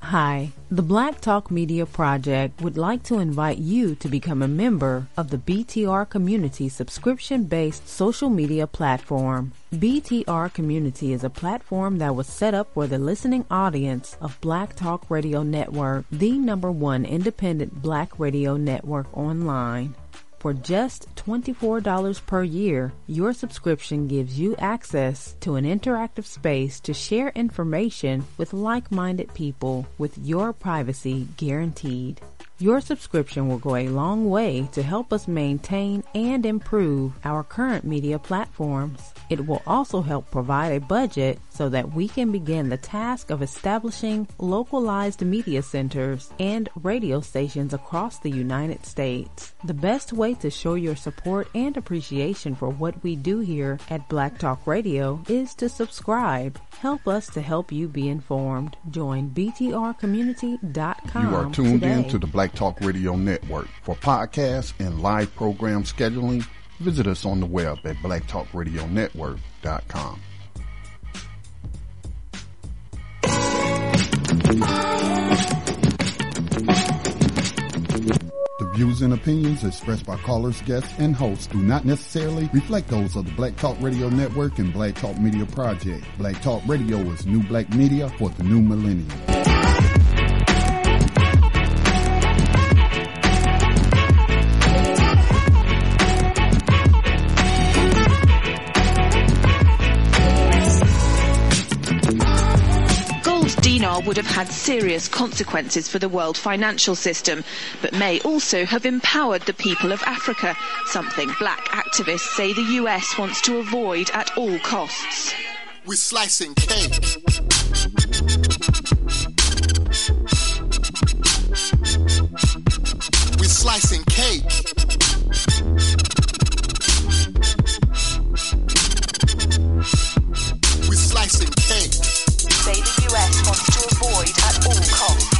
Hi, the Black Talk Media Project would like to invite you to become a member of the BTR Community subscription-based social media platform. BTR Community is a platform that was set up for the listening audience of Black Talk Radio Network, the #1 independent black radio network online. For just $24 per year, your subscription gives you access to an interactive space to share information with like-minded people with your privacy guaranteed. Your subscription will go a long way to help us maintain and improve our current media platforms. It will also help provide a budget so that we can begin the task of establishing localized media centers and radio stations across the United States. The best way to show your support and appreciation for what we do here at Black Talk Radio is to subscribe. Help us to help you be informed. Join btrcommunity.com. You are tuned today. in to the Black Talk Radio Network. For podcasts and live program scheduling, visit us on the web at blacktalkradionetwork.com. The views and opinions expressed by callers, guests, and hosts do not necessarily reflect those of the Black Talk Radio Network and Black Talk Media Project. Black Talk Radio is new black media for the new millennium. Dinar would have had serious consequences for the world financial system, but may also have empowered the people of Africa, something black activists say the US wants to avoid at all costs. We're slicing cake. We're slicing cake. We're slicing cake. Say the US wants to avoid at all costs.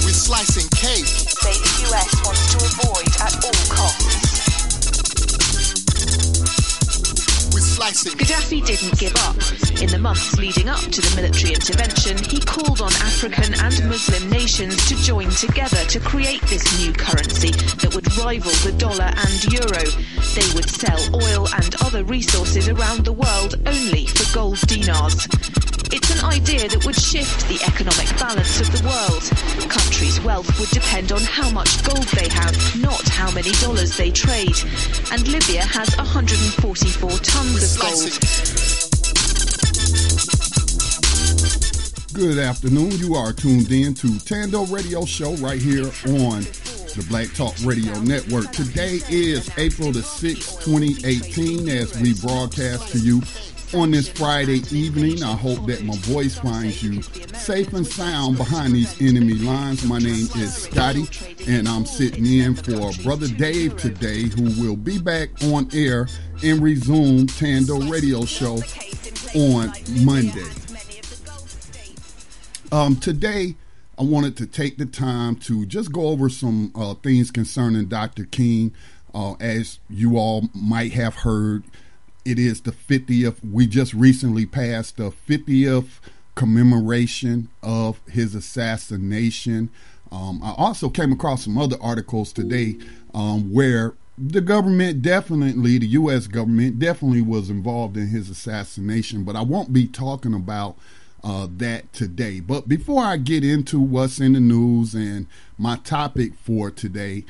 We're slicing cake. Say the US wants to avoid at all costs. We're slicing. Gaddafi didn't give up. In the months leading up to the military intervention, he called on African and Muslim nations to join together to create this new currency that would rival the dollar and euro. They would sell oil and other resources around the world only for gold dinars. It's an idea that would shift the economic balance of the world. Countries' wealth would depend on how much gold they have, not how many dollars they trade. And Libya has 144 tons of gold. Good afternoon. You are tuned in to Thando Radio Show right here on the Black Talk Radio Network. Today is April the 6th, 2018, as we broadcast to you on this Friday evening. I hope that my voice finds you safe and sound behind these enemy lines. My name is Scotty, and I'm sitting in for Brother Dave today, who will be back on air and resume Thando Radio Show on Monday. Today, I wanted to take the time to just go over some things concerning Dr. King. As you all might have heard, it is the 50th. We just recently passed the 50th commemoration of his assassination. I also came across some other articles today where the government definitely, the U.S. government definitely was involved in his assassination, but I won't be talking about that today. But before I get into what's in the news and my topic for today,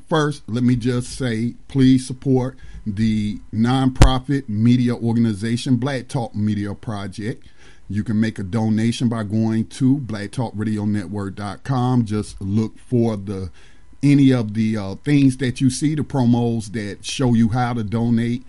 first, let me just say, please support the nonprofit media organization Black Talk Media Project. You can make a donation by going to blacktalkradionetwork.com. Just look for any of the things that you see, the promos that show you how to donate.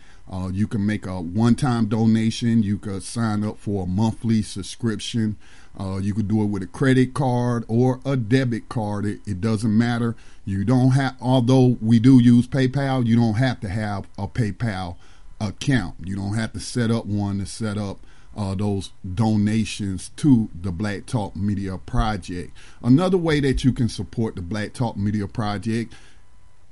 You can make a one-time donation. You could sign up for a monthly subscription. You could do it with a credit card or a debit card. It doesn't matter. You don't have, although we do use PayPal, you don't have to have a PayPal account. You don't have to set up one to set up those donations to the Black Talk Media Project. Another way that you can support the Black Talk Media Project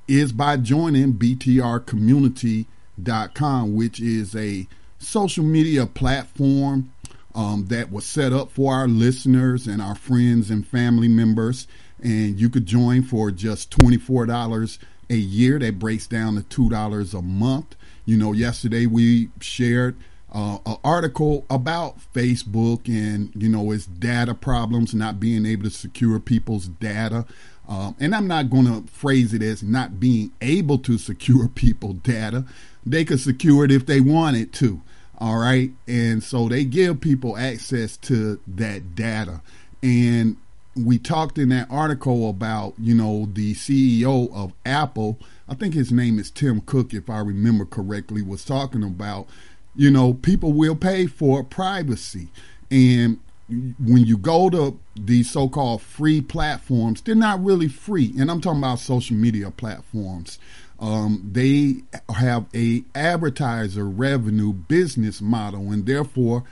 is by joining btrcommunity.com, which is a social media platform that was set up for our listeners and our friends and family members. And you could join for just $24 a year. That breaks down to $2 a month. You know, yesterday we shared an article about Facebook and, you know, its data problems, not being able to secure people's data. And I'm not going to phrase it as not being able to secure people's data. They could secure it if they wanted to. All right. And so they give people access to that data. And we talked in that article about, you know, the CEO of Apple, I think his name is Tim Cook, if I remember correctly, was talking about, you know, people will pay for privacy. And when you go to these so-called free platforms, they're not really free. And I'm talking about social media platforms. They have a advertiser revenue business model, and therefore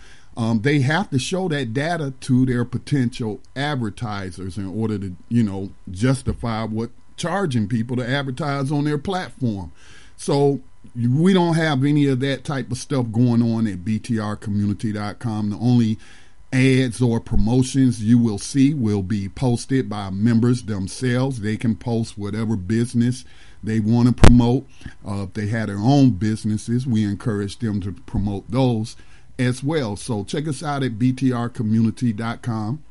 they have to show that data to their potential advertisers in order to, you know, justify what charging people to advertise on their platform. So we don't have any of that type of stuff going on at btrcommunity.com. The only ads or promotions you will see will be posted by members themselves. They can post whatever business they want to promote. If they had their own businesses, we encourage them to promote those as well. So check us out at btrcommunity.com.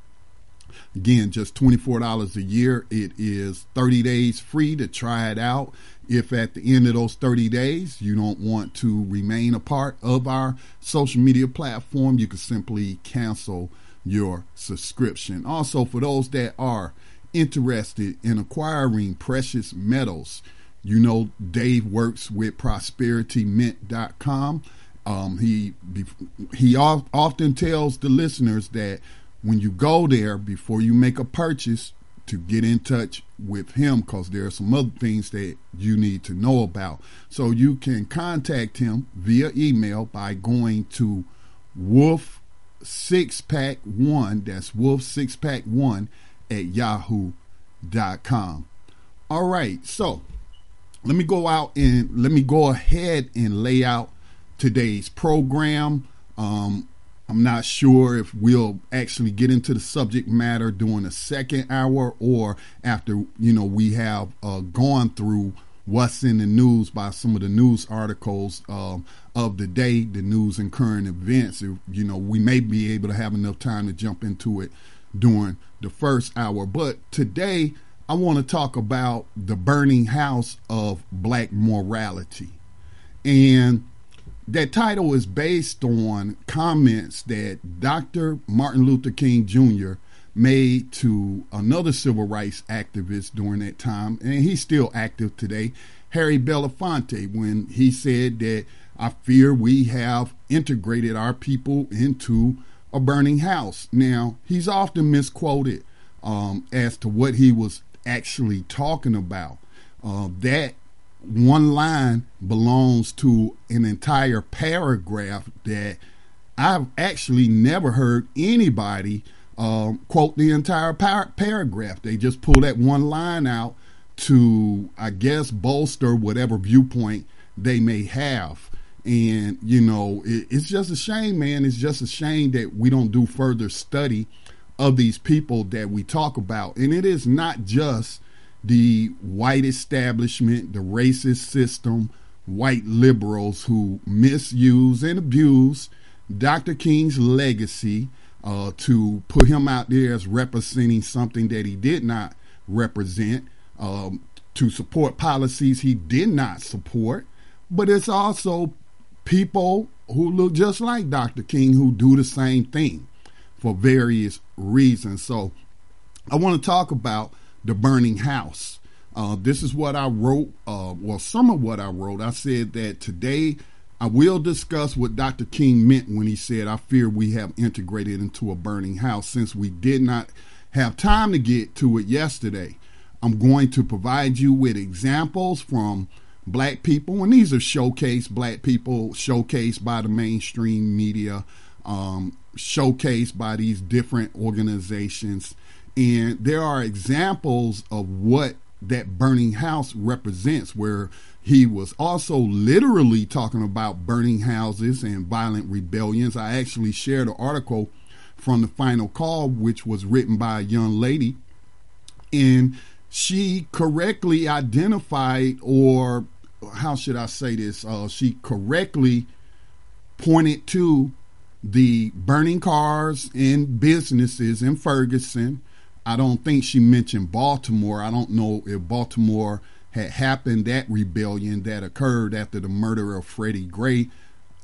Again, just $24 a year. It is 30 days free to try it out. If at the end of those 30 days you don't want to remain a part of our social media platform, you can simply cancel your subscription. Also, for those that are interested in acquiring precious metals, you know Dave works with prosperitymint.com. He often tells the listeners that when you go there, before you make a purchase, to get in touch with him, because there are some other things that you need to know about. So you can contact him via email by going to wolf6pack1, that's wolf6pack1 at yahoo.com. All right, so let me go ahead and lay out today's program. I'm not sure if we'll actually get into the subject matter during the second hour or after, you know, we have gone through what's in the news by some of the news articles of the day, the news and current events. You know, we may be able to have enough time to jump into it during the first hour. But today I want to talk about the burning house of black morality. And that title is based on comments that Dr. Martin Luther King Jr. made to another civil rights activist during that time, and he's still active today, Harry Belafonte, when he said that I fear we have integrated our people into a burning house. Now, he's often misquoted as to what he was actually talking about. That one line belongs to an entire paragraph that I've actually never heard anybody quote the entire paragraph. They just pull that one line out to, I guess, bolster whatever viewpoint they may have. And, you know, it's just a shame, man. It's just a shame that we don't do further study of these people that we talk about. And it is not just the white establishment, the racist system, white liberals who misuse and abuse Dr. King's legacy to put him out there as representing something that he did not represent, to support policies he did not support. But it's also people who look just like Dr. King who do the same thing for various reasons. So I want to talk about the burning house. This is what I wrote, well, some of what I wrote. I said that today I will discuss what Dr. King meant when he said, I fear we have integrated into a burning house. Since we did not have time to get to it yesterday, I'm going to provide you with examples from black people, and these are showcased black people, showcased by the mainstream media, showcased by these different organizations. And there are examples of what that burning house represents, where He was also literally talking about burning houses and violent rebellions. I actually shared an article from the Final Call, which was written by a young lady, and she correctly identified, or how should I say this? She correctly pointed to the burning cars and businesses in Ferguson. I don't think she mentioned Baltimore. I don't know if Baltimore had happened, that rebellion that occurred after the murder of Freddie Gray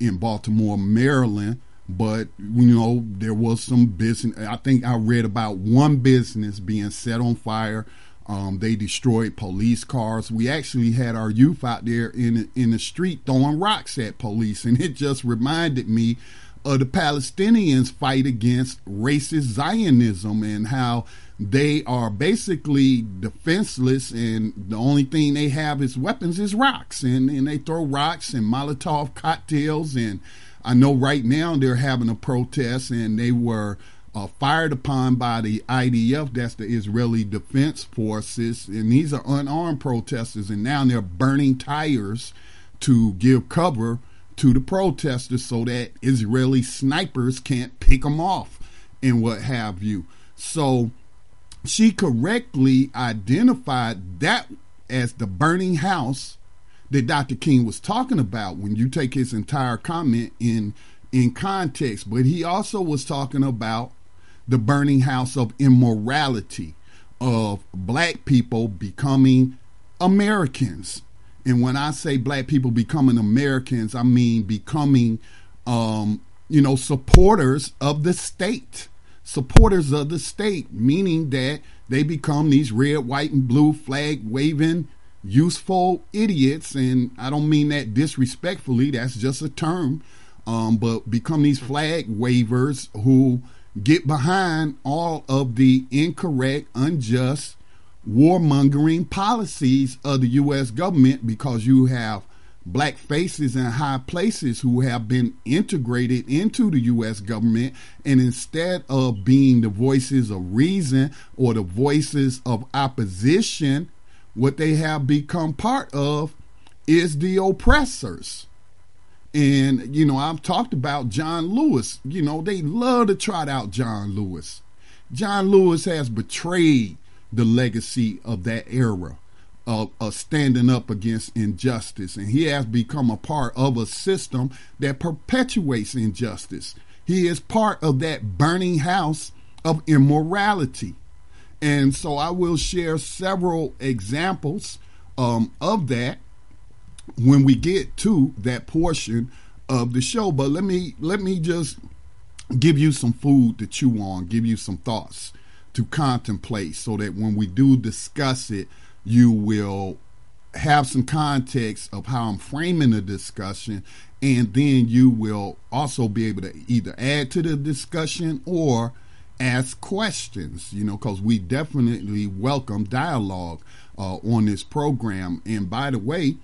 in Baltimore, Maryland. But, there was some business. I think I read about one business being set on fire. They destroyed police cars. We actually had our youth out there in the street throwing rocks at police. And it just reminded me of the Palestinians' fight against racist Zionism and how they are basically defenseless, and the only thing they have as weapons is rocks. And they throw rocks and Molotov cocktails. And I know right now they're having a protest, and they were fired upon by the IDF, that's the Israeli Defense Forces, and these are unarmed protesters, and now they're burning tires to give cover to the protesters so that Israeli snipers can't pick them off and what have you. So she correctly identified that as the burning house that Dr. King was talking about when you take his entire comment in context. But he also was talking about the burning house of immorality, of black people becoming Americans. And when I say black people becoming Americans, I mean becoming, supporters of the state. Supporters of the state, meaning that they become these red, white, and blue flag waving, useful idiots. And I don't mean that disrespectfully, that's just a term. But become these flag wavers who get behind all of the incorrect, unjust, warmongering policies of the U.S. government, because you have black faces in high places who have been integrated into the U.S. government, and instead of being the voices of reason or the voices of opposition, what they have become part of is the oppressors. And, I've talked about John Lewis. They love to trot out John Lewis. John Lewis has betrayed the legacy of that era of standing up against injustice. And he has become a part of a system that perpetuates injustice. He is part of that burning house of immorality. And so I will share several examples of that when we get to that portion of the show. But let me just give you some food to chew on, give you some thoughts to contemplate, so that when we do discuss it, you will have some context of how I'm framing the discussion, and then you will also be able to either add to the discussion or ask questions, because we definitely welcome dialogue on this program. And by the way,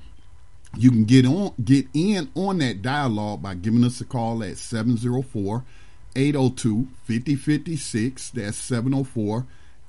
you can get in on that dialogue by giving us a call at 704-802-5056. That's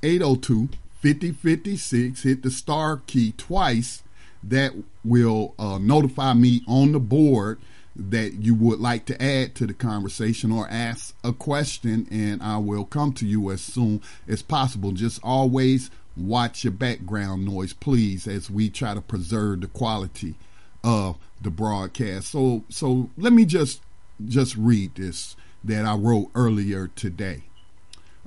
704-802-5056. Hit the star key twice. That will notify me on the board that you would like to add to the conversation or ask a question, and I will come to you as soon as possible. Just always watch your background noise, please, as we try to preserve the quality of the broadcast. So let me just read this that I wrote earlier today.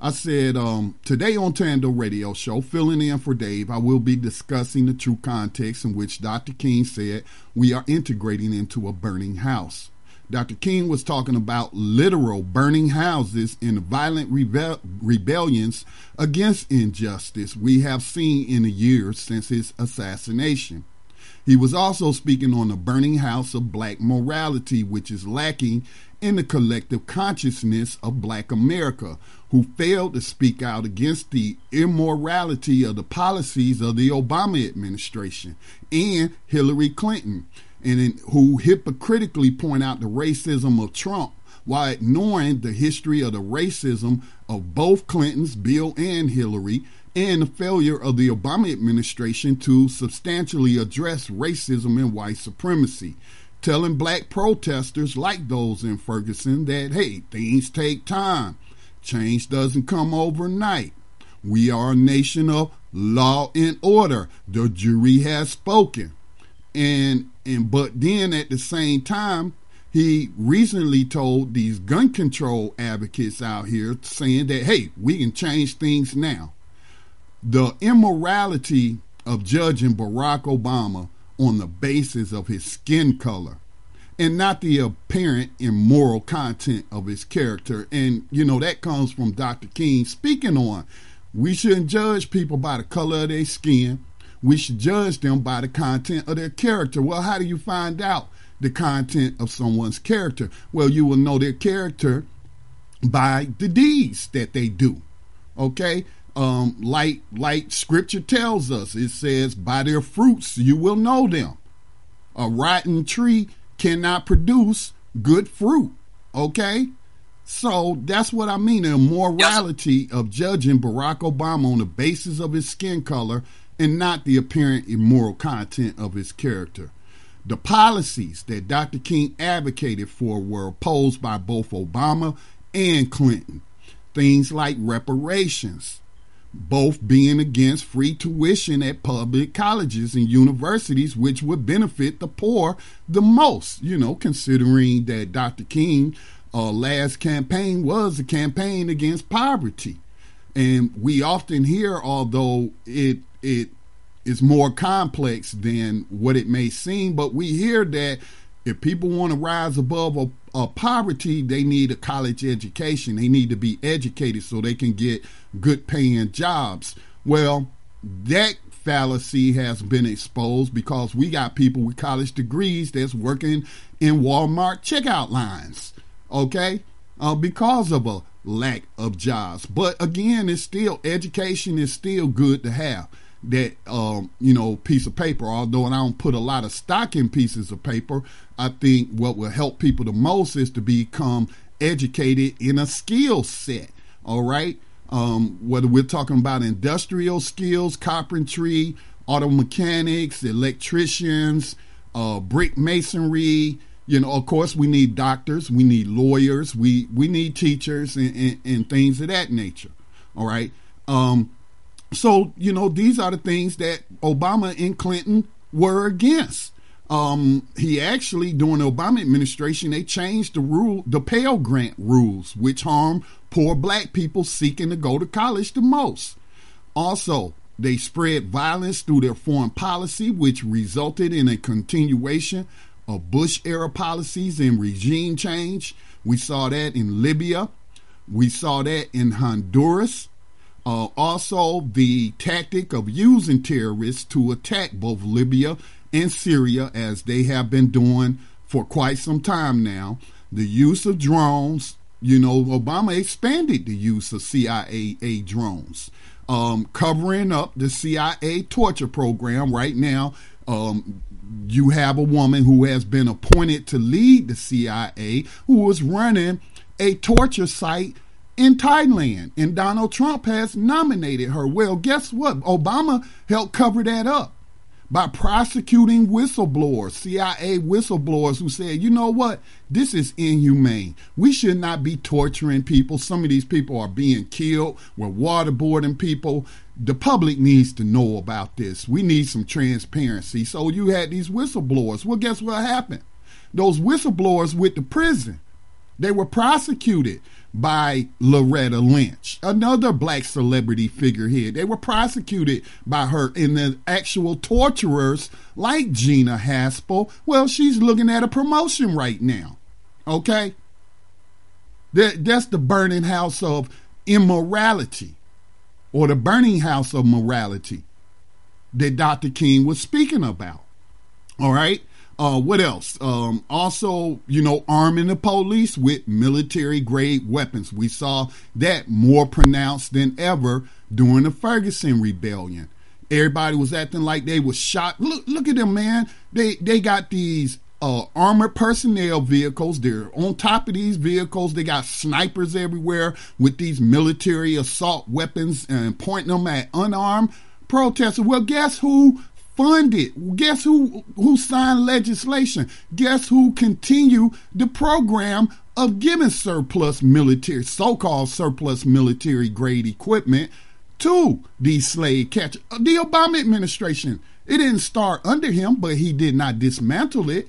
I said, today on Thando Radio Show, filling in for Dave, I will be discussing the true context in which Dr. King said we are integrating into a burning house. Dr. King was talking about literal burning houses and violent rebellions against injustice we have seen in the years since his assassination. He was also speaking on the burning house of black morality, which is lacking in the collective consciousness of black America, who failed to speak out against the immorality of the policies of the Obama administration and Hillary Clinton, and who hypocritically point out the racism of Trump while ignoring the history of the racism of both Clintons, Bill and Hillary, and the failure of the Obama administration to substantially address racism and white supremacy, telling black protesters like those in Ferguson that, hey, things take time. Change doesn't come overnight. We are a nation of law and order. The jury has spoken. But then at the same time, he recently told these gun control advocates out here saying that, hey, we can change things now. The immorality of judging Barack Obama on the basis of his skin color and not the apparent immoral content of his character. And, that comes from Dr. King speaking on, we shouldn't judge people by the color of their skin. We should judge them by the content of their character. Well, how do you find out the content of someone's character? Well, you will know their character by the deeds that they do. Okay? Like scripture tells us, it says, by their fruits you will know them. A rotten tree cannot produce good fruit. Okay? So that's what I mean, the immorality of judging Barack Obama on the basis of his skin color and not the apparent immoral content of his character. The policies that Dr. King advocated for were opposed by both Obama and Clinton. Things like reparations, both being against free tuition at public colleges and universities, which would benefit the poor the most, considering that Dr. King last campaign was a campaign against poverty. And we often hear, although it is more complex than what it may seem, but we hear that if people want to rise above poverty, they need a college education. They need to be educated so they can get good paying jobs. Well, that fallacy has been exposed because we got people with college degrees that's working in Walmart checkout lines. Okay, because of a lack of jobs. But again, it's still, education is still good to have. That, piece of paper, although I don't put a lot of stock in pieces of paper, I think what will help people the most is to become educated in a skill set. All right. Whether we're talking about industrial skills, carpentry, auto mechanics, electricians, brick masonry. Of course, we need doctors, we need lawyers, we need teachers and things of that nature. All right. So, these are the things that Obama and Clinton were against. He actually, during the Obama administration, they changed the Pell Grant rules, which harm poor black people seeking to go to college the most. Also, they spread violence through their foreign policy, which resulted in a continuation of Bush-era policies and regime change. We saw that in Libya. We saw that in Honduras. Also, the tactic of using terrorists to attack both Libya and Syria, as they have been doing for quite some time now. The use of drones, Obama expanded the use of CIA drones, covering up the CIA torture program. Right now, you have a woman who has been appointed to lead the CIA who was running a torture site in Thailand, and Donald Trump has nominated her. Well, guess what? Obama helped cover that up by prosecuting whistleblowers, CIA whistleblowers who said, you know what? This is inhumane. We should not be torturing people. Some of these people are being killed. We're waterboarding people. The public needs to know about this. We need some transparency. So you had these whistleblowers. Well, guess what happened? Those whistleblowers went to prison. They were prosecuted by Loretta Lynch, another black celebrity figurehead. They were prosecuted by her, and the actual torturers like Gina Haspel, well, she's looking at a promotion right now. Okay? That's the burning house of immorality, or the burning house of morality that Dr. King was speaking about. All right? What else? Also, arming the police with military-grade weapons. We saw that more pronounced than ever during the Ferguson rebellion. Everybody was acting like they was shot. Look at them, man. They got these armored personnel vehicles. They're on top of these vehicles. They got snipers everywhere with these military assault weapons and pointing them at unarmed protesters. Well, guess who funded? Guess who signed legislation? Guess who continue the program of giving surplus military, so-called surplus military grade equipment to these slave catchers? The Obama administration. It didn't start under him, but he did not dismantle it.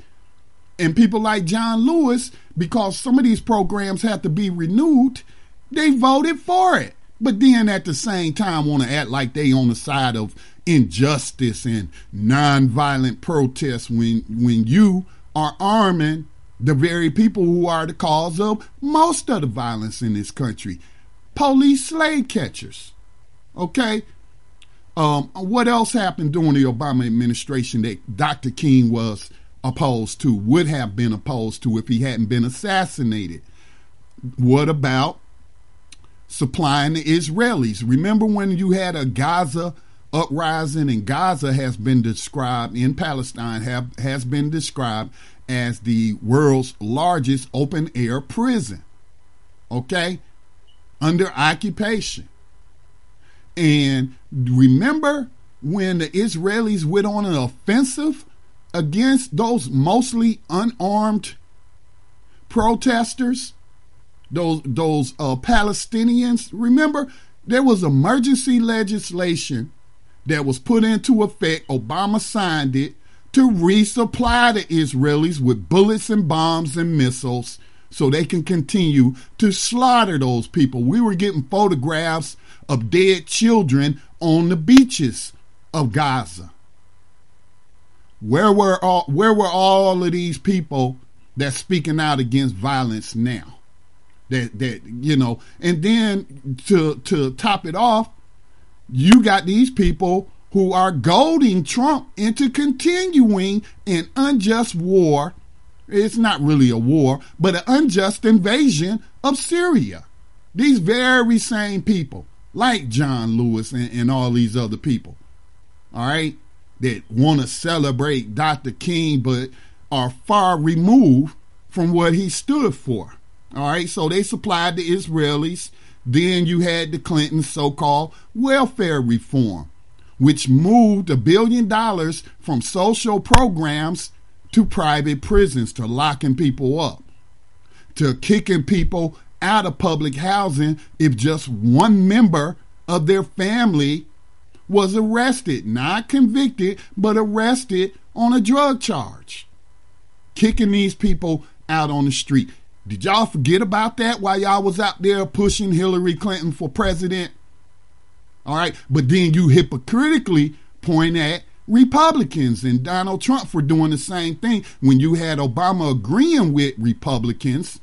And people like John Lewis, because some of these programs have to be renewed, they voted for it. But then at the same time want to act like they on the side of injustice and nonviolent protests when you are arming the very people who are the cause of most of the violence in this country. Police slave catchers. Okay? What else happened during the Obama administration that Dr. King was opposed to, would have been opposed to if he hadn't been assassinated? What about supplying the Israelis? Remember when you had a Gaza uprising, and Gaza has been described in Palestine, has been described as the world's largest open air prison, okay, under occupation. And remember when the Israelis went on an offensive against those mostly unarmed protesters, those Palestinians? Remember, there was emergency legislation that was put into effect. Obama signed it to resupply the Israelis with bullets and bombs and missiles so they can continue to slaughter those people. We were getting photographs of dead children on the beaches of Gaza. Where were all of these people that's speaking out against violence now? That you know, and then to top it off, you got these people who are goading Trump into continuing an unjust war. It's not really a war, but an unjust invasion of Syria. These very same people, like John Lewis and all these other people, all right, that want to celebrate Dr. King, but are far removed from what he stood for. All right, so they supplied the Israelis. Then you had the Clinton so-called welfare reform, which moved $1 billion from social programs to private prisons, to locking people up, to kicking people out of public housing if just one member of their family was arrested, not convicted, but arrested on a drug charge. Kicking these people out on the street. Did y'all forget about that while y'all was out there pushing Hillary Clinton for president? All right, but then you hypocritically point at Republicans and Donald Trump for doing the same thing when you had Obama agreeing with Republicans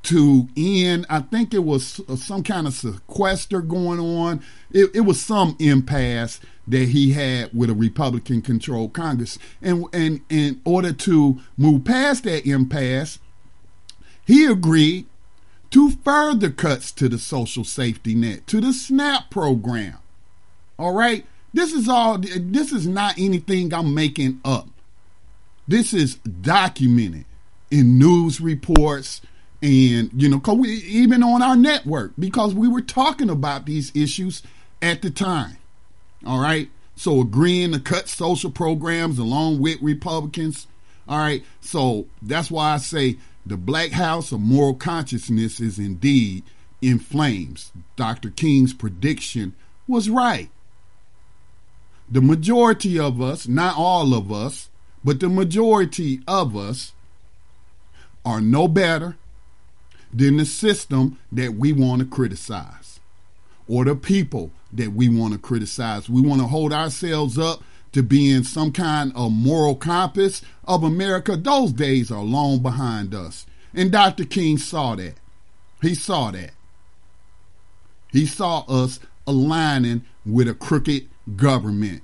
to end, I think it was some kind of sequester going on. It was some impasse that he had with a Republican-controlled Congress. And in order to move past that impasse, he agreed to further cuts to the social safety net, to the SNAP program. All right? This is not anything I'm making up. This is documented in news reports and, even on our network, because we were talking about these issues at the time. All right? So agreeing to cut social programs along with Republicans. All right? So that's why I say the Black House of Moral Consciousness is indeed in flames. Dr. King's prediction was right. The majority of us, not all of us, but the majority of us are no better than the system that we want to criticize, or the people that we want to criticize. We want to hold ourselves up to being some kind of moral compass of America. Those days are long behind us. And Dr. King saw that. He saw that. He saw us aligning with a crooked government,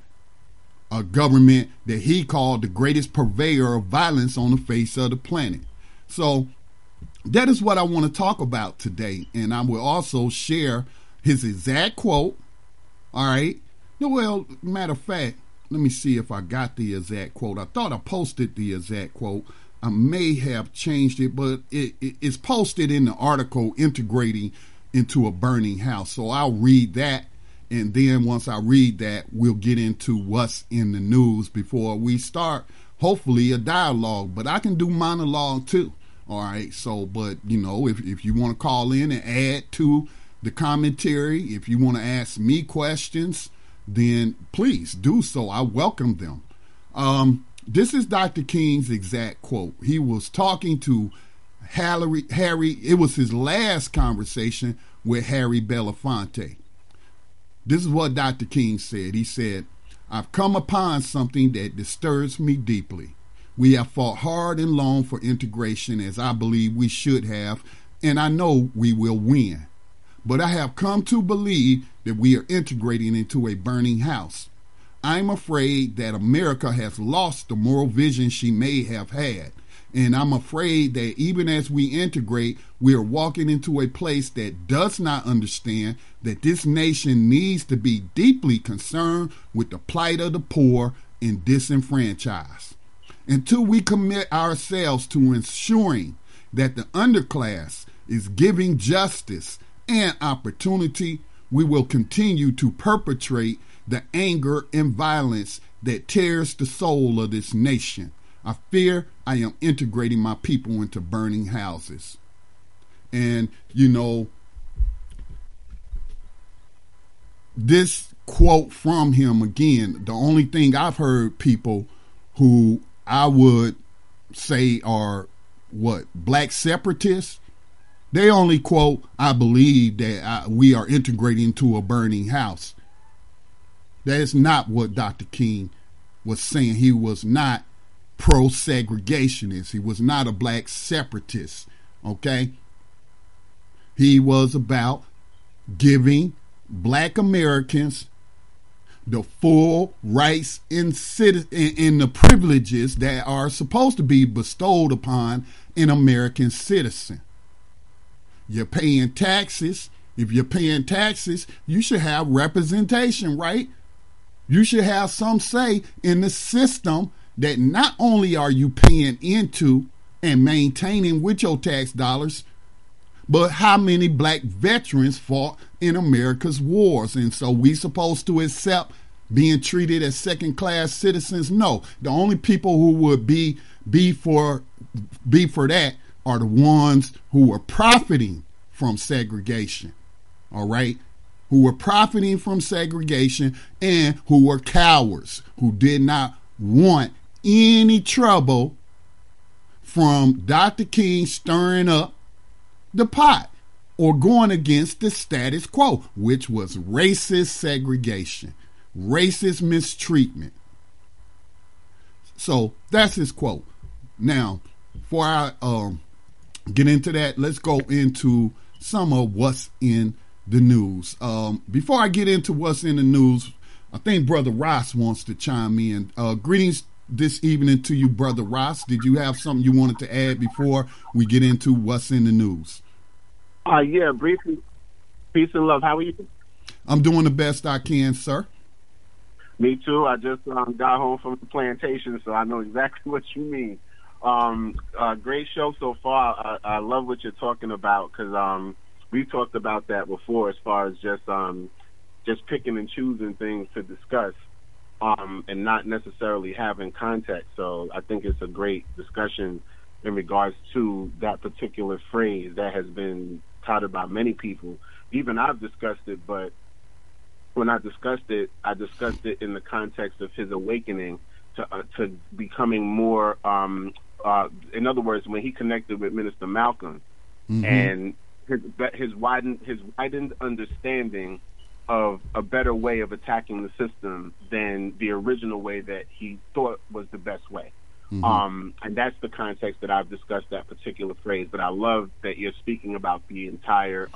a government that he called the greatest purveyor of violence on the face of the planet. So that is what I want to talk about today. And I will also share his exact quote. All right. Well, matter of fact, let me see if I got the exact quote. I thought I posted the exact quote. I may have changed it, but it's posted in the article, integrating into a burning house. So I'll read that, and then once I read that, we'll get into what's in the news before we start, hopefully, a dialogue. But I can do monologue too. All right. So, but if you want to call in and add to the commentary, if you want to ask me questions, then please do so. I welcome them. This is Dr. King's exact quote. He was talking to Harry. It was his last conversation with Harry Belafonte. This is what Dr. King said. He said, "I've come upon something that disturbs me deeply. We have fought hard and long for integration, as I believe we should have, and I know we will win. But I have come to believe that we are integrating into a burning house. I'm afraid that America has lost the moral vision she may have had. And I'm afraid that even as we integrate, we are walking into a place that does not understand that this nation needs to be deeply concerned with the plight of the poor and disenfranchised. Until we commit ourselves to ensuring that the underclass is giving justice and opportunity, we will continue to perpetrate the anger and violence that tears the soul of this nation. I fear I am integrating my people into burning houses." And, this quote from him, again, the only thing I've heard people who I would say are, black separatists, they only quote, "I believe that we are integrating into a burning house." That is not what Dr. King was saying. He was not pro-segregationist. He was not a black separatist, okay? He was about giving black Americans the full rights and the privileges that are supposed to be bestowed upon an American citizen. You're paying taxes. If you're paying taxes, you should have representation, right? You should have some say in the system that not only are you paying into and maintaining with your tax dollars, but how many black veterans fought in America's wars. And so we supposed to accept being treated as second-class citizens? No. The only people who would be for that are the ones who are profiting from segregation. All right? Who were profiting from segregation and who were cowards, who did not want any trouble from Dr. King stirring up the pot or going against the status quo, which was racist segregation, racist mistreatment. So that's his quote. Now, before I get into that, let's go into some of what's in the news. Before I get into what's in the news, I think Brother Ross wants to chime in. Greetings this evening to you, Brother Ross. Did you have something you wanted to add before we get into what's in the news? Yeah, briefly. Peace and love. How are you? I'm doing the best I can, sir. Me too. I just got home from the plantation, so I know exactly what you mean. Great show so far. I love what you're talking about because we talked about that before as far as just picking and choosing things to discuss and not necessarily having context. So I think it's a great discussion in regards to that particular phrase that has been touted by many people. Even I've discussed it, but when I discussed it in the context of his awakening to becoming more, in other words, when he connected with Minister Malcolm and his widened understanding of a better way of attacking the system than the original way that he thought was the best way. And that's the context that I've discussed that particular phrase. But I love that you're speaking about the entire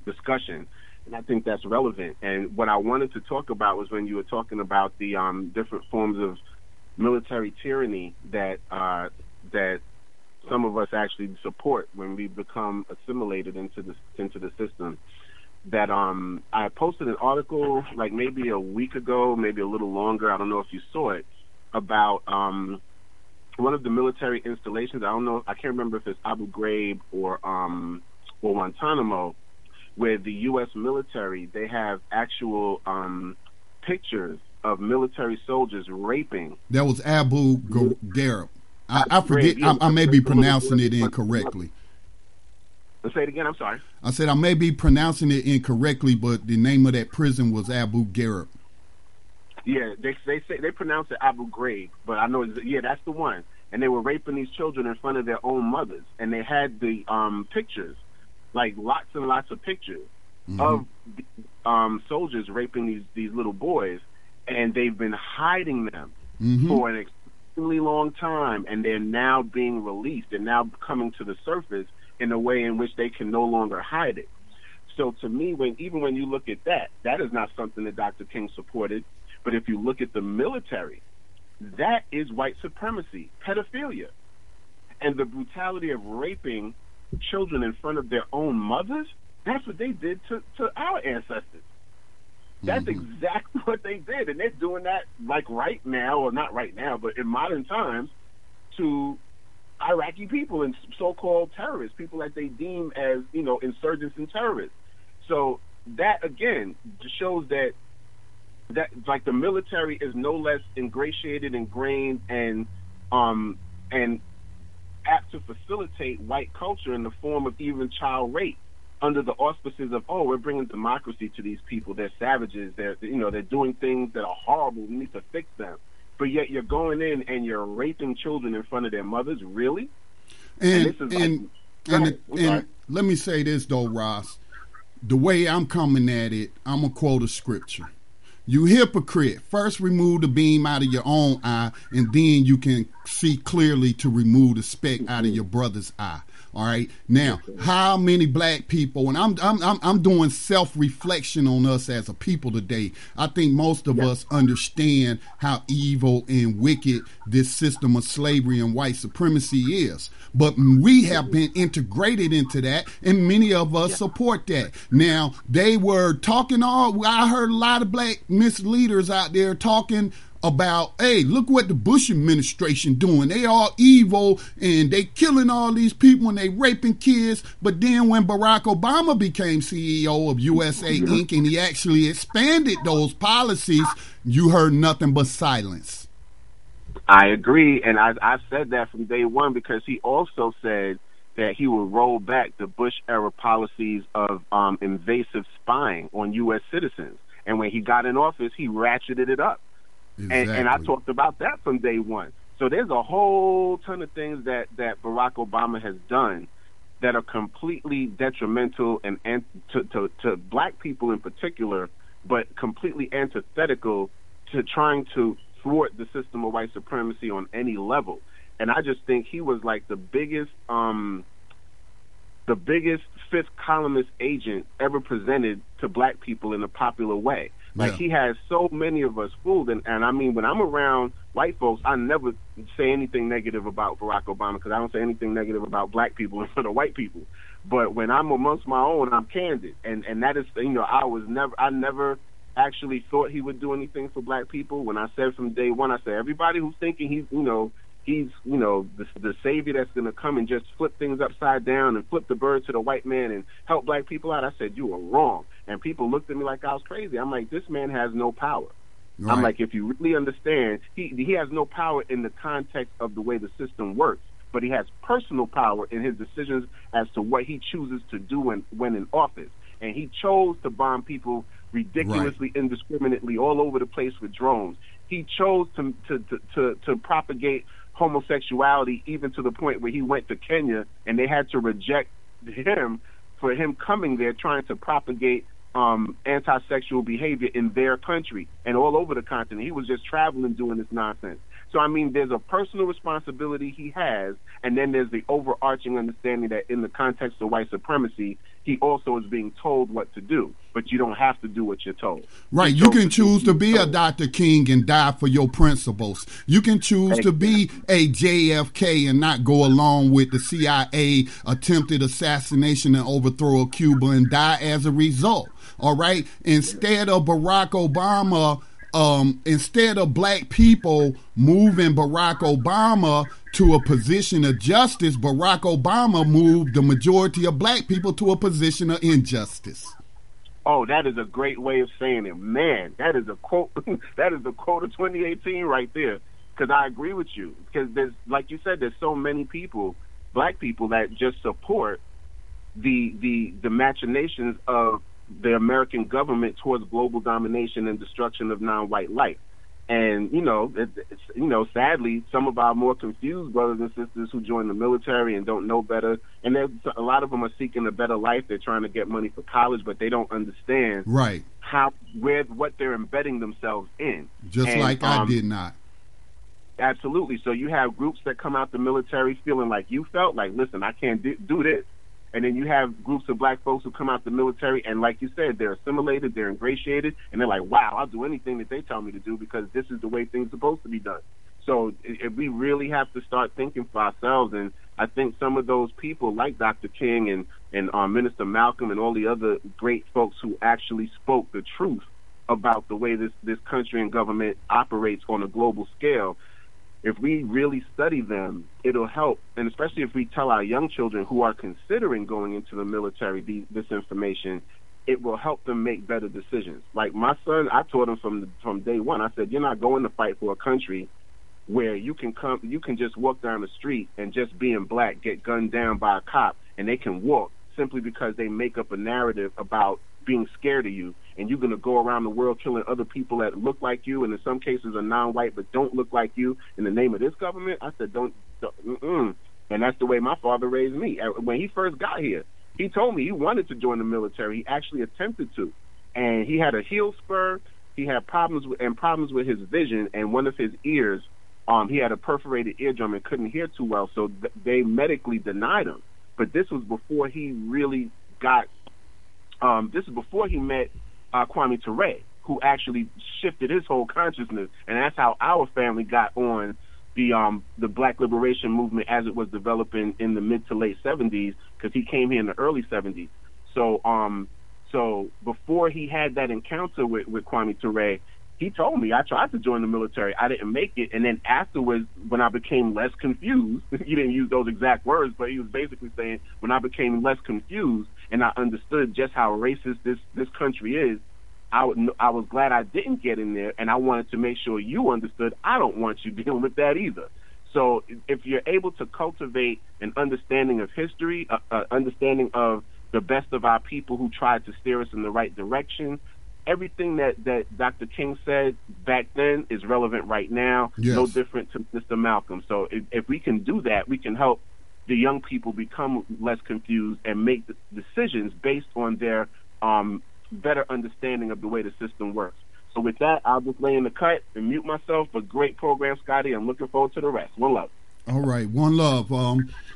discussion, and I think that's relevant. And what I wanted to talk about was when you were talking about the different forms of military tyranny that some of us actually support when we become assimilated into the system. that I posted an article like maybe a week ago, maybe a little longer. I don't know if you saw it, about one of the military installations. I can't remember if it's Abu Ghraib or Guantanamo, where the U.S. military, they have actual pictures of military soldiers raping. That was Abu Ghraib. I forget. I may be pronouncing it incorrectly. Let's say it again. I'm sorry. I said I may be pronouncing it incorrectly, but the name of that prison was Abu Ghraib. Yeah, they say they pronounce it Abu Ghraib, but I know that's the one. And they were raping these children in front of their own mothers, and they had the pictures, like lots and lots of pictures of soldiers raping these little boys, and they've been hiding them for an extremely long time, and they're now being released. They're now coming to the surface in a way in which they can no longer hide it. So to me, even when you look at that is not something that Dr. King supported. But if you look at the military, that is white supremacy, pedophilia. And the brutality of raping children in front of their own mothers, that's what they did to our ancestors. That's exactly what they did. And they're doing that like right now, or not right now, but in modern times, to Iraqi people and so-called terrorists, people that they deem as, insurgents and terrorists. So that, again, just shows that like the military is no less ingratiated, ingrained, and apt to facilitate white culture in the form of even child rape under the auspices of, we're bringing democracy to these people. They're savages. They're doing things that are horrible. We need to fix them. But yet you're going in and you're raping children in front of their mothers, really? And let me say this, though, Ross. The way I'm coming at it, I'm going to quote a scripture. You hypocrite, first remove the beam out of your own eye, and then you can see clearly to remove the speck out of your brother's eye. All right. Now, how many black people, and I'm doing self-reflection on us as a people today. I think most of us understand how evil and wicked this system of slavery and white supremacy is. But we have been integrated into that, and many of us support that. Now, they were talking I heard a lot of black misleaders out there talking about, hey, look what the Bush administration doing. They all evil and they killing all these people and they raping kids. But then when Barack Obama became CEO of USA Inc. and he actually expanded those policies, you heard nothing but silence. I agree, and I've said that from day one, because he also said that he would roll back the Bush-era policies of invasive spying on U.S. citizens. And when he got in office, he ratcheted it up. Exactly. And I talked about that from day one. So there's a whole ton of things that Barack Obama has done that are completely detrimental and to black people in particular, but completely antithetical to trying to thwart the system of white supremacy on any level. And I just think he was like the biggest fifth columnist agent ever presented to black people in a popular way. Like, he has so many of us fooled. And I mean, when I'm around white folks, I never say anything negative about Barack Obama, because I don't say anything negative about black people in front of white people. But when I'm amongst my own, I'm candid. And that is, I never actually thought he would do anything for black people. When I said from day one, I said, everybody who's thinking he's the savior that's going to come and just flip things upside down and flip the bird to the white man and help black people out, I said, you are wrong. And people looked at me like I was crazy. I'm like, this man has no power. Right. I'm like, if you really understand, he has no power in the context of the way the system works, but he has personal power in his decisions as to what he chooses to do when in office. And he chose to bomb people ridiculously, indiscriminately, all over the place with drones. He chose to propagate homosexuality, even to the point where he went to Kenya and they had to reject him for him coming there trying to propagate anti-sexual behavior in their country and all over the continent. He was just traveling doing this nonsense. So, I mean, there's a personal responsibility he has, and then there's the overarching understanding that in the context of white supremacy, he also is being told what to do. But you don't have to do what you're told. Right. You can choose to be a Dr. King and die for your principles. You can choose to be a JFK and not go along with the CIA attempted assassination and overthrow of Cuba and die as a result. All right. Instead of Barack Obama, instead of black people moving Barack Obama to a position of justice, Barack Obama moved the majority of black people to a position of injustice. Oh, that is a great way of saying it. Man, that is a quote. That is the quote of 2018 right there. Because I agree with you. Because there's, like you said, there's so many people, black people, that just support the machinations of the American government towards global domination and destruction of non-white life. And, sadly, some of our more confused brothers and sisters who join the military and don't know better, and a lot of them are seeking a better life. They're trying to get money for college, but they don't understand what they're embedding themselves in. I did not. Absolutely. So you have groups that come out the military feeling like you felt, like, listen, I can't do this. And then you have groups of black folks who come out the military, and like you said, they're assimilated, they're ingratiated, and they're like, wow, I'll do anything that they tell me to do because this is the way things are supposed to be done. So if we really have to start thinking for ourselves, and I think some of those people like Dr. King and Minister Malcolm and all the other great folks who actually spoke the truth about the way this country and government operates on a global scale, if we really study them, it'll help. And especially if we tell our young children who are considering going into the military this information, it will help them make better decisions. Like my son, I taught him from day one. I said, you're not going to fight for a country where you can just walk down the street and just being black get gunned down by a cop, and they can walk simply because they make up a narrative about being scared of you, and you're going to go around the world killing other people that look like you, and in some cases are non-white but don't look like you, in the name of this government. I said, don't. And that's the way my father raised me. When he first got here, he told me he wanted to join the military. He actually attempted to, and he had a heel spur. He had problems with his vision, and one of his ears, he had a perforated eardrum and couldn't hear too well, so they medically denied him. But this was before he really got. This is before he met Kwame Ture, who actually shifted his whole consciousness, and that's how our family got on the Black Liberation Movement as it was developing in the mid to late 70s, because he came here in the early 70s. So before he had that encounter with Kwame Ture, he told me, I tried to join the military, I didn't make it, and then afterwards, when I became less confused, he didn't use those exact words, but he was basically saying, when I became less confused and I understood just how racist this country is, I was glad I didn't get in there, and I wanted to make sure you understood I don't want you dealing with that either. So if you're able to cultivate an understanding of history, understanding of the best of our people who tried to steer us in the right direction, everything that Dr. King said back then is relevant right now, yes. No different to Mr. Malcolm. So if we can do that, we can help the young people become less confused and make decisions based on their better understanding of the way the system works. So with that, I'll just lay in the cut and mute myself. But great program, Scotty. I'm looking forward to the rest. One love. All right, one love.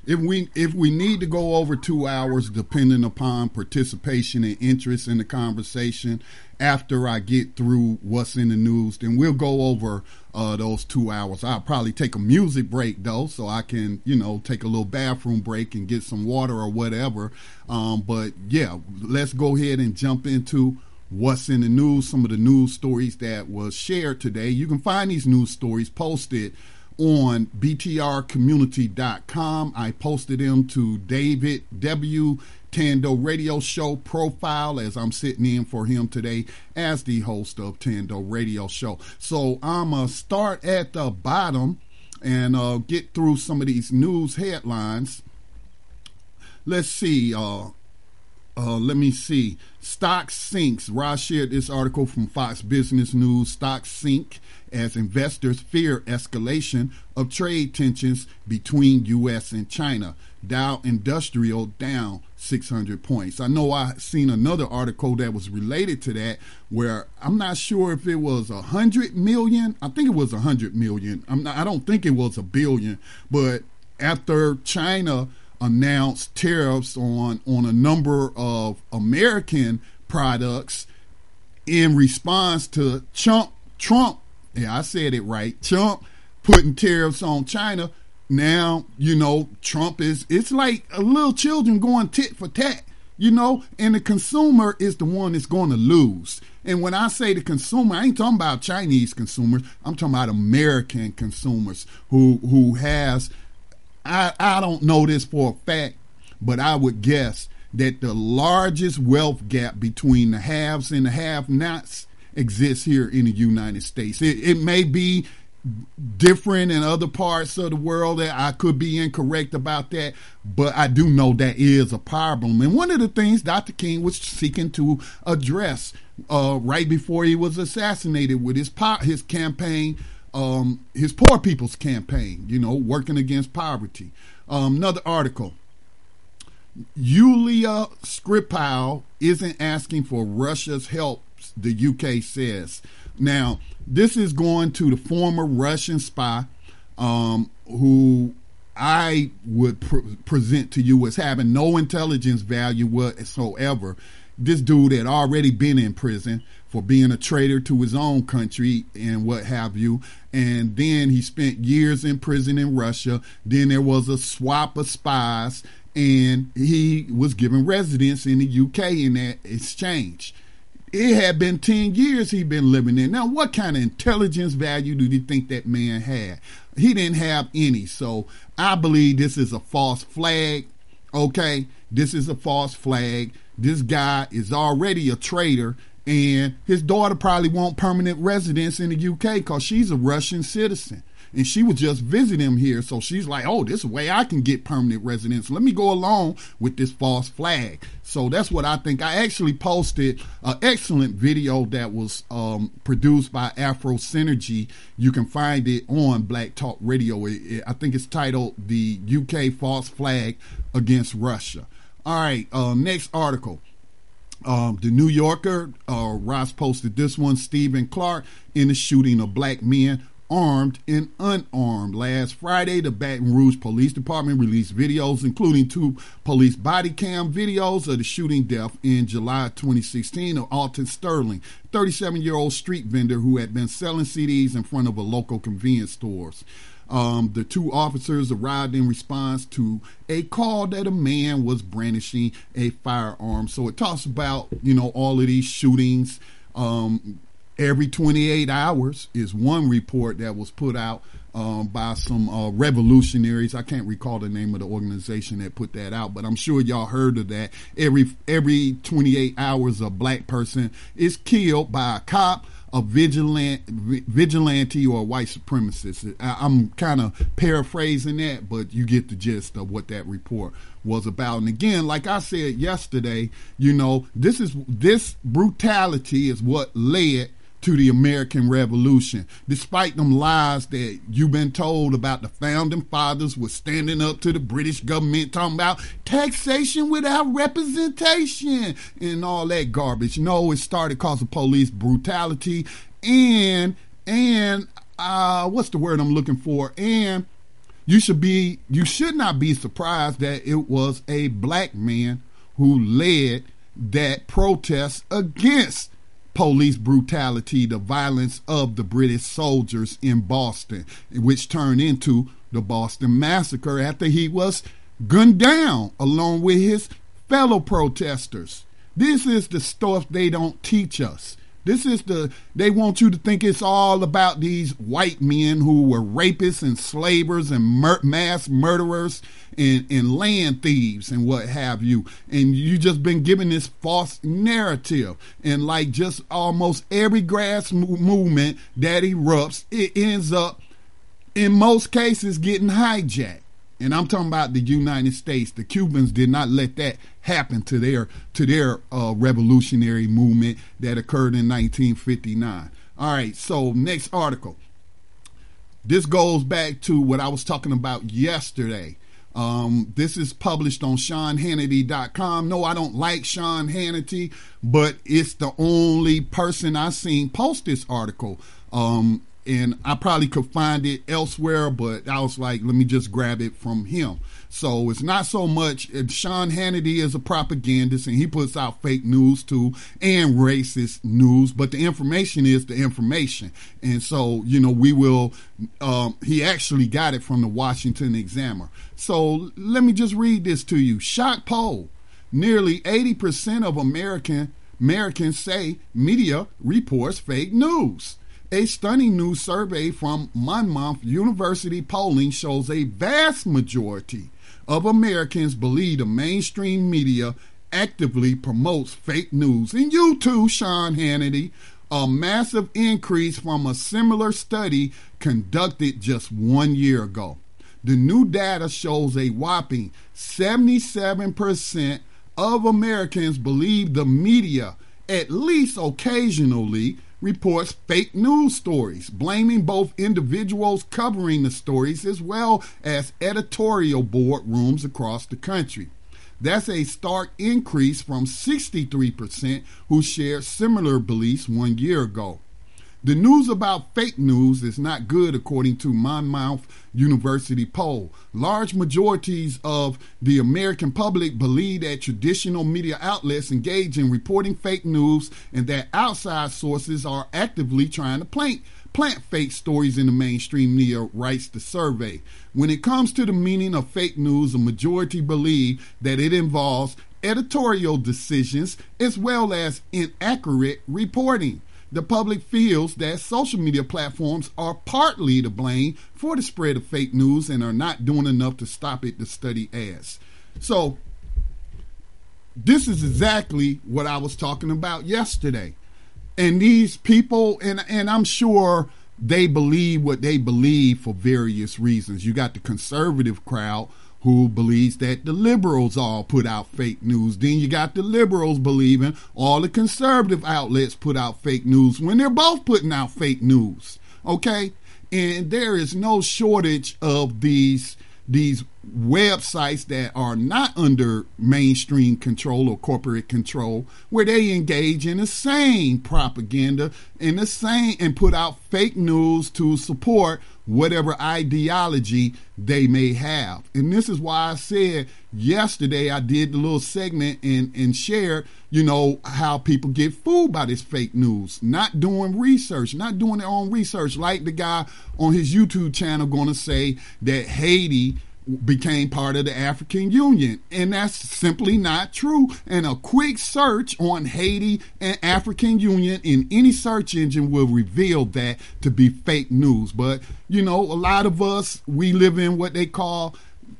If we need to go over 2 hours, depending upon participation and interest in the conversation, after I get through what's in the news, then we'll go over those 2 hours. I'll probably take a music break though, so I can take a little bathroom break and get some water or whatever. But yeah, let's go ahead and jump into what's in the news. Some of the news stories that was shared today. You can find these news stories posted on btrcommunity.com. I posted them to David W. Thando Radio Show profile as I'm sitting in for him today as the host of Thando Radio Show. So I'm going to start at the bottom and get through some of these news headlines. Let's see. Let me see. Stock sinks. Ross shared this article from Fox Business News. Stocks sink as investors fear escalation of trade tensions between U.S. and China. Dow Industrial down 600 points. I know I seen another article that was related to that where I'm not sure if it was 100 million. I think it was 100 million. I don't think it was a billion. But after China announced tariffs on a number of American products in response to Trump, yeah, I said it right, Trump putting tariffs on China. Now, Trump it's like a little children going tit for tat, and the consumer is the one that's going to lose. And when I say the consumer, I ain't talking about Chinese consumers. I'm talking about American consumers who has, I don't know this for a fact, but I would guess that the largest wealth gap between the haves and the have-nots exists here in the United States. It may be different in other parts of the world. That I could be incorrect about that, but I do know that is a problem. And one of the things Dr. King was seeking to address right before he was assassinated with his campaign, his poor people's campaign, working against poverty. Another article. Yulia Skripal isn't asking for Russia's help, the UK says. Now, this is going to the former Russian spy who I would present to you as having no intelligence value whatsoever. This dude had already been in prison for being a traitor to his own country and what have you. And then he spent years in prison in Russia. Then there was a swap of spies, and he was given residence in the UK in that exchange. It had been 10 years he'd been living there. Now, what kind of intelligence value do you think that man had? He didn't have any. So I believe this is a false flag. Okay, this is a false flag. This guy is already a traitor, and his daughter probably wants permanent residence in the UK because she's a Russian citizen. And she was just visiting him here. So she's like, oh, this is a way I can get permanent residence. Let me go along with this false flag. So that's what I think. I actually posted an excellent video that was produced by Afro Synergy. You can find it on Black Talk Radio. I think it's titled The UK False Flag Against Russia. All right, next article. The New Yorker, Ross posted this one. Stephen Clark in the shooting of black men, armed and unarmed. Last Friday, the Baton Rouge Police Department released videos, including 2 police body cam videos of the shooting death in July 2016 of Alton Sterling, 37-year-old street vendor who had been selling CDs in front of a local convenience stores. The 2 officers arrived in response to a call that a man was brandishing a firearm. So it talks about, all of these shootings. Every 28 hours is one report that was put out by some revolutionaries. I can't recall the name of the organization that put that out, but I'm sure y'all heard of that. Every 28 hours, a black person is killed by a cop, a vigilante, or a white supremacist. I'm kind of paraphrasing that, but you get the gist of what that report was about. And again, like I said yesterday, this brutality is what led to the American Revolution. Despite them lies that you've been told about the founding fathers was standing up to the British government talking about taxation without representation and all that garbage. No, it started because of police brutality and what's the word I'm looking for? And you should not be surprised that it was a black man who led that protest against police brutality, the violence of the British soldiers in Boston, which turned into the Boston Massacre after he was gunned down along with his fellow protesters. This is the stuff they don't teach us. They want you to think it's all about these white men who were rapists and slavers and mass murderers and land thieves and what have you. And you just been given this false narrative. And like just almost every grass movement that erupts, it ends up, in most cases, getting hijacked. And I'm talking about the United States. The Cubans did not let that happen to their revolutionary movement that occurred in 1959. All right, so next article. This goes back to what I was talking about yesterday. This is published on SeanHannity.com. No, I don't like Sean Hannity, but it's the only person I've seen post this article. And I probably could find it elsewhere, but I was like, let me just grab it from him. So it's not so much, Sean Hannity is a propagandist and he puts out fake news too and racist news, but the information is the information. And so, we will, he actually got it from the Washington Examiner. So let me just read this to you. Shock poll. Nearly 80% of Americans say media reports fake news. A stunning new survey from Monmouth University polling shows a vast majority of Americans believe the mainstream media actively promotes fake news. And you too, Sean Hannity, a massive increase from a similar study conducted just 1 year ago. The new data shows a whopping 77% of Americans believe the media, at least occasionally, reports fake news stories, blaming both individuals covering the stories as well as editorial boardrooms across the country. That's a stark increase from 63% who shared similar beliefs 1 year ago. The news about fake news is not good, according to Monmouth University poll. Large majorities of the American public believe that traditional media outlets engage in reporting fake news and that outside sources are actively trying to plant fake stories in the mainstream media, writes the survey. When it comes to the meaning of fake news, a majority believe that it involves editorial decisions as well as inaccurate reporting. The public feels that social media platforms are partly to blame for the spread of fake news and are not doing enough to stop it, the study adds. So this is exactly what I was talking about yesterday. And these people, and I'm sure they believe what they believe for various reasons. You got the conservative crowd who believes that the liberals all put out fake news. Then you got the liberals believing all the conservative outlets put out fake news when they're both putting out fake news. Okay? And there is no shortage of these websites that are not under mainstream control or corporate control, where they engage in the same propaganda and put out fake news to support whatever ideology they may have. And this is why I said yesterday, I did the little segment and shared, how people get fooled by this fake news, not doing research, not doing their own research, like the guy on his YouTube channel going to say that Haiti became part of the African Union, and that's simply not true. And a quick search on Haiti and African Union in any search engine will reveal that to be fake news. But a lot of us, we live in what they call,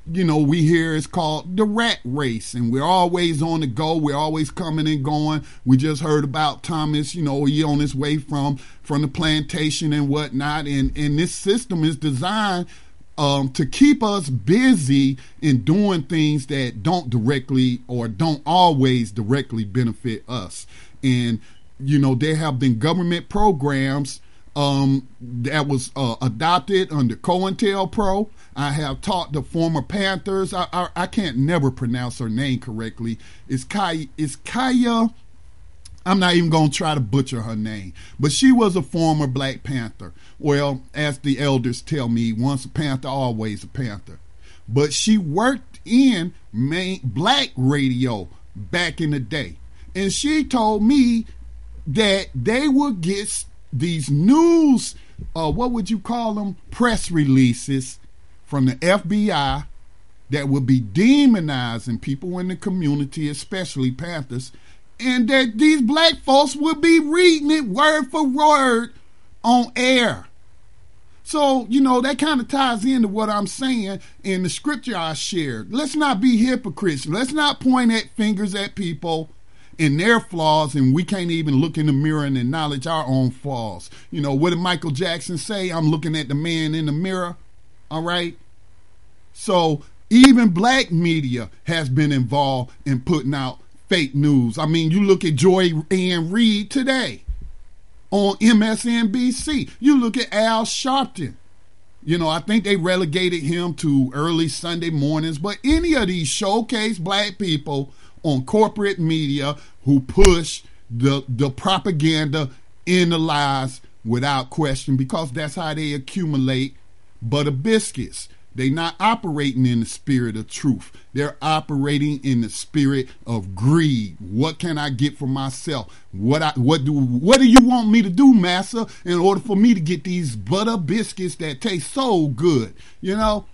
we hear it's called the rat race, and we're always on the go. We're always coming and going. We just heard about Thomas, he on his way from the plantation and whatnot, and this system is designed to keep us busy in doing things that don't directly or don't always directly benefit us. And, there have been government programs that was adopted under COINTELPRO. I have taught the former Panthers. I can't never pronounce her name correctly. It's Kaya. I'm not even going to try to butcher her name, but she was a former Black Panther. Well, as the elders tell me, once a Panther, always a Panther. But she worked in black radio back in the day. And she told me that they would get these news, what would you call them, press releases from the FBI that would be demonizing people in the community, especially Panthers, and that these black folks would be reading it word for word on air. So, that kind of ties into what I'm saying in the scripture I shared. Let's not be hypocrites. Let's not point at fingers at people and their flaws, and we can't even look in the mirror and acknowledge our own flaws. What did Michael Jackson say? I'm looking at the man in the mirror. All right? So Even black media has been involved in putting out fake news. I mean, you look at Joy Ann Reid today on MSNBC. You look at Al Sharpton. You know, I think they relegated him to early Sunday mornings, but any of these showcase black people on corporate media who push the propaganda in the lies without question, because that's how they accumulate butter biscuits. They're not operating in the spirit of truth. They're operating in the spirit of greed. What can I get for myself? What do you want me to do, master, in order for me to get these butter biscuits that taste so good? You know?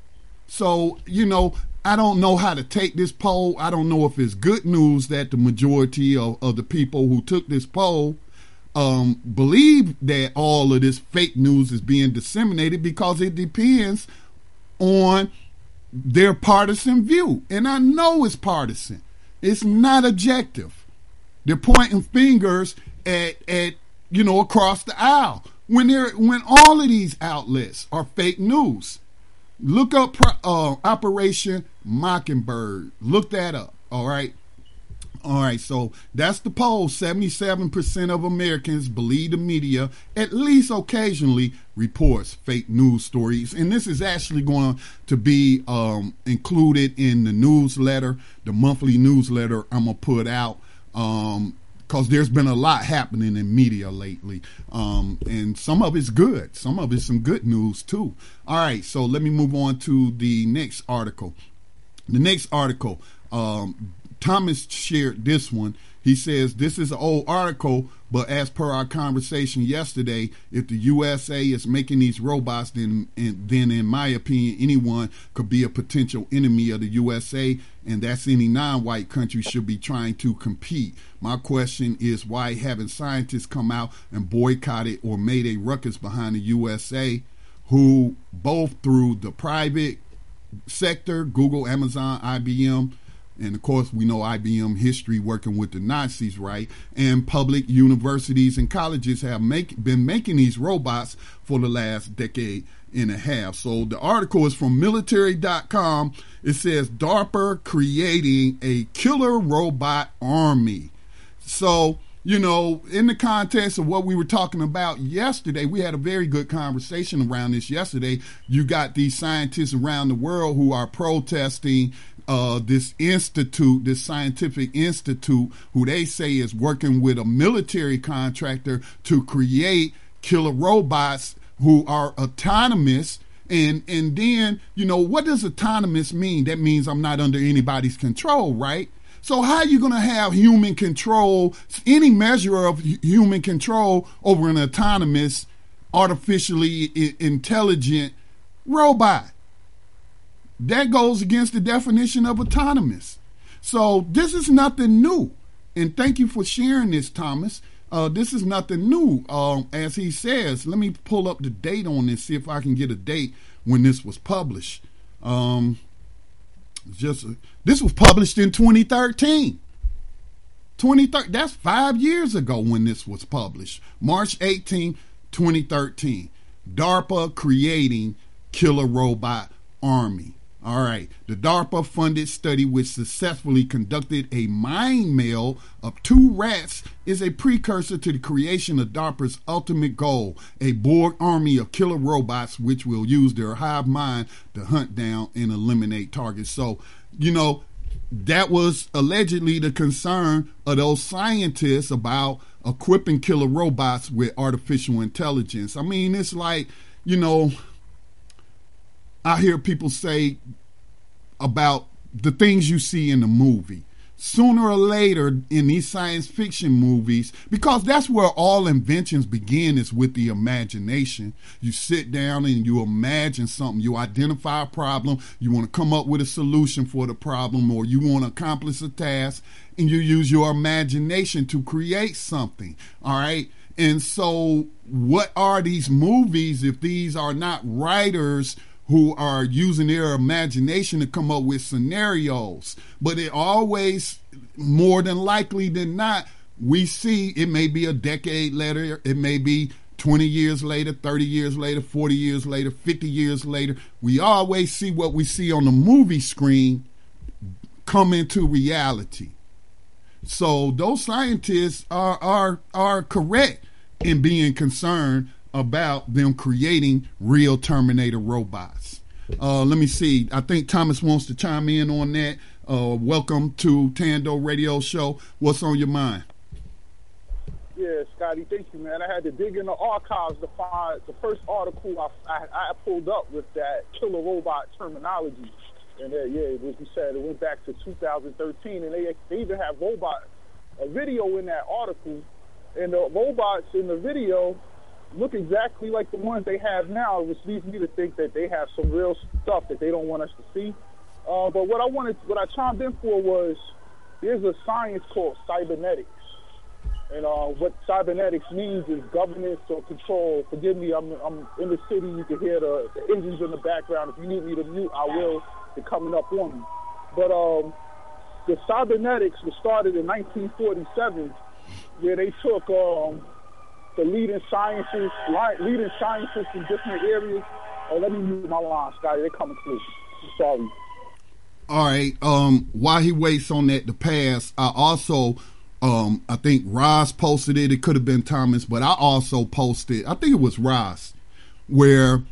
So, you know, I don't know how to take this poll. I don't know if it's good news that the majority of the people who took this poll believe that all of this fake news is being disseminated, because it depends on their partisan view. And I know it's partisan. It's not objective. They're pointing fingers at you know, across the aisle when all of these outlets are fake news. Look up Operation Mockingbird. Look that up. All right. So that's the poll. 77% of Americans believe the media at least occasionally reports fake news stories. And this is actually going to be included in the newsletter, the monthly newsletter I'm going to put out, because there's been a lot happening in media lately. And some of it's good. Some of it's some good news too. All right, so let me move on to the next article. The next article, Thomas shared this one. He says, this is an old article, but as per our conversation yesterday, if the USA is making these robots, then in my opinion, anyone could be a potential enemy of the USA, and that's any non-white country should be trying to compete. My question is, why haven't scientists come out and boycotted or made a ruckus behind the USA, who both through the private sector, Google, Amazon, IBM, and of course, we know IBM history working with the Nazis, right? And public universities and colleges have been making these robots for the last decade and a half. So the article is from military.com. It says, DARPA creating a killer robot army. So, you know, in the context of what we were talking about yesterday, we had a very good conversation around this yesterday. You got these scientists around the world who are protesting this institute, this scientific institute, who they say is working with a military contractor to create killer robots who are autonomous. And then, you know, what does autonomous mean? That means I'm not under anybody's control, right? So how are you going to have human control, any measure of human control over an autonomous, artificially intelligent robot? That goes against the definition of autonomous. So this is nothing new. And thank you for sharing this, Thomas. This is nothing new. As he says, let me pull up the date on this, see if I can get a date when this was published. This was published in 2013. That's 5 years ago when this was published. March 18, 2013. DARPA creating killer robot army. All right. The DARPA-funded study, which successfully conducted a mind meld of 2 rats, is a precursor to the creation of DARPA's ultimate goal, a Borg army of killer robots which will use their hive mind to hunt down and eliminate targets. So, you know, that was allegedly the concern of those scientists about equipping killer robots with artificial intelligence. I mean, it's like, you know, I hear people say about the things you see in the movie. Sooner or later in these science fiction movies, because that's where all inventions begin, is with the imagination. You sit down and you imagine something. You identify a problem. You want to come up with a solution for the problem, or you want to accomplish a task, and you use your imagination to create something. All right. And so what are these movies if these are not writers who are using their imagination to come up with scenarios? But it always, more than likely than not, we see it may be a decade later, it may be 20 years later, 30 years later, 40 years later, 50 years later, we always see what we see on the movie screen come into reality. So those scientists are correct in being concerned about them creating real Terminator robots. Let me see. I think Thomas wants to chime in on that. Welcome to Thando Radio Show. What's on your mind? Yeah, Scotty, thank you, man. I had to dig in the archives to find the first article I pulled up with that killer robot terminology. And as you said, it went back to 2013, and they even have a video in that article, and the robots in the video look exactly like the ones they have now, which leads me to think that they have some real stuff that they don't want us to see. But what I chimed in for was, there's a science called cybernetics. And what cybernetics means is governance or control. Forgive me, I'm in the city. You can hear the engines in the background. If you need me to mute, I will. They're coming up on me. But the cybernetics was started in 1947, where they took the leading scientists in different areas. Let me mute my line, Scotty. They're coming through. I'm sorry. All right. While he waits on that to pass, I also, I think Roz posted it. It could have been Thomas, but I also posted, I think it was Roz, where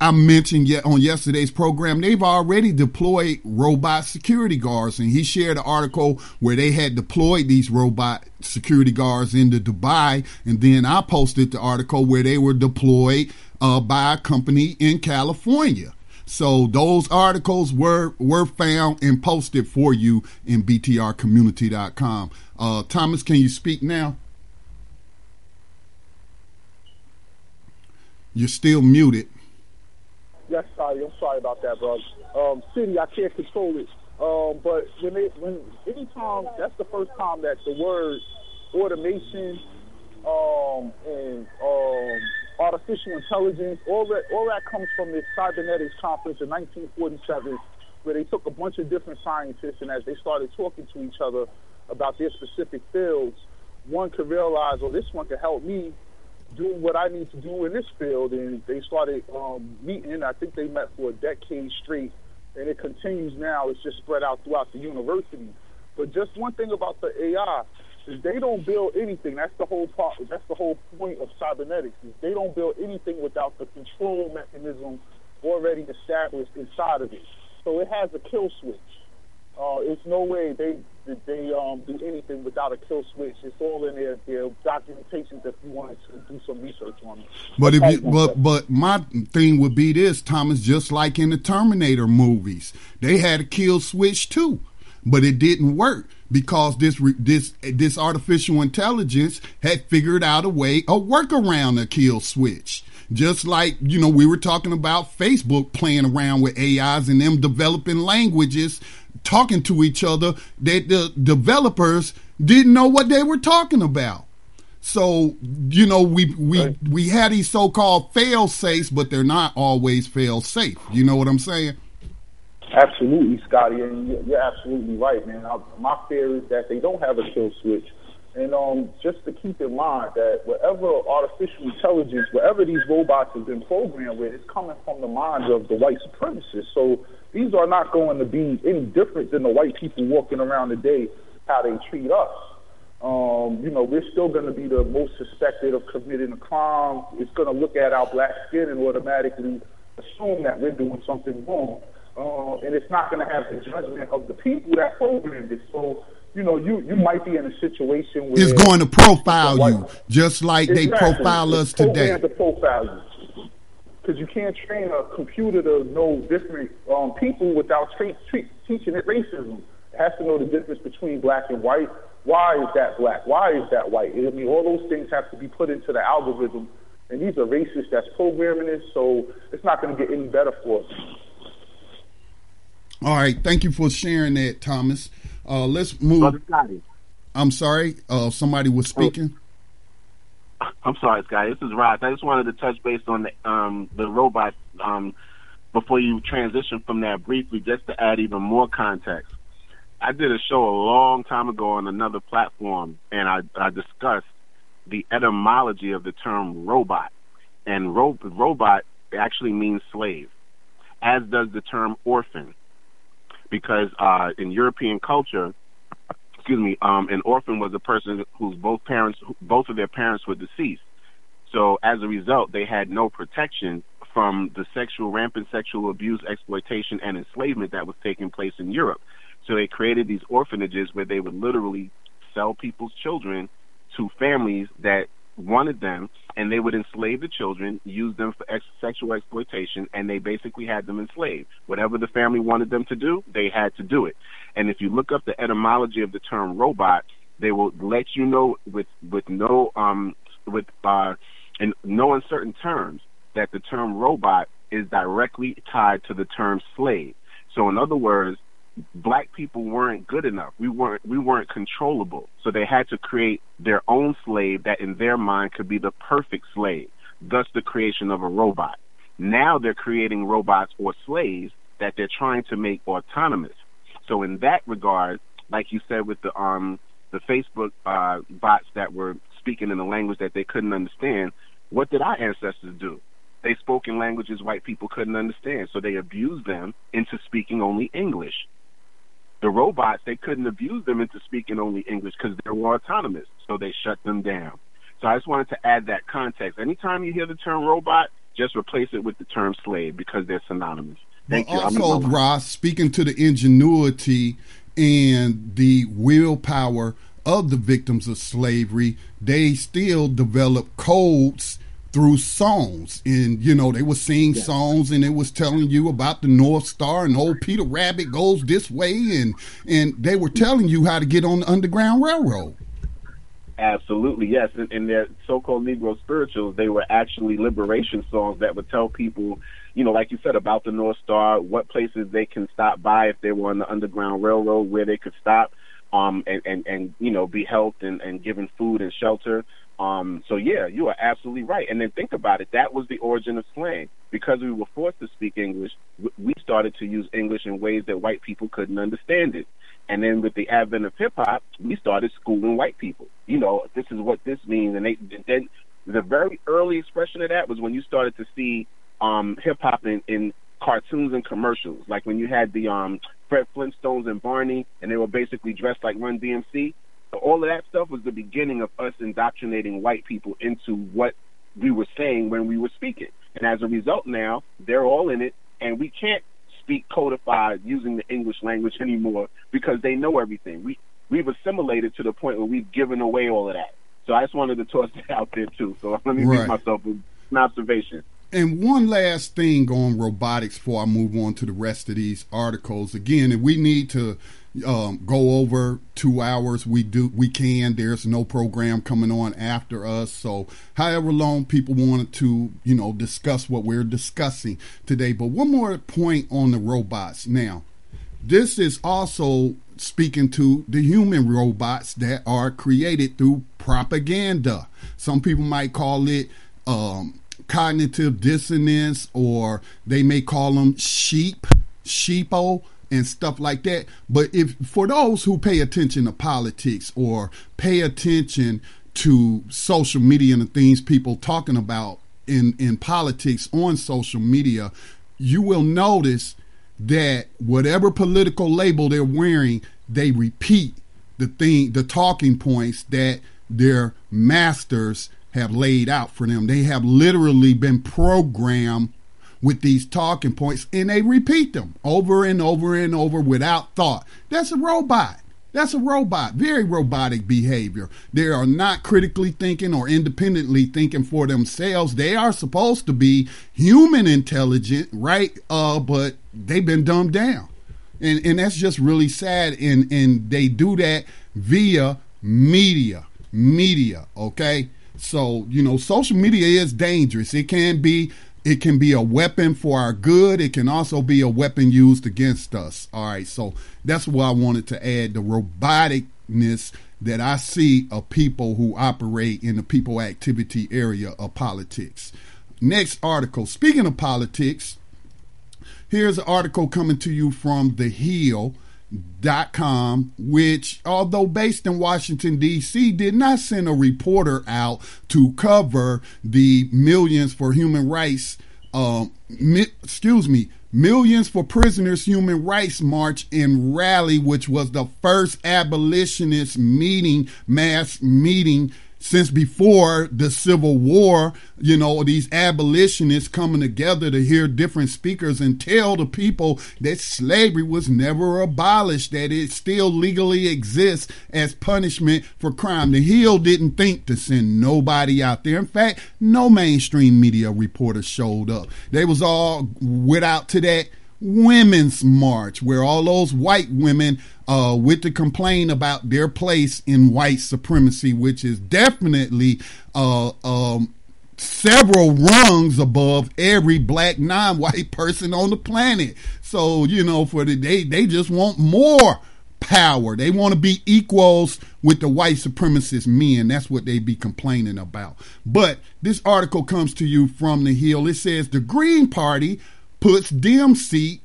I mentioned on yesterday's program, they've already deployed robot security guards, and he shared an article where they had deployed these robot security guards into Dubai, and then I posted the article where they were deployed by a company in California. So those articles were found and posted for you in btrcommunity.com. Thomas, can you speak now? You're still muted. Yes, I'm sorry about that, bro. City, I can't control it. But anytime, that's the first time that the word automation and artificial intelligence, all that comes from this cybernetics conference in 1947, where they took a bunch of different scientists, and as they started talking to each other about their specific fields, one could realize, well, this one could help me do what I need to do in this field, and they started meeting. I think they met for a decade straight, and it continues now. It's just spread out throughout the university. But just one thing about the AI is they don't build anything. That's the whole part. That's the whole point of cybernetics. Is they don't build anything without the control mechanism already established inside of it. So it has a kill switch. It's no way they do anything without a kill switch. It's all in their documentations if you wanted to do some research on it. But my thing would be this, Thomas, just like in the Terminator movies, they had a kill switch too, but it didn't work because this artificial intelligence had figured out a workaround a kill switch. Just like, we were talking about Facebook playing around with AIs and them developing languages, talking to each other that the developers didn't know what they were talking about. So, we had these so-called fail-safes, but they're not always fail-safe. You know what I'm saying? Absolutely, Scotty, and you're absolutely right, man. My fear is that they don't have a kill switch. And just to keep in mind that whatever artificial intelligence, wherever these robots have been programmed with, it's coming from the minds of the white supremacists. So these are not going to be any different than the white people walking around today, how they treat us. We're still going to be the most suspected of committing a crime. It's going to look at our black skin and automatically assume that we're doing something wrong. And it's not going to have the judgment of the people that programmed it. So, you might be in a situation where it's going to profile you, just like they profile us today. It's to profile you. Because you can't train a computer to know different people without teaching it racism. It has to know the difference between black and white. Why is that black? Why is that white? I mean, all those things have to be put into the algorithm. And these are racists that's programming it, so it's not going to get any better for us. All right. Thank you for sharing that, Thomas. Let's move. I'm sorry. Somebody was speaking. I'm sorry, Scotty. This is Ross. I just wanted to touch base on the robot before you transition from that briefly, just to add even more context. I did a show a long time ago on another platform, and I discussed the etymology of the term robot. And robot actually means slave, as does the term orphan. Because in European culture, an orphan was a person whose both of their parents were deceased. So as a result, they had no protection from the rampant sexual abuse, exploitation, and enslavement that was taking place in Europe. So they created these orphanages where they would literally sell people's children to families that wanted them, and they would enslave the children, use them for sexual exploitation, and they basically had them enslaved. Whatever the family wanted them to do, they had to do it. And if you look up the etymology of the term robot, they will let you know with no uncertain terms that the term robot is directly tied to the term slave. So in other words, black people weren't good enough. We weren't controllable. So they had to create their own slave that in their mind could be the perfect slave, thus the creation of a robot. Now they're creating robots or slaves that they're trying to make autonomous. So in that regard, like you said with the Facebook bots that were speaking in a language that they couldn't understand, what did our ancestors do? They spoke in languages white people couldn't understand, so they abused them into speaking only English. The robots, they couldn't abuse them into speaking only English because they were autonomous, so they shut them down. So I just wanted to add that context. Anytime you hear the term robot, just replace it with the term slave because they're synonymous. Thank you. Also, Ross, speaking to the ingenuity and the willpower of the victims of slavery, they still develop codes through songs. And, they would sing songs and it was telling you about the North Star and old Peter Rabbit goes this way. And they were telling you how to get on the Underground Railroad. Absolutely, yes. In their so-called Negro spirituals, they were actually liberation songs that would tell people, like you said, about the North Star, what places they can stop by if they were on the Underground Railroad, where they could stop and be helped and given food and shelter. So yeah, you are absolutely right. And then think about it. That was the origin of slang. Because we were forced to speak English, we started to use English in ways that white people couldn't understand it. And then with the advent of hip hop, we started schooling white people. This is what this means. And then the very early expression of that was when you started to see hip hop in cartoons and commercials, like when you had the Fred Flintstones and Barney, and they were basically dressed like Run DMC. All of that stuff was the beginning of us indoctrinating white people into what we were saying when we were speaking. And as a result now, they're all in it, and we can't speak codified using the English language anymore because they know everything. We've assimilated to the point where we've given away all of that. So I just wanted to toss that out there too. So let me make myself an observation. And one last thing on robotics before I move on to the rest of these articles. Again, if we need to go over 2 hours, we can. There's no program coming on after us. So however long people wanted to, discuss what we're discussing today. But one more point on the robots. Now, this is also speaking to the human robots that are created through propaganda. Some people might call it cognitive dissonance, or they may call them sheepo, and stuff like that. But if for those who pay attention to politics or pay attention to social media and the things people talking about in politics on social media, you will notice that whatever political label they're wearing, they repeat the talking points that their masters have laid out for them. They have literally been programmed with these talking points, and they repeat them over and over and over without thought. That's a robot. That's a robot. Very robotic behavior. They are not critically thinking or independently thinking for themselves. They are supposed to be human intelligent, right? But they've been dumbed down. And that's just really sad. And they do that via media, okay? So, social media is dangerous. It can be a weapon for our good. It can also be a weapon used against us. All right, so that's why I wanted to add the roboticness that I see of people who operate in the people activity area of politics. Next article. Speaking of politics, here's an article coming to you from The Hill. which, although based in Washington, D.C., did not send a reporter out to cover the Millions for Human Rights, Millions for Prisoners Human Rights March and Rally, which was the first abolitionist mass meeting since before the Civil War. You know, these abolitionists coming together to hear different speakers and tell the people that slavery was never abolished, that it still legally exists as punishment for crime. The Hill didn't think to send nobody out there. In fact, no mainstream media reporter showed up. They was all without to that Women's March, where all those white women with to complain about their place in white supremacy, which is definitely several rungs above every black non-white person on the planet. So, you know, for the day, they just want more power. They want to be equals with the white supremacist men. That's what they be complaining about. But this article comes to you from the Hill. It says the Green Party puts dim seat.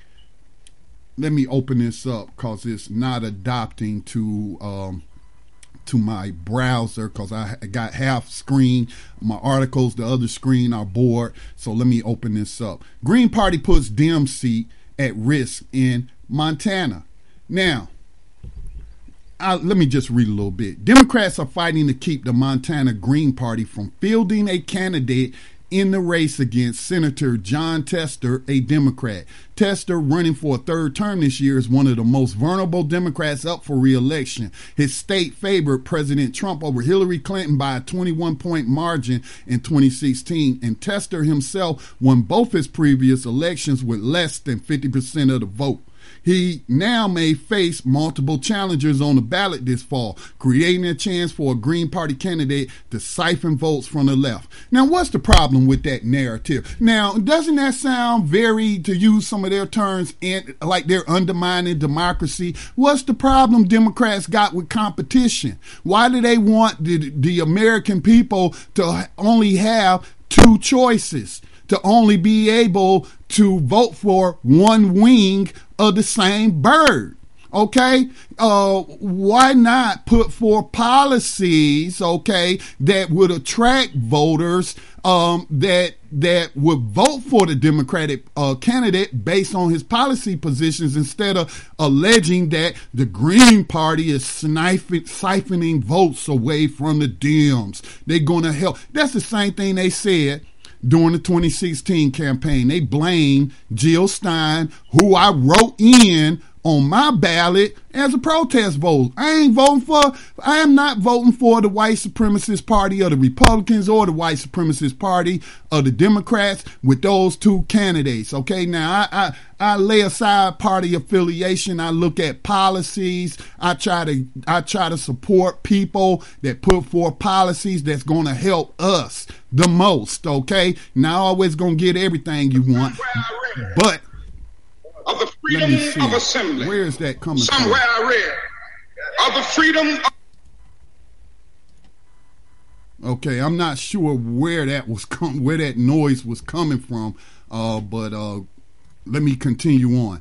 Let me open this up because it's not adopting to my browser, because I got half screen. My articles, the other screen are bored. So let me open this up. Green Party puts dim seat at risk in Montana. Now, let me just read a little bit. Democrats are fighting to keep the Montana Green Party from fielding a candidate in the race against Senator Jon Tester, a Democrat. Tester, running for a third term this year, is one of the most vulnerable Democrats up for re-election. His state favored President Trump over Hillary Clinton by a 21-point margin in 2016, and Tester himself won both his previous elections with less than 50% of the vote. He now may face multiple challengers on the ballot this fall, creating a chance for a Green Party candidate to siphon votes from the left. Now, what's the problem with that narrative? Now, doesn't that sound very, to use some of their terms, like they're undermining democracy? What's the problem Democrats got with competition? Why do they want the American people to only have two choices, to only be able to vote for one wing of the same bird? Okay, why not put forth policies, okay, that would attract voters that would vote for the Democratic candidate based on his policy positions, instead of alleging that the Green Party is siphoning votes away from the Dems? They're going to help. That's the same thing they said during the 2016 campaign. They blamed Jill Stein, who I wrote in on my ballot as a protest vote. I am not voting for the white supremacist party of the Republicans or the white supremacist party of the Democrats with those two candidates. Okay, now I lay aside party affiliation. I look at policies. I try to support people that put forth policies that's going to help us the most. Okay, not always going to get everything you want, but of the freedom of assembly. Where is that coming from? Somewhere I read of the freedom of... Okay, I'm not sure where that noise was coming from, but let me continue on.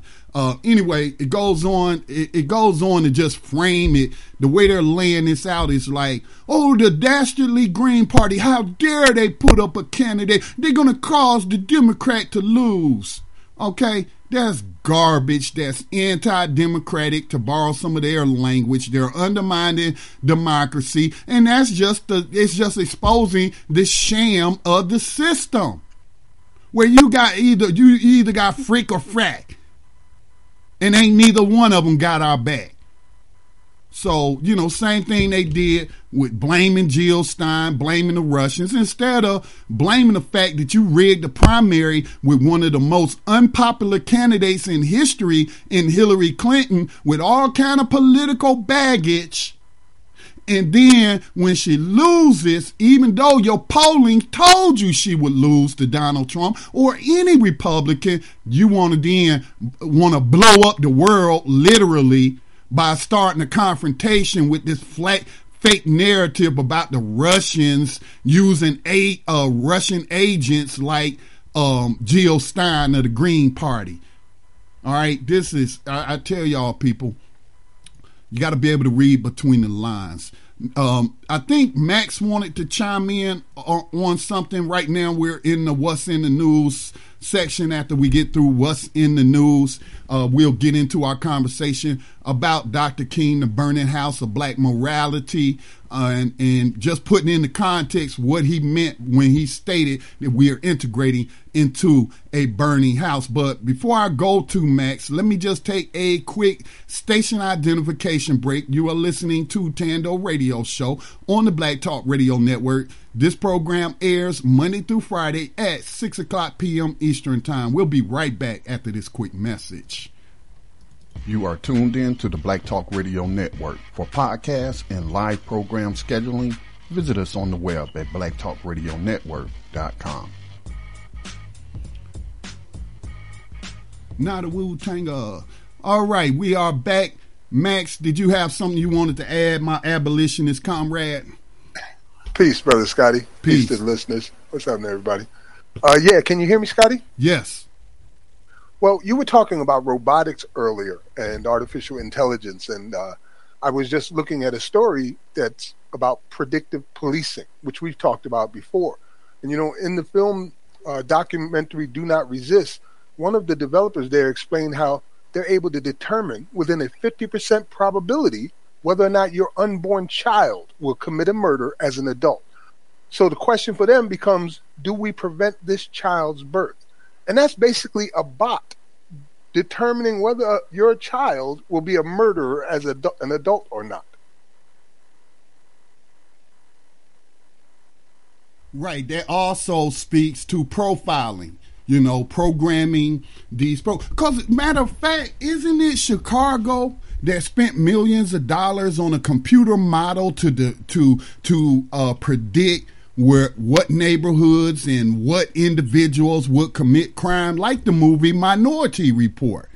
Anyway, it goes on. It goes on to just frame it. The way they're laying this out is like, oh, the dastardly Green Party, how dare they put up a candidate? They're going to cause the Democrat to lose. Okay, that's garbage. That's anti-democratic, to borrow some of their language. They're undermining democracy, and that's it's just exposing the sham of the system, where you either got freak or frack, and ain't neither one of them got our back. So, you know, same thing they did with blaming Jill Stein, blaming the Russians, instead of blaming the fact that you rigged the primary with one of the most unpopular candidates in history in Hillary Clinton, with all kind of political baggage. And then when she loses, even though your polling told you she would lose to Donald Trump or any Republican, you want to blow up the world literally by starting a confrontation with this fake narrative about the Russians using Russian agents like Jill Stein of the Green Party. All right, this is, I tell y'all people, You got to be able to read between the lines. I think Max wanted to chime in on something. Right now we're in the What's in the News section. After we get through What's in the News, we'll get into our conversation about Dr. King, the burning house of black morality, and just putting into context what he meant when he stated that we are integrating into a burning house. But before I go to Max, let me just take a quick station identification break. You are listening to Thando Radio Show on the Black Talk Radio Network. This program airs Monday through Friday at 6 o'clock p.m. Eastern Time. We'll be right back after this quick message. You are tuned in to the Black Talk Radio Network. For podcasts and live program scheduling, visit us on the web at blacktalkradionetwork.com. Now the Wu-Tanga. All right, we are back. Max, did you have something you wanted to add, my abolitionist comrade? Peace, Brother Scotty. Peace to the listeners. What's up, everybody? Yeah, can you hear me, Scotty? Yes. Well, you were talking about robotics earlier and artificial intelligence, and I was just looking at a story that's about predictive policing, which we've talked about before. And, you know, in the film documentary Do Not Resist, one of the developers there explained how they're able to determine within a 50% probability whether or not your unborn child will commit a murder as an adult. So the question for them becomes, do we prevent this child's birth? And that's basically a bot determining whether your child will be a murderer as an adult or not. Right. That also speaks to profiling, you know, programming these because matter of fact, isn't it Chicago that spent millions of dollars on a computer model to predict what neighborhoods and what individuals would commit crime, like the movie Minority Report?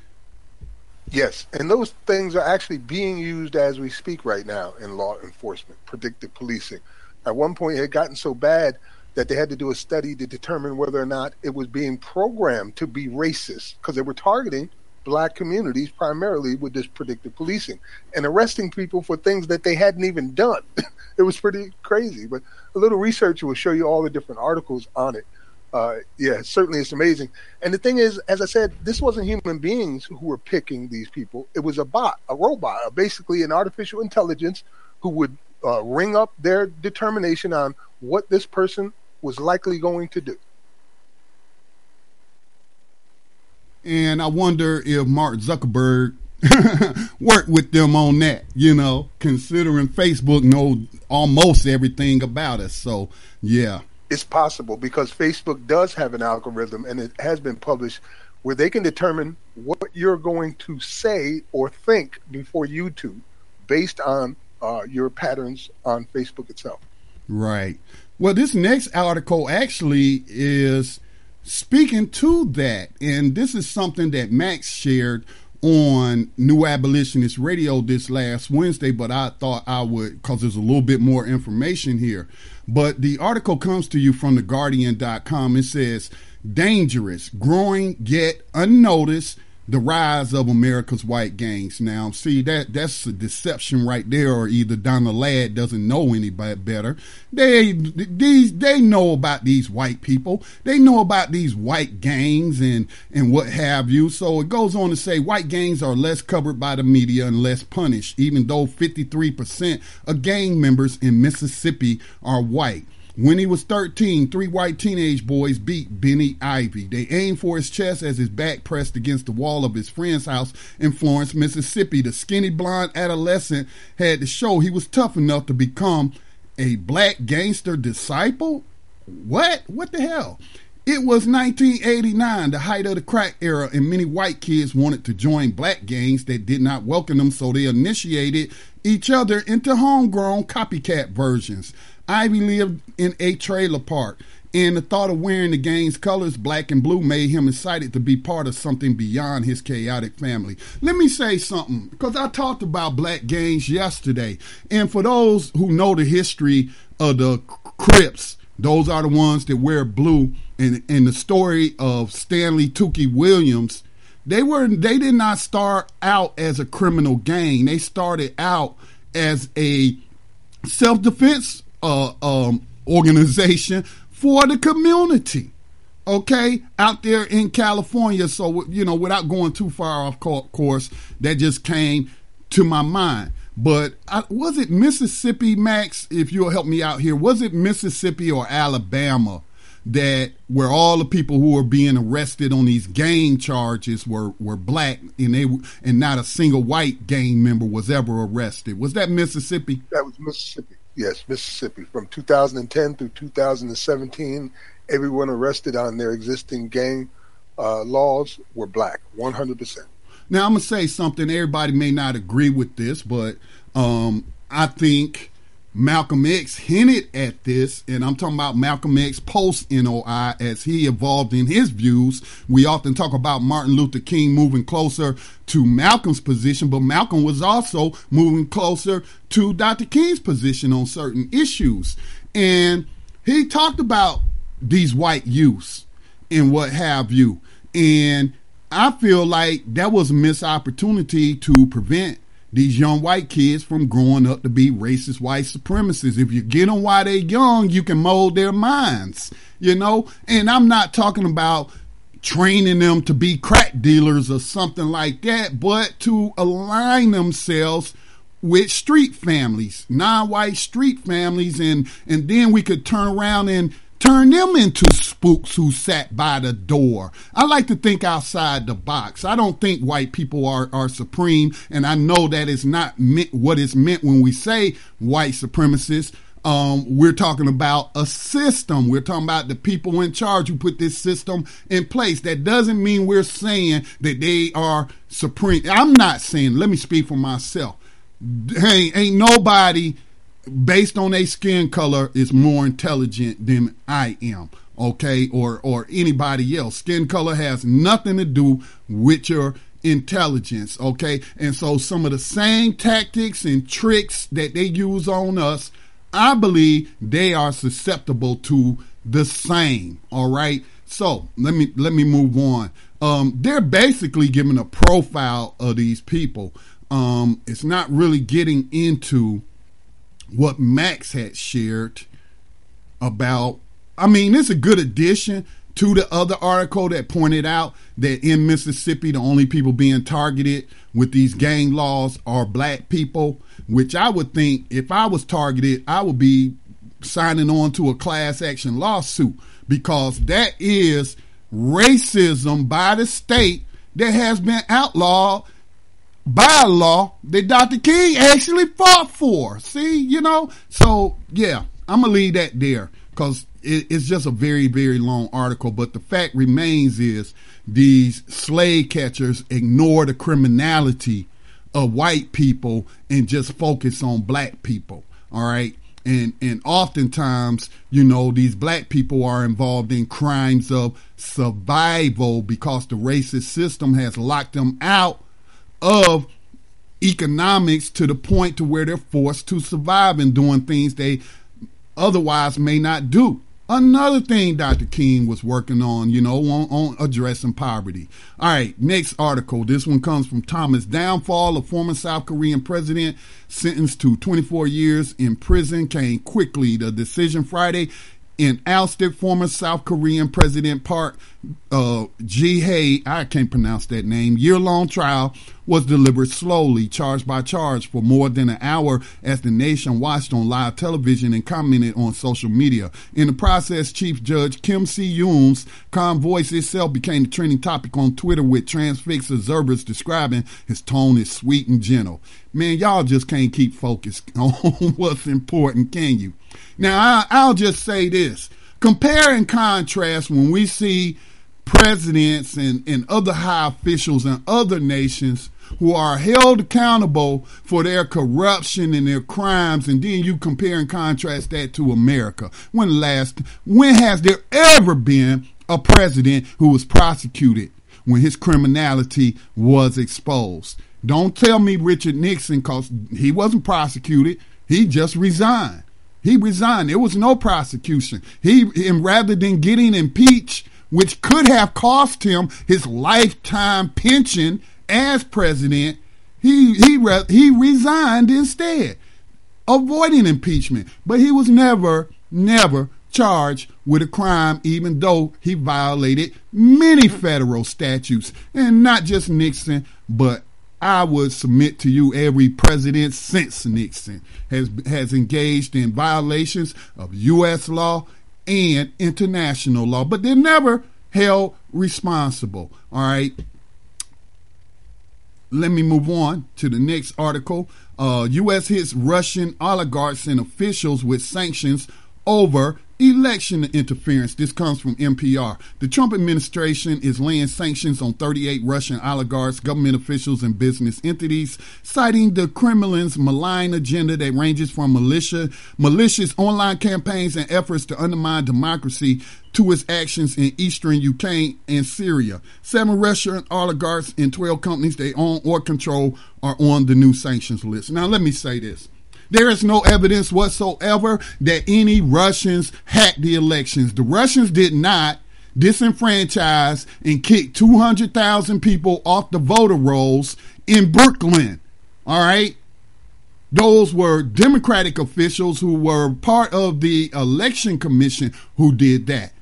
Yes, and those things are actually being used as we speak right now in law enforcement, predictive policing. At one point, it had gotten so bad that they had to do a study to determine whether or not it was being programmed to be racist, because they were targeting black communities primarily with this predictive policing and arresting people for things that they hadn't even done. It was pretty crazy, but a little research will show you all the different articles on it. Yeah, certainly it's amazing. And the thing is, as I said, this wasn't human beings who were picking these people. It was a bot, a robot, basically an artificial intelligence who would ring up their determination on what this person was likely going to do. And I wonder if Mark Zuckerberg worked with them on that, you know, considering Facebook knows almost everything about us. So, yeah. It's possible because Facebook does have an algorithm, and it has been published, where they can determine what you're going to say or think before YouTube based on your patterns on Facebook itself. Right. Well, this next article actually is speaking to that, and this is something that Max shared on New Abolitionist Radio this last Wednesday, but I thought I would, because there's a little bit more information here. But the article comes to you from theguardian.com. It says, dangerous, growing yet unnoticed, the rise of America's white gangs. Now, see, that's a deception right there, or either Donald Ladd doesn't know any better. They know about these white people. They know about these white gangs and what have you. So it goes on to say white gangs are less covered by the media and less punished, even though 53% of gang members in Mississippi are white. When he was 13, 3 white teenage boys beat Benny Ivy. They aimed for his chest as his back pressed against the wall of his friend's house in Florence, Mississippi. The skinny blonde adolescent had to show he was tough enough to become a black gangster disciple? What? What the hell? It was 1989, the height of the crack era, and many white kids wanted to join black gangs that did not welcome them, so they initiated each other into homegrown copycat versions. Ivy lived in a trailer park, and the thought of wearing the gang's colors, black and blue, made him excited to be part of something beyond his chaotic family. Let me say something, because I talked about black gangs yesterday, and for those who know the history of the Crips, those are the ones that wear blue, and the story of Stanley Tookie Williams, They did not start out as a criminal gang. They started out as a self-defense organization for the community. Okay, out there in California. So, you know, without going too far off course, that just came to my mind. But was it Mississippi, Max, if you'll help me out here, was it Mississippi or Alabama that where all the people who were being arrested on these gang charges were black, and not a single white gang member was ever arrested? Was that Mississippi? That was Mississippi. Yes, Mississippi. From 2010 through 2017, everyone arrested on their existing gang laws were black, 100%. Now, I'm going to say something. Everybody may not agree with this, but I think Malcolm X hinted at this, and I'm talking about Malcolm X post-NOI as he evolved in his views. We often talk about Martin Luther King moving closer to Malcolm's position, but Malcolm was also moving closer to Dr. King's position on certain issues. And he talked about these white youths and what have you. And I feel like that was a missed opportunity to prevent these young white kids from growing up to be racist white supremacists. If you get them while they're young, you can mold their minds, you know? And I'm not talking about training them to be crack dealers or something like that, but to align themselves with street families, non-white street families, and then we could turn around and turn them into spooks who sat by the door. I like to think outside the box. I don't think white people are supreme, and I know that is not what is meant when we say white supremacists. We're talking about a system. We're talking about the people in charge who put this system in place. That doesn't mean we're saying that they are supreme. I'm not saying, let me speak for myself. Hey, ain't nobody based on their skin color is more intelligent than I am, okay, or anybody else. Skin color has nothing to do with your intelligence, okay? And so some of the same tactics and tricks that they use on us, I believe they are susceptible to the same, all right? So let me move on. They're basically giving a profile of these people. It's not really getting into what Max had shared about. I mean, it's a good addition to the other article that pointed out that in Mississippi, the only people being targeted with these gang laws are black people, which I would think if I was targeted, I would be signing on to a class action lawsuit, because that is racism by the state that has been outlawed by a law that Dr. King actually fought for. See, you know? So, yeah, I'm going to leave that there because it's just a very, very long article. But the fact remains is these slave catchers ignore the criminality of white people and just focus on black people. All right? And oftentimes, you know, these black people are involved in crimes of survival because the racist system has locked them out of economics to the point to where they're forced to survive and doing things they otherwise may not do. Another thing Dr. King was working on, you know, on addressing poverty. All right, next article. This one comes from Thomas. Downfall of former South Korean president sentenced to 24 years in prison came quickly. The decision Friday in ousted former South Korean President Park Ji-hae, I can't pronounce that name, year-long trial was delivered slowly, charge by charge, for more than an hour as the nation watched on live television and commented on social media. In the process, Chief Judge Kim Si-yoon's calm voice itself became the trending topic on Twitter, with transfixed observers describing his tone as sweet and gentle. Man, y'all just can't keep focused on what's important, can you? Now, I'll just say this. Compare and contrast when we see presidents and other high officials in other nations who are held accountable for their corruption and their crimes, and then you compare and contrast that to America. When has there ever been a president who was prosecuted when his criminality was exposed? Don't tell me Richard Nixon, because he wasn't prosecuted. He just resigned. He resigned. There was no prosecution. And rather than getting impeached which could have cost him his lifetime pension as president, he resigned instead, avoiding impeachment. But he was never charged with a crime, even though he violated many federal statutes. And not just Nixon, but I would submit to you every president since Nixon has engaged in violations of U.S. law and international law, but they're never held responsible. All right. Let me move on to the next article. U.S. hits Russian oligarchs and officials with sanctions over election interference. This comes from NPR. The Trump administration is laying sanctions on 38 Russian oligarchs, government officials, and business entities, citing the Kremlin's malign agenda that ranges from malicious online campaigns and efforts to undermine democracy to its actions in eastern Ukraine and Syria. 7 Russian oligarchs and 12 companies they own or control are on the new sanctions list. Now, let me say this. There is no evidence whatsoever that any Russians hacked the elections. The Russians did not disenfranchise and kick 200,000 people off the voter rolls in Brooklyn. All right? Those were Democratic officials who were part of the election commission who did that.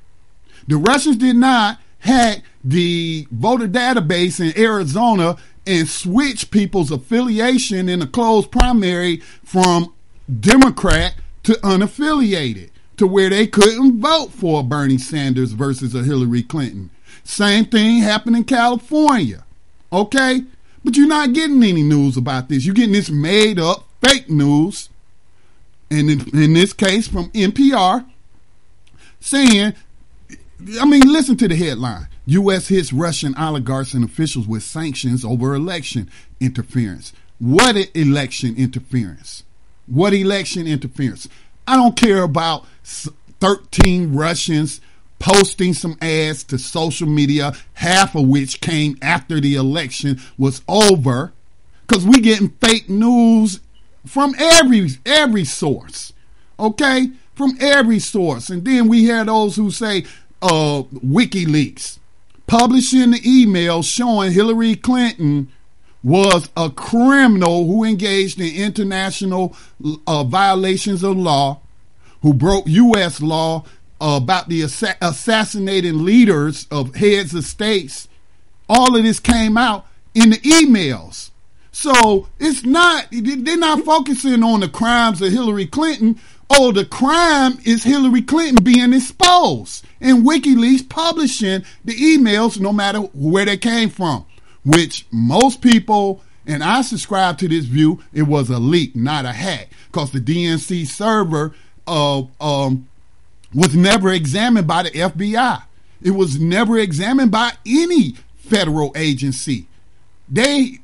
The Russians did not hack the voter database in Arizona and switch people's affiliation in a closed primary from Democrat to unaffiliated to where they couldn't vote for Bernie Sanders versus a Hillary Clinton. Same thing happened in California. Okay? But you're not getting any news about this. You're getting this made up fake news, and in this case from NPR, saying, I mean, listen to the headline. U.S. hits Russian oligarchs and officials with sanctions over election interference. What election interference? What election interference? I don't care about 13 Russians posting some ads to social media, half of which came after the election was over, because we getting fake news from every source, okay? From every source. And then we hear those who say WikiLeaks publishing the email showing Hillary Clinton was a criminal who engaged in international violations of law, who broke U.S. law about the assassinating leaders of heads of states. All of this came out in the emails. So it's not, they're not focusing on the crimes of Hillary Clinton. Oh, the crime is Hillary Clinton being exposed and WikiLeaks publishing the emails no matter where they came from, which most people, and I subscribe to this view, it was a leak, not a hack, because the DNC server was never examined by the FBI. It was never examined by any federal agency. They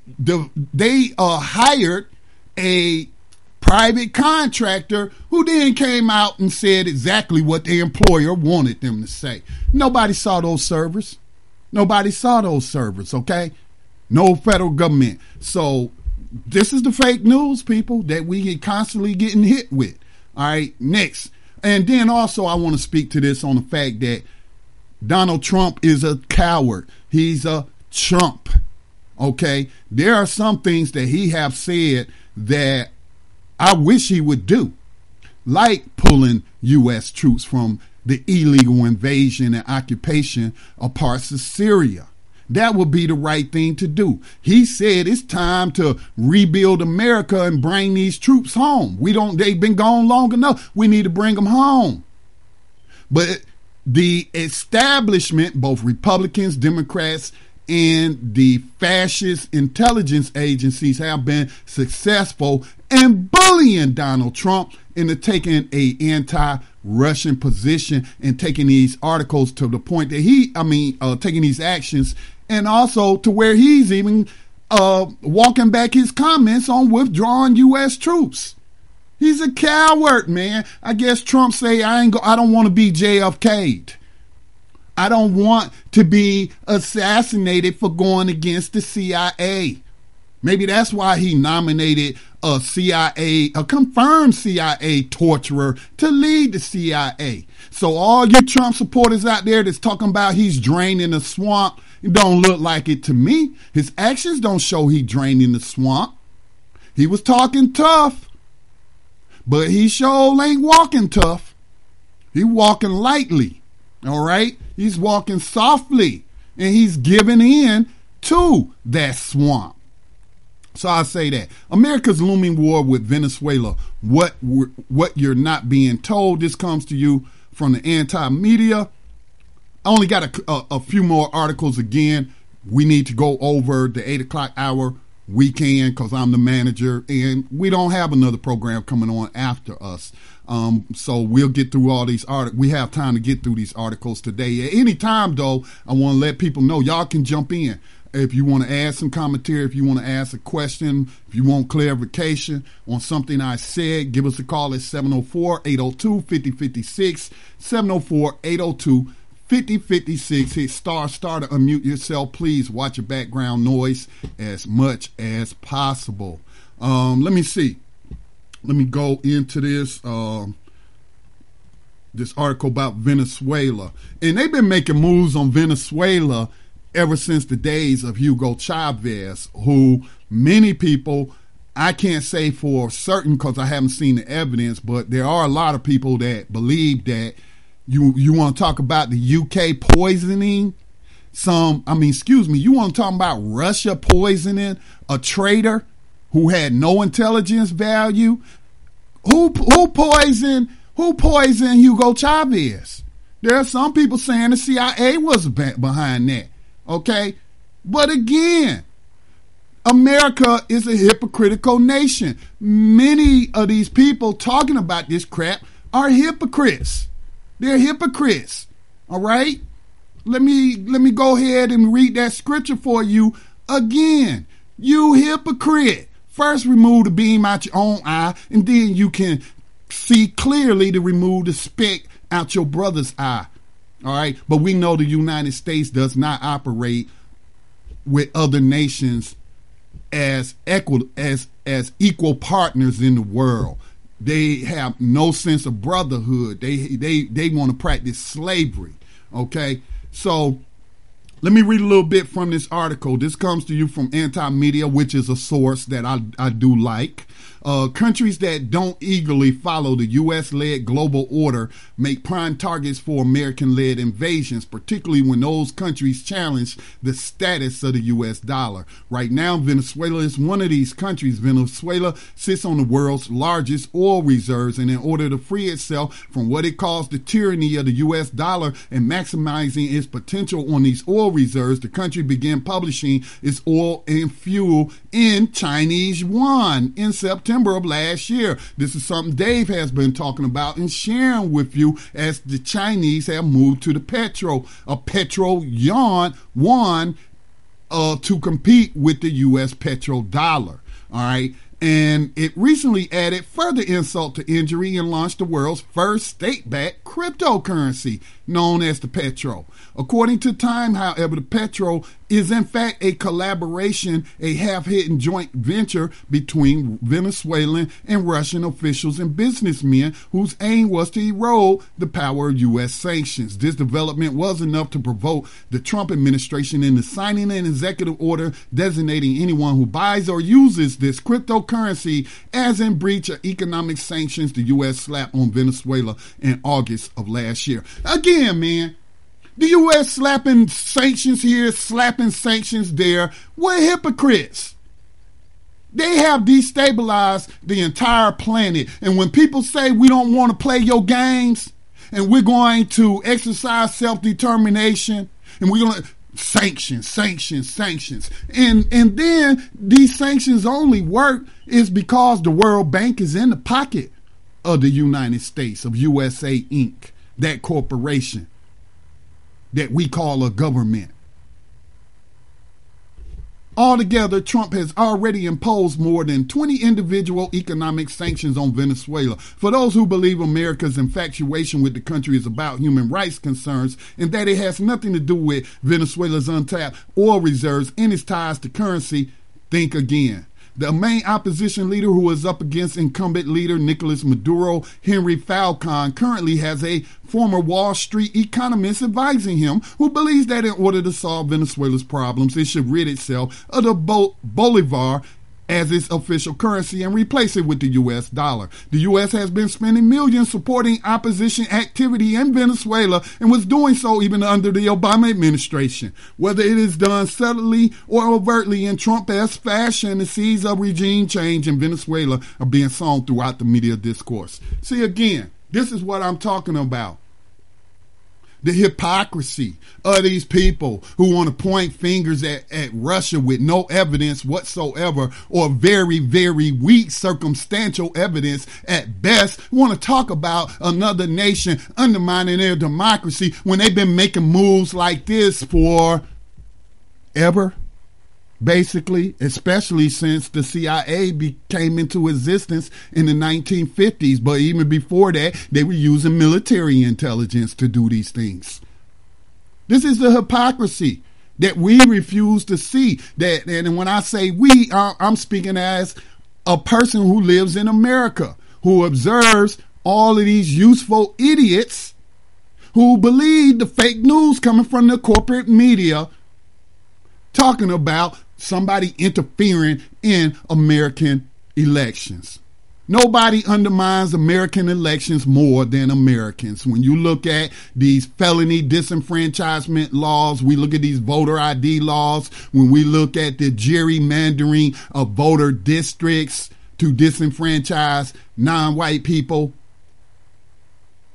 hired a private contractor who then came out and said exactly what the employer wanted them to say. Nobody saw those servers. Nobody saw those servers, okay? No federal government. So this is the fake news, people, that we get constantly getting hit with. All right, next. And then also I want to speak to this on the fact that Donald Trump is a coward. He's a chump. Okay, there are some things that he have said that I wish he would do, like pulling U.S. troops from the illegal invasion and occupation of parts of Syria. That would be the right thing to do. He said it's time to rebuild America and bring these troops home. They've been gone long enough. We need to bring them home. But the establishment, both Republicans, Democrats, and the fascist intelligence agencies have been successful in bullying Donald Trump into taking a anti-Russian position and taking these articles to the point that taking these actions, and also to where he's even walking back his comments on withdrawing U.S. troops. He's a coward, man. I guess Trump say, I don't want to be JFK'd. I don't want to be assassinated for going against the CIA. Maybe that's why he nominated a confirmed CIA torturer to lead the CIA. So all you Trump supporters out there that's talking about he's draining the swamp, it don't look like it to me. His actions don't show he draining the swamp. He was talking tough, but he sure ain't walking tough. He walking lightly, all right? He's walking softly, and he's giving in to that swamp. So I say that. America's looming war with Venezuela. What you're not being told. This comes to you from the anti-media. I only got a few more articles again. We need to go over the 8 o'clock hour. We can, because I'm the manager, and we don't have another program coming on after us. So we'll get through all these articles. We have time to get through these articles today. At any time, though, I want to let people know y'all can jump in. If you want to add some commentary, if you want to ask a question, if you want clarification on something I said, give us a call at 704-802-5056, 704-802-5056. Hit star to unmute yourself. Please watch your background noise as much as possible. Let me see. Let me go into this this article about Venezuela. And they've been making moves on Venezuela ever since the days of Hugo Chavez, who many people, I can't say for certain because I haven't seen the evidence, but there are a lot of people that believe that you want to talk about the UK poisoning you want to talk about Russia poisoning a traitor who had no intelligence value. Who poisoned Hugo Chavez? There are some people saying the CIA was behind that. Okay? But again, America is a hypocritical nation. Many of these people talking about this crap are hypocrites. They're hypocrites. All right? Let me go ahead and read that scripture for you again. You hypocrite. First remove the beam out your own eye, and then you can see clearly to remove the speck out your brother's eye. All right? But we know the United States does not operate with other nations as equal partners in the world. They have no sense of brotherhood. They want to practice slavery. Okay? So let me read a little bit from this article. This comes to you from Anti-Media, which is a source that I do like. Countries that don't eagerly follow the U.S.-led global order make prime targets for American-led invasions, particularly when those countries challenge the status of the U.S. dollar. Right now, Venezuela is one of these countries. Venezuela sits on the world's largest oil reserves, and in order to free itself from what it calls the tyranny of the U.S. dollar and maximizing its potential on these oil reserves, the country began publishing its oil and fuel in Chinese yuan in September of last year. This is something Dave has been talking about and sharing with you as the Chinese have moved to the petro yuan to compete with the U.S. petrodollar. All right. And it recently added further insult to injury and launched the world's first state-backed cryptocurrency known as the petro. According to Time, however, the petro is in fact a collaboration, a half-hidden joint venture between Venezuelan and Russian officials and businessmen whose aim was to erode the power of U.S. sanctions. This development was enough to provoke the Trump administration into signing an executive order designating anyone who buys or uses this cryptocurrency as in breach of economic sanctions the U.S. slapped on Venezuela in August of last year. Again, man, the U.S. slapping sanctions here, slapping sanctions there. We're hypocrites. They have destabilized the entire planet. And when people say we don't want to play your games and we're going to exercise self-determination and we're going to sanctions. And then these sanctions only work is because the World Bank is in the pocket of the United States, of USA Inc., that corporation that we call a government. Altogether, Trump has already imposed more than 20 individual economic sanctions on Venezuela. For those who believe America's infatuation with the country is about human rights concerns and that it has nothing to do with Venezuela's untapped oil reserves and its ties to currency, think again. The main opposition leader, who is up against incumbent leader Nicolas Maduro, Henry Falcon, currently has a former Wall Street economist advising him, who believes that in order to solve Venezuela's problems, it should rid itself of the Bolivar as its official currency and replace it with the U.S. dollar. The U.S. has been spending millions supporting opposition activity in Venezuela and was doing so even under the Obama administration. Whether it is done subtly or overtly in Trump-esque fashion, the seeds of regime change in Venezuela are being sown throughout the media discourse. See, again, this is what I'm talking about. The hypocrisy of these people who want to point fingers at Russia with no evidence whatsoever, or very, very weak circumstantial evidence at best, want to talk about another nation undermining their democracy when they've been making moves like this for ever. Basically, especially since the CIA came into existence in the 1950s. But even before that, they were using military intelligence to do these things. This is the hypocrisy that we refuse to see. And when I say we, I'm speaking as a person who lives in America, who observes all of these useful idiots who believe the fake news coming from the corporate media talking about somebody interfering in American elections. Nobody undermines American elections more than Americans. When you look at these felony disenfranchisement laws, we look at these voter ID laws, when we look at the gerrymandering of voter districts to disenfranchise non-white people,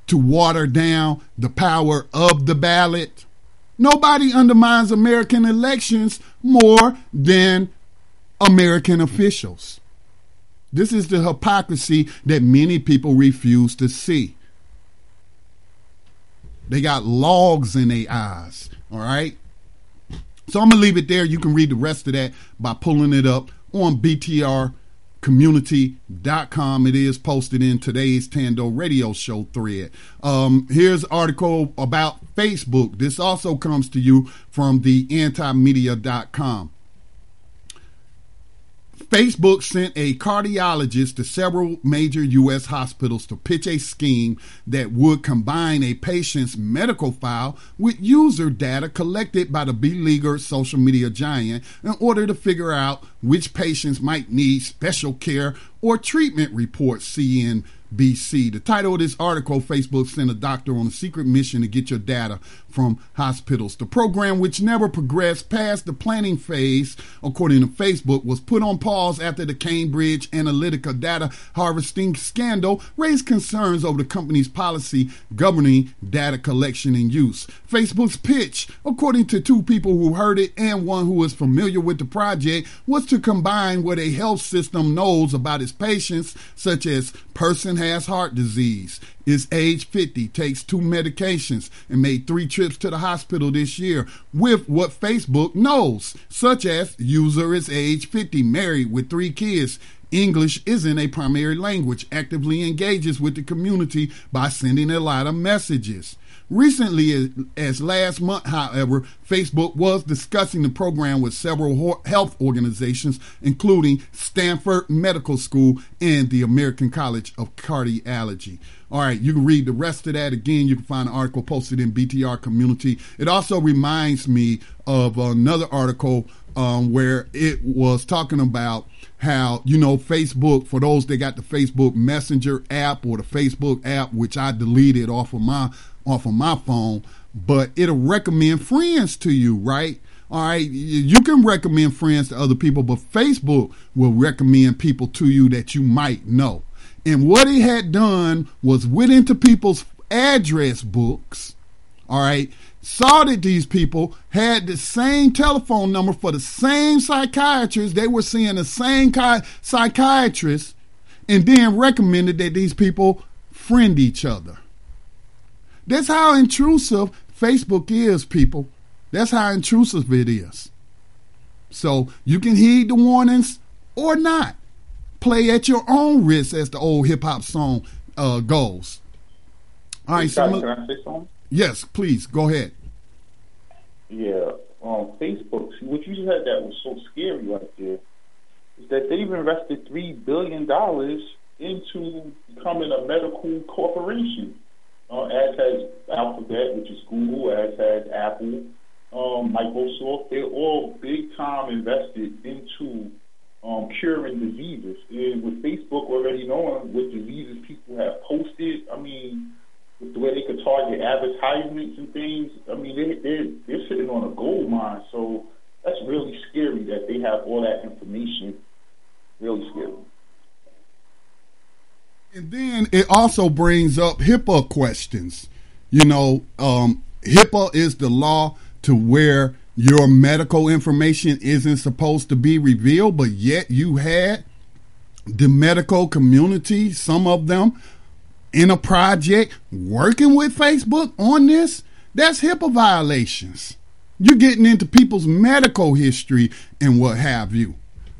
to water down the power of the ballot, nobody undermines American elections more than American officials. This is the hypocrisy that many people refuse to see. They got logs in their eyes, all right? So I'm going to leave it there. You can read the rest of that by pulling it up on BTRcommunity.com. It is posted in today's Thando Radio Show thread. Here's an article about Facebook. This also comes to you from the antimedia.com. Facebook sent a cardiologist to several major U.S. hospitals to pitch a scheme that would combine a patient's medical file with user data collected by the beleaguered social media giant in order to figure out which patients might need special care or treatment, reports CNBC. The title of this article, Facebook sent a doctor on a secret mission to get your data from hospitals. The program, which never progressed past the planning phase, according to Facebook, was put on pause after the Cambridge Analytica data harvesting scandal raised concerns over the company's policy governing data collection and use. Facebook's pitch, according to two people who heard it and one who is familiar with the project, was to combine what a health system knows about its patients, such as person has heart disease, is age 50, takes 2 medications, and made 3 trips to the hospital this year, with what Facebook knows, such as user is age 50, married with 3 kids, English isn't a primary language, actively engages with the community by sending a lot of messages. Recently, as last month, however, Facebook was discussing the program with several health organizations, including Stanford Medical School and the American College of Cardiology. All right, you can read the rest of that. Again, you can find an article posted in BTR Community. It also reminds me of another article where it was talking about how, Facebook, for those that got the Facebook Messenger app or the Facebook app, which I deleted off of my phone, but it'll recommend friends to you, right? All right, you can recommend friends to other people, but Facebook will recommend people to you that you might know. And what it had done was went into people's address books, all right, saw that these people had the same telephone number for the same psychiatrist. They were seeing the same psychiatrist, and then recommended that these people friend each other. That's how intrusive Facebook is, people. That's how intrusive it is. So you can heed the warnings or not. Play at your own risk, as the old hip-hop song goes. All right, so can I say something? Yes, please, go ahead. Yeah, Facebook, what you said that was so scary right there. is that they've invested $3 billion into becoming a medical corporation. As has Alphabet, which is Google, as has Apple, Microsoft. They're all big time invested into curing diseases. And with Facebook already knowing what diseases people have posted, I mean, with the way they could target advertisements and things, I mean, they're sitting on a gold mine. So that's really scary that they have all that information. Really scary. And then it also brings up HIPAA questions. HIPAA is the law to where your medical information isn't supposed to be revealed, but yet you had the medical community, some of them, in a project working with Facebook on this. That's HIPAA violations. You're getting into people's medical history and what have you.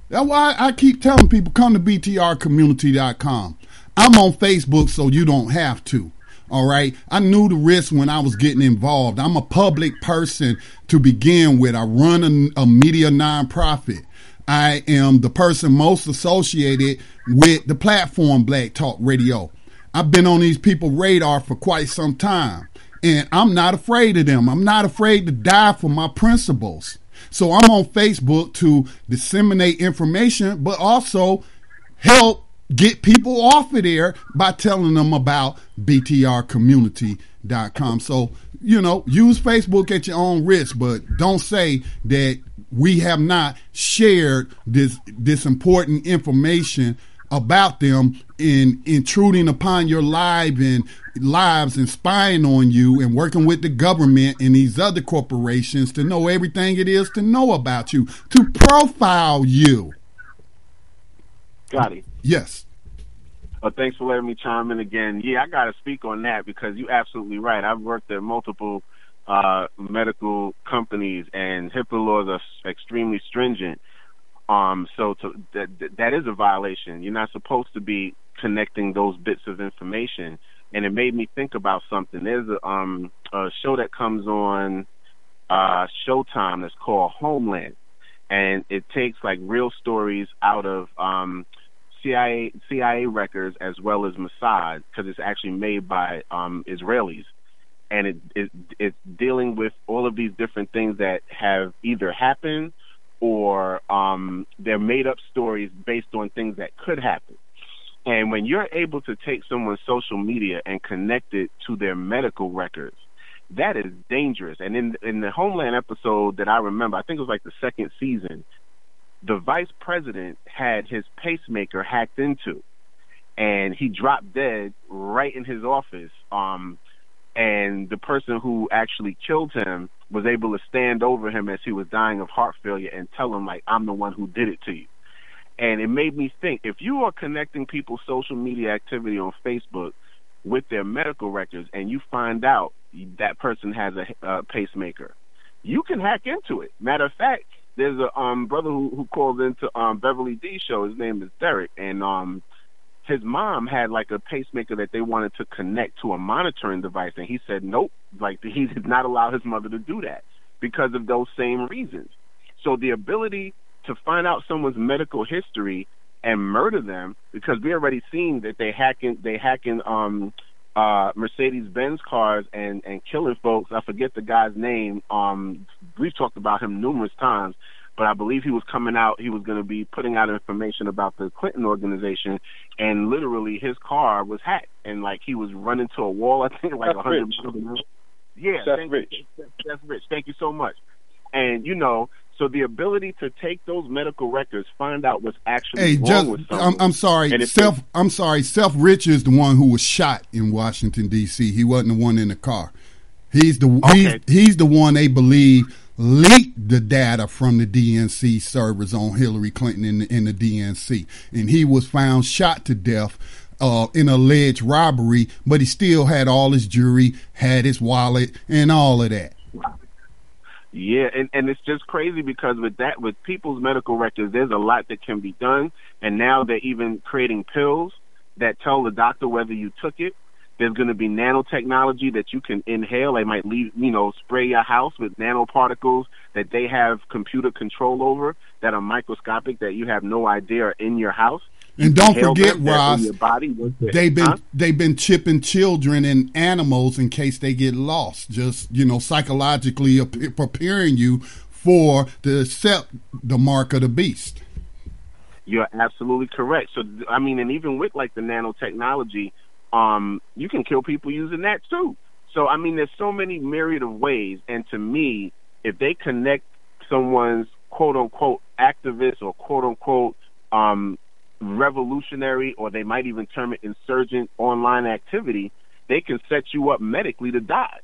That's why I keep telling people, come to btrcommunity.com. I'm on Facebook, so you don't have to. All right. I knew the risk when I was getting involved. I'm a public person to begin with. I run a media nonprofit. I am the person most associated with the platform Black Talk Radio. I've been on these people's radar for quite some time, and I'm not afraid of them. I'm not afraid to die for my principles. So I'm on Facebook to disseminate information, but also help get people off of there by telling them about btrcommunity.com. So, use Facebook at your own risk, but don't say that we have not shared this important information about them in intruding upon your lives and spying on you and working with the government and these other corporations to know everything it is to know about you, to profile you. Scotty. Yes. Thanks for letting me chime in again. Yeah, I got to speak on that because you're absolutely right. I've worked at multiple medical companies, and HIPAA laws are extremely stringent. So that is a violation. You're not supposed to be connecting those bits of information. And it made me think about something. There's a show that comes on Showtime that's called Homeland, and it takes like real stories out of CIA records as well as Mossad, because it's actually made by Israelis, and it's dealing with all of these different things that have either happened or they're made up stories based on things that could happen. And when you're able to take someone's social media and connect it to their medical records, that is dangerous. And in the Homeland episode that I remember, I think it was like the second season, the vice president had his pacemaker hacked into, and he dropped dead right in his office. And the person who actually killed him was able to stand over him as he was dying of heart failure and tell him, like, I'm the one who did it to you. And it made me think, if you are connecting people's social media activity on Facebook with their medical records and you find out that person has a pacemaker, you can hack into it. Matter of fact, there's a brother who called into Beverly D's show. His name is Derek, and his mom had like a pacemaker that they wanted to connect to a monitoring device, and he said nope, like he did not allow his mother to do that because of those same reasons. So the ability to find out someone's medical history and murder them, because we already seen that they hacking Mercedes-Benz cars and killing folks. I forget the guy's name. We've talked about him numerous times, but I believe he was coming out. He was going to be putting out information about the Clinton organization, and literally his car was hacked, and like he was running to a wall. I think like 100 miles. Yeah, that's Rich. That's Rich. Thank you so much. And so the ability to take those medical records, find out what's actually wrong with someone. I'm sorry, Seth Rich is the one who was shot in Washington D.C. He wasn't the one in the car. He's the one they believe leaked the data from the DNC servers on Hillary Clinton in the DNC, and he was found shot to death in alleged robbery. But he still had all his jewelry, had his wallet, and all of that. Yeah, and it's just crazy because with people's medical records, there's a lot that can be done. And now they're even creating pills that tell the doctor whether you took it. There's going to be nanotechnology that you can inhale. They might spray your house with nanoparticles that they have computer control over that are microscopic that you have no idea are in your house. And don't forget, Ross, they've been chipping children and animals in case they get lost, just, psychologically preparing you to accept the mark of the beast. You're absolutely correct. So, and even with like the nanotechnology, you can kill people using that too. So, there's so many myriad of ways. And to me, if they connect someone's quote unquote activist or quote unquote revolutionary, or they might even term it insurgent online activity, they can set you up medically to die.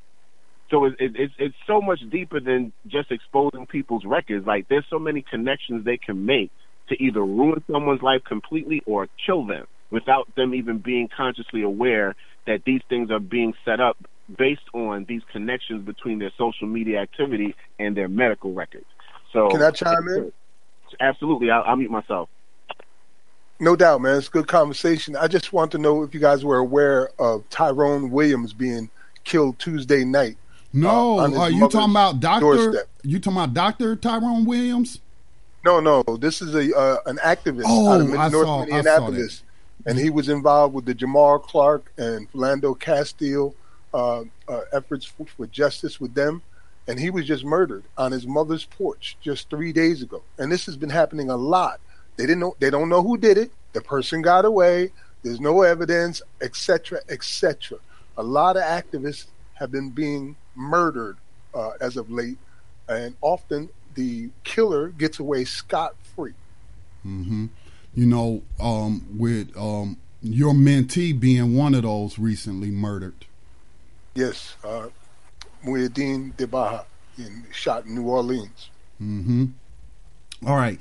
So it's so much deeper than just exposing people's records. Like, there's so many connections they can make to either ruin someone's life completely or kill them without them even being consciously aware that these things are being set up based on these connections between their social media activity and their medical records. So, can I chime in? Absolutely. I'll mute myself. No doubt, man. It's a good conversation. I just want to know if you guys were aware of Tyrone Williams being killed Tuesday night. No, are you talking about Doctor? You talking about Dr. Tyrone Williams? No. This is an activist out of North Minneapolis, and he was involved with the Jamal Clark and Philando Castile efforts for justice with them, and he was just murdered on his mother's porch just 3 days ago. And this has been happening a lot. They don't know who did it. The person got away. There's no evidence, etc., etc. A lot of activists have been being murdered as of late, and often the killer gets away scot-free. Mm-hmm. With your mentee being one of those recently murdered. Yes, Muhyiddin Debaha, shot in New Orleans. Mm-hmm. All right.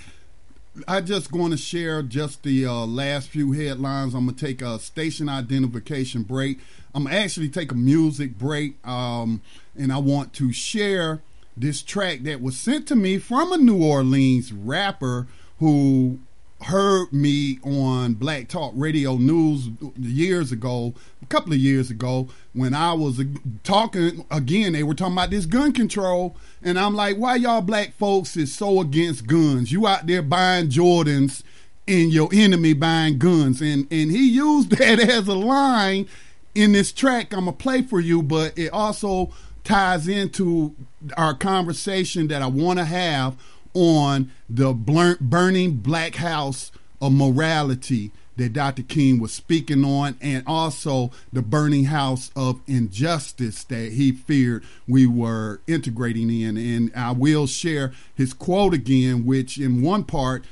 I just going to share just the last few headlines. I'm going to take a station identification break. I'm going to actually take a music break, and I want to share this track that was sent to me from a New Orleans rapper who heard me on Black Talk Radio News a couple of years ago, when I was talking, again, they were talking about this gun control, and I'm like, why y'all black folks is so against guns? You out there buying Jordans and your enemy buying guns. And he used that as a line in this track I'm going to play for you, but it also ties into our conversation that I want to have on the burning black house of morality that Dr. King was speaking on, and also the burning house of injustice that he feared we were integrating in. And I will share his quote again, which in one part,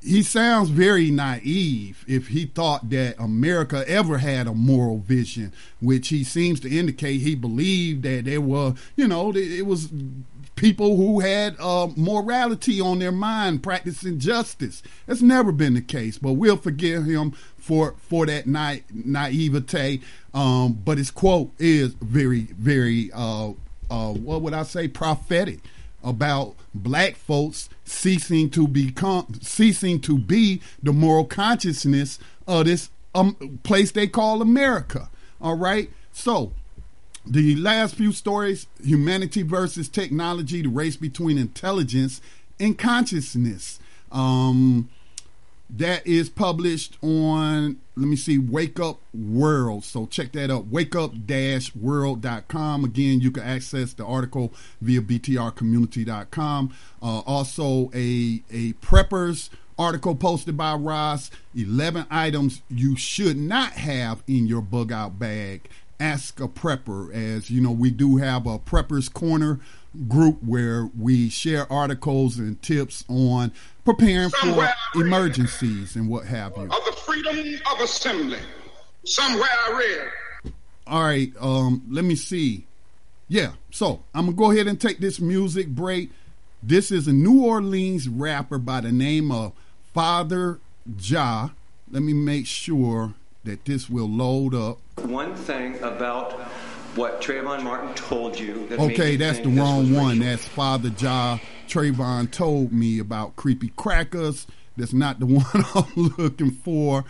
he sounds very naive if he thought that America ever had a moral vision, which he seems to indicate he believed that there were, it was people who had morality on their mind, practicing justice. That's never been the case, but we'll forgive him for that naivete. But his quote is very, very, what would I say, prophetic about black folks ceasing to be the moral consciousness of this place they call America. All right, so the last few stories: humanity versus technology, the race between intelligence and consciousness. That is published on, Wake Up World. So check that out, wakeup-world.com. Again, you can access the article via btrcommunity.com. Also, a Preppers article posted by Ross, 11 items you should not have in your bug out bag. Ask a prepper. As you know, we do have a Preppers Corner group where we share articles and tips on preparing for emergencies and what have you. Of the freedom of assembly. Somewhere I read. All right, let me see. Yeah, so I'm going to go ahead and take this music break. This is a New Orleans rapper by the name of Father Jah. Let me make sure that this will load up. One thing about what Trayvon Martin told you. Okay, that's the wrong one. That's Father Jah. Trayvon told me about creepy crackers. That's not the one I'm looking for.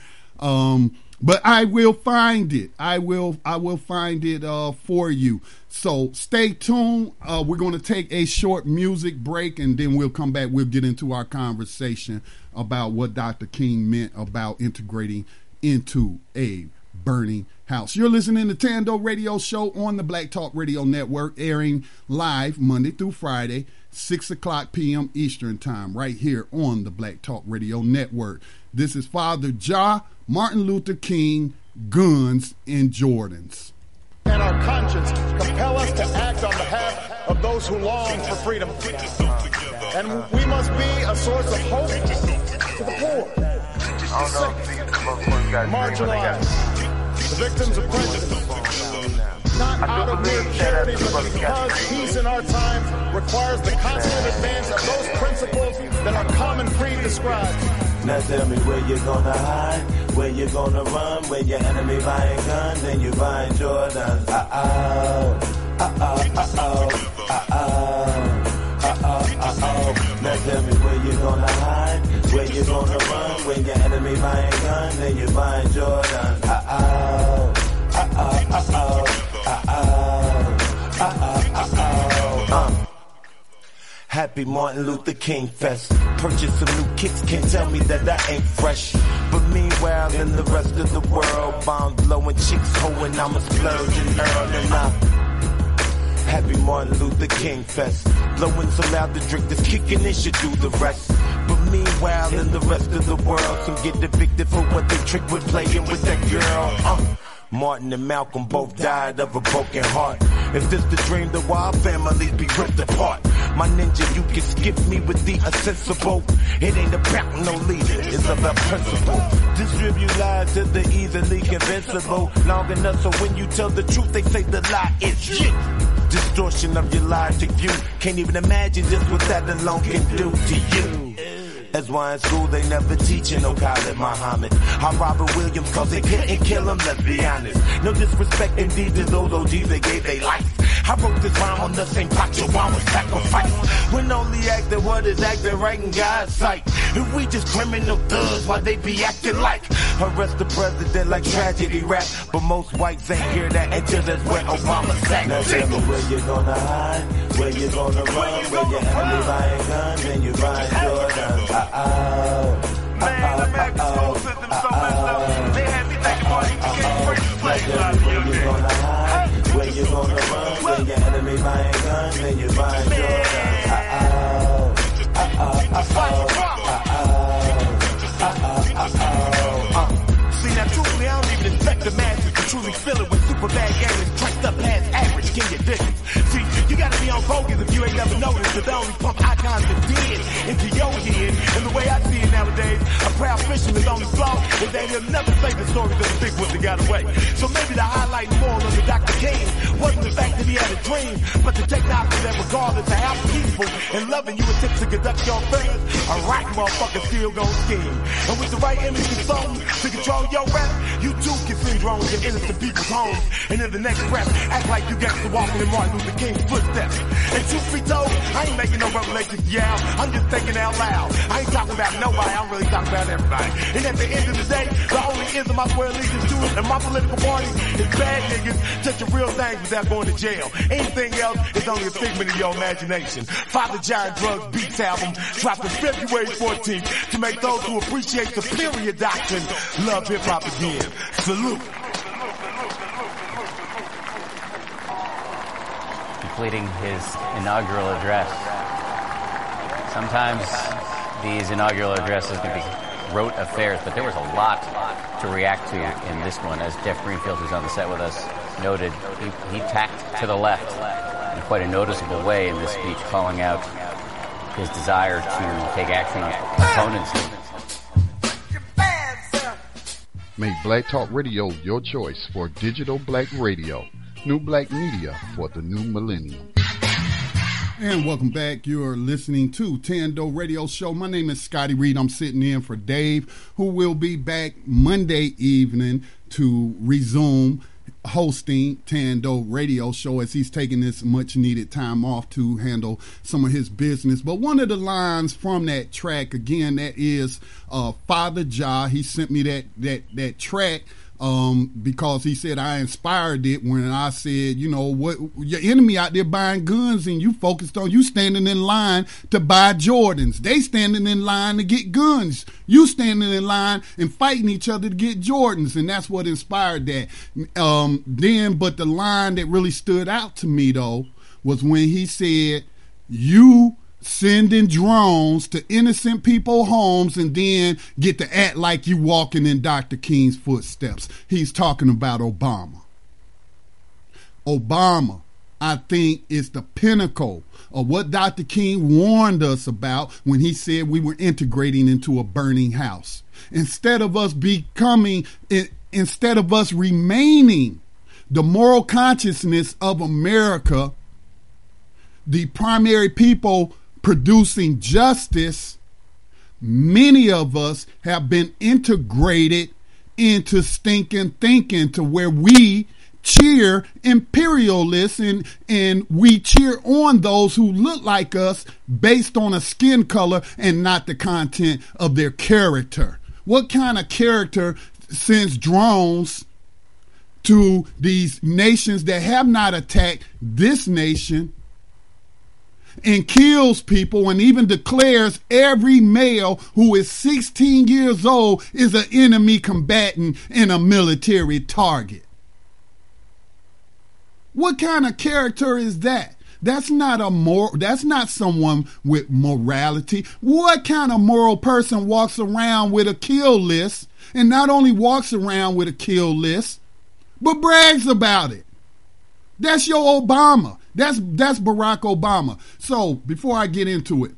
But I will find it. I will find it for you. So stay tuned. We're going to take a short music break, and then we'll come back. We'll get into our conversation about what Dr. King meant about integrating into a burning house. You're listening to Thando Radio Show on the Black Talk Radio Network, airing live Monday through Friday, 6 o'clock p.m. Eastern Time, right here on the Black Talk Radio Network. This is Father Ja, Martin Luther King, Guns, and Jordans. And our conscience compel us to act on behalf of those who long for freedom. And we must be a source of hope to the poor, the sick, marginalized, the victims of prejudice. Not out of mere charity, but because peace in our time requires the constant advance of those principles that our common creed describes. Now tell me where you gonna hide, where you gonna run, when your enemy buying guns and you buying Jordans. Now tell me where you gonna hide, where you gonna run, when your enemy buying guns and you buying Jordans. Happy Martin Luther King Fest. Purchase some new kicks, can't tell me that I ain't fresh. But meanwhile, in the rest of the world, bombs blowing, chicks hoeing, I'm a splurge and earn and Happy Martin Luther King Fest. Blowing so loud the drink that's kicking in should do the rest. But meanwhile, in the rest of the world, some get evicted for what they trick with playing with that girl. Martin and Malcolm both died of a broken heart. If this the dream, then why our families be ripped apart? My ninja, you can skip me with the insensible. It ain't about no leader, it's about principle. Distribute lies to the easily convincible. Long enough so when you tell the truth, they say the lie is you. Distortion of your logic, you can't even imagine just what that alone can do to you. That's why in school they never teaching no Khalid Muhammad. How Robert Williams, cause they couldn't kill him, let's be honest. No disrespect indeed to those OGs, they gave their life. I wrote this rhyme on the same plot your one was sacrificed. When only acting what is acting right in God's sight. If we just criminal thugs, why they be acting like? Arrest the president like tragedy rap. But most whites ain't hear that until that's where Obama sat. Now tell me where you gonna hide, where you gonna run, where your enemy buying guns and you buying Jordans. Man, American school system so messed up. They had me thinking about you can't bring the slaves out of your day. Where you gonna run, where your enemy buying guns and you buying Jordans. See, now truthfully, I don't even expect the masses to truly feel it when super bad gamers dressed up past average. Can you dig it? See, you gotta be on bogus if you ain't never noticed that they only pump icons that did into your head. And the way I see it nowadays, a proud fisherman's only flaw is that he'll never say the stories of the big ones that got away. So maybe the highlight moral of the Dr. King wasn't the fact that he had a dream, but the technology that regardless of how peaceful and loving you attempt to conduct your affairs, a right motherfucker still gon' scheme. And with the right image consultant to control your rap, you too can send drones in innocent people's homes. And in the next breath, act like you got to walking in Martin Luther King's footsteps. And truth be told, I ain't making no revelations, yeah. I'm just thinking out loud. I ain't talking about nobody, I'm really talking about everybody. And at the end of the day, the only ism I swear allegiance to and my political party is bad niggas touching real things without going to jail. Anything else is only a figment of your imagination. Father Giant Drugs Beats album dropped on February 14th to make those who appreciate superior doctrine love hip-hop again. Salute. Completing his inaugural address. Sometimes these inaugural addresses can be rote affairs, but there was a lot to react to in this one. As Jeff Greenfield, who's on the set with us, noted, he tacked to the left in quite a noticeable way in this speech, calling out his desire to take action on opponents. Make Black Talk Radio your choice for digital black radio. New black media for the new millennium. And welcome back. You're listening to Thando Radio Show. My name is Scotty Reid. I'm sitting in for Dave, who will be back Monday evening to resume hosting Thando Radio Show as he's taking this much needed time off to handle some of his business. But one of the lines from that track, again, that is Father Ja. He sent me that track because he said I inspired it when I said, you know, what your enemy out there buying guns and you focused on you standing in line to buy Jordans. They standing in line to get guns. You standing in line and fighting each other to get Jordans, and that's what inspired that. But the line that really stood out to me though was when he said, you sending drones to innocent people's homes and then get to act like you walking in Dr. King's footsteps. He's talking about Obama. Obama, I think, is the pinnacle of what Dr. King warned us about when he said we were integrating into a burning house. Instead of us remaining the moral consciousness of America, the primary people producing justice, many of us have been integrated into stinking thinking to where we cheer imperialists and we cheer on those who look like us based on a skin color and not the content of their character. What kind of character sends drones to these nations that have not attacked this nation and kills people and even declares every male who is 16 years old is an enemy combatant and a military target? What kind of character is that? That's not someone with morality. What kind of moral person walks around with a kill list, and not only walks around with a kill list, but brags about it? That's your Obama. That's Barack Obama. So before I get into it,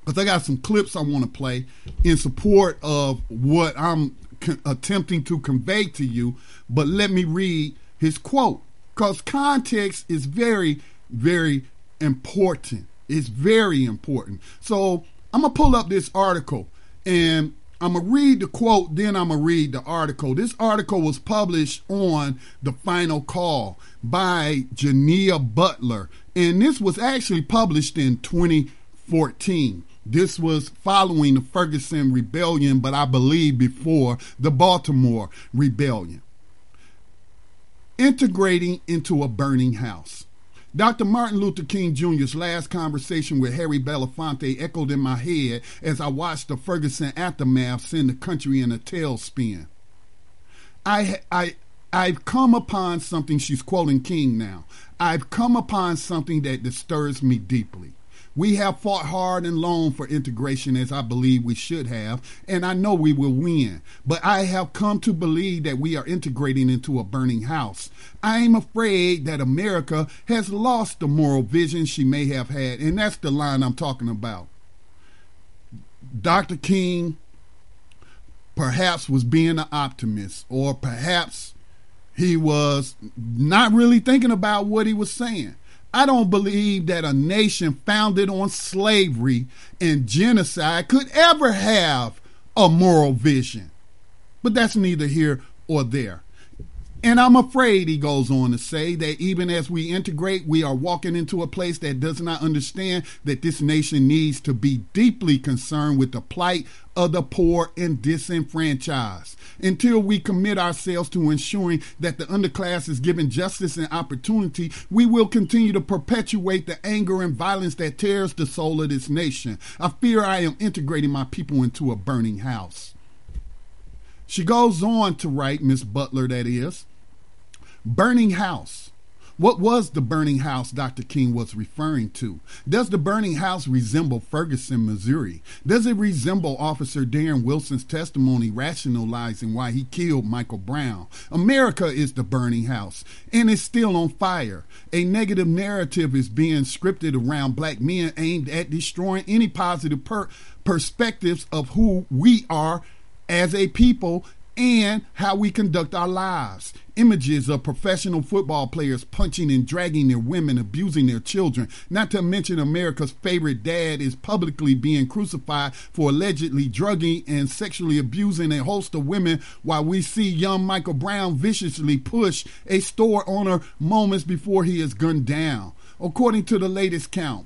because I got some clips I want to play in support of what I'm attempting to convey to you, but let me read his quote, because context is very, very important. It's very important. So I'm going to pull up this article, and I'm going to read the quote, then I'm going to read the article. This article was published on The Final Call by Jania Butler, and this was actually published in 2014. This was following the Ferguson Rebellion, but I believe before the Baltimore Rebellion. Integrating into a burning house. Dr. Martin Luther King Jr.'s last conversation with Harry Belafonte echoed in my head as I watched the Ferguson aftermath send the country in a tailspin. I've come upon something, she's quoting King now, I've come upon something that disturbs me deeply. We have fought hard and long for integration, as I believe we should have, and I know we will win. But I have come to believe that we are integrating into a burning house. I am afraid that America has lost the moral vision she may have had, and that's the line I'm talking about. Dr. King perhaps was being an optimist, or perhaps he was not really thinking about what he was saying. I don't believe that a nation founded on slavery and genocide could ever have a moral vision. But that's neither here or there. And I'm afraid, he goes on to say, that even as we integrate, we are walking into a place that does not understand that this nation needs to be deeply concerned with the plight of the poor and disenfranchised. Until we commit ourselves to ensuring that the underclass is given justice and opportunity, we will continue to perpetuate the anger and violence that tears the soul of this nation. I fear I am integrating my people into a burning house. She goes on to write, Miss Butler that is, burning house. What was the burning house Dr. King was referring to? Does the burning house resemble Ferguson, Missouri? Does it resemble Officer Darren Wilson's testimony rationalizing why he killed Michael Brown? America is the burning house, and it's still on fire. A negative narrative is being scripted around black men aimed at destroying any positive perspectives of who we are as a people and how we conduct our lives. Images of professional football players punching and dragging their women, abusing their children. Not to mention America's favorite dad is publicly being crucified for allegedly drugging and sexually abusing a host of women, while we see young Michael Brown viciously push a store owner moments before he is gunned down. According to the latest count,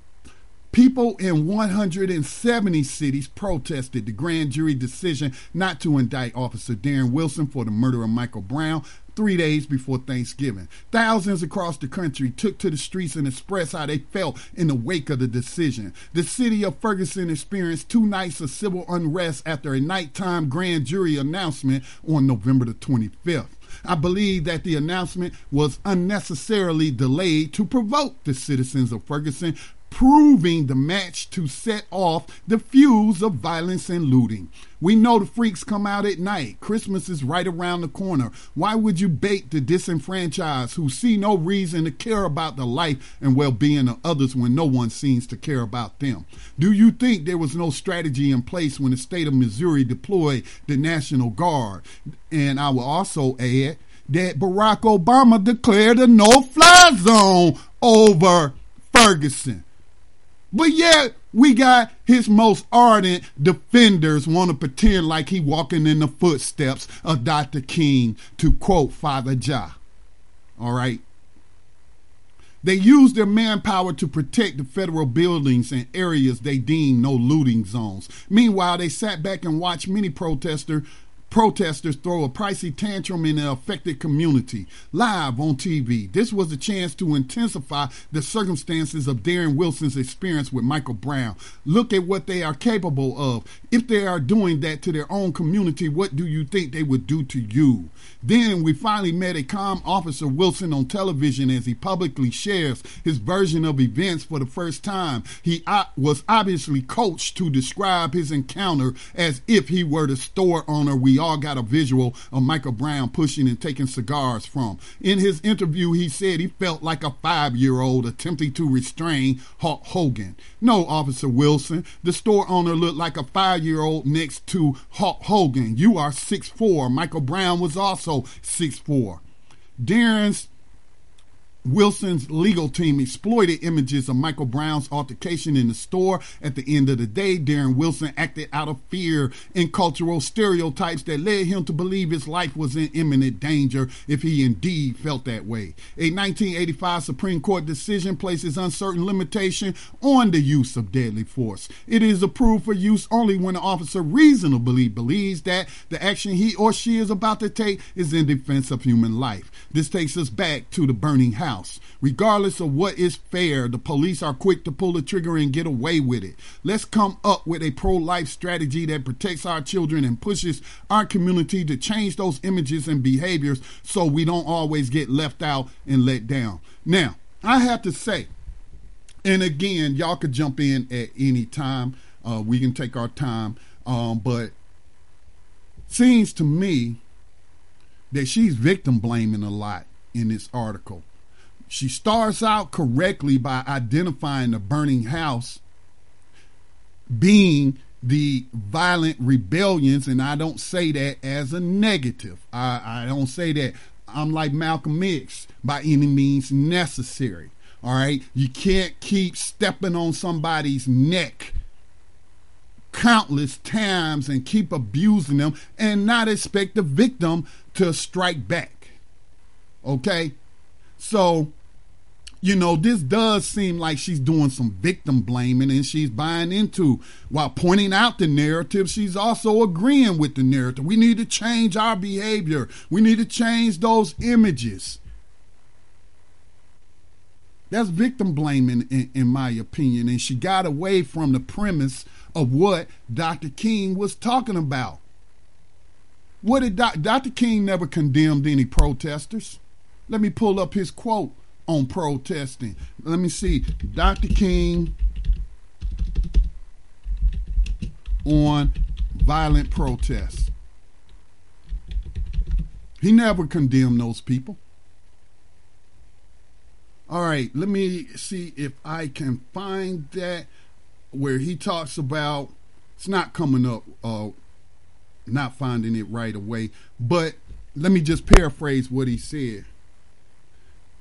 People in 170 cities protested the grand jury decision not to indict Officer Darren Wilson for the murder of Michael Brown 3 days before Thanksgiving. Thousands across the country took to the streets and expressed how they felt in the wake of the decision. The city of Ferguson experienced 2 nights of civil unrest after a nighttime grand jury announcement on November the 25th. I believe that the announcement was unnecessarily delayed to provoke the citizens of Ferguson, proving the match to set off the fuse of violence and looting. We know the freaks come out at night. Christmas is right around the corner. Why would you bait the disenfranchised who see no reason to care about the life and well-being of others when no one seems to care about them? Do you think there was no strategy in place when the state of Missouri deployed the National Guard? And I will also add that Barack Obama declared a no-fly zone over Ferguson. But yet, we got his most ardent defenders want to pretend like he walking in the footsteps of Dr. King, to quote Father Jah. All right? They used their manpower to protect the federal buildings and areas they deemed no looting zones. Meanwhile, they sat back and watched many protesters throw a pricey tantrum in the affected community live on TV. This was a chance to intensify the circumstances of Darren Wilson's experience with Michael Brown. Look at what they are capable of. If they are doing that to their own community, what do you think they would do to you? Then we finally met a calm Officer Wilson on television as he publicly shares his version of events for the first time. He was obviously coached to describe his encounter as if he were the store owner we all got a visual of Michael Brown pushing and taking cigars from. In his interview, he said he felt like a 5-year-old attempting to restrain Hulk Hogan. No, Officer Wilson, the store owner looked like a 5-year-old next to Hulk Hogan. You are 6'4". Michael Brown was also 6'4". Wilson's legal team exploited images of Michael Brown's altercation in the store. At the end of the day, Darren Wilson acted out of fear and cultural stereotypes that led him to believe his life was in imminent danger if he indeed felt that way. A 1985 Supreme Court decision places uncertain limitation on the use of deadly force. It is approved for use only when the officer reasonably believes that the action he or she is about to take is in defense of human life. This takes us back to the burning house. Regardless of what is fair, the police are quick to pull the trigger and get away with it. Let's come up with a pro-life strategy that protects our children and pushes our community to change those images and behaviors so we don't always get left out and let down. Now, I have to say, and again, y'all could jump in at any time. We can take our time. But seems to me that she's victim blaming a lot in this article. She starts out correctly by identifying the burning house being the violent rebellions, and I don't say that as a negative. I don't say that. I'm like Malcolm X, by any means necessary. All right? You can't keep stepping on somebody's neck countless times and keep abusing them and not expect the victim to strike back. Okay? So, you know, this does seem like she's doing some victim blaming, and she's buying into, while pointing out the narrative, she's also agreeing with the narrative. We need to change our behavior. We need to change those images. That's victim blaming, in my opinion, and she got away from the premise of what Dr. King was talking about. What did Dr. King never condemned any protesters? Let me pull up his quote on protesting. Let me see. Dr. King on violent protests. He never condemned those people. All right, let me see if I can find that where he talks about, it's not coming up, not finding it right away, but let me just paraphrase what he said.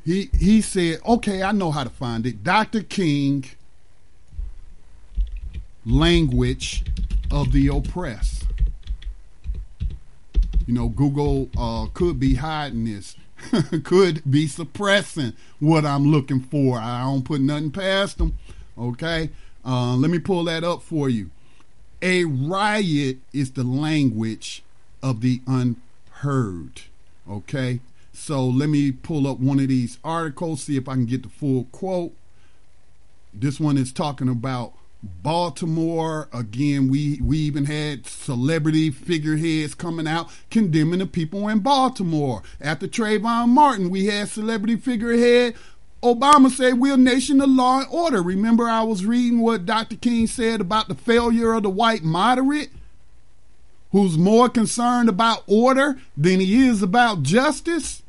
He said, okay, I know how to find it. Dr. King, language of the oppressed. You know, Google could be hiding this, could be suppressing what I'm looking for. I don't put nothing past them, okay? Let me pull that up for you. A riot is the language of the unheard. Okay? So let me pull up one of these articles, see if I can get the full quote. This one is talking about Baltimore. Again, we even had celebrity figureheads coming out condemning the people in Baltimore. After Trayvon Martin, we had celebrity figurehead Obama said we're a nation of law and order. Remember I was reading what Dr. King said about the failure of the white moderate, who's more concerned about order than he is about justice?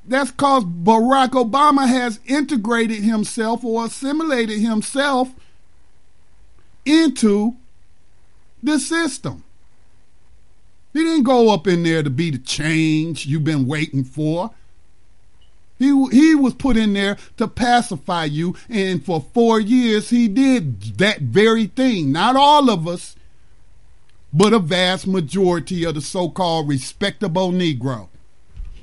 That's because Barack Obama has integrated himself or assimilated himself into the system. He didn't go up in there to be the change you've been waiting for. He was put in there to pacify you, and for 4 years he did that very thing. Not all of us, but a vast majority of the so-called respectable Negro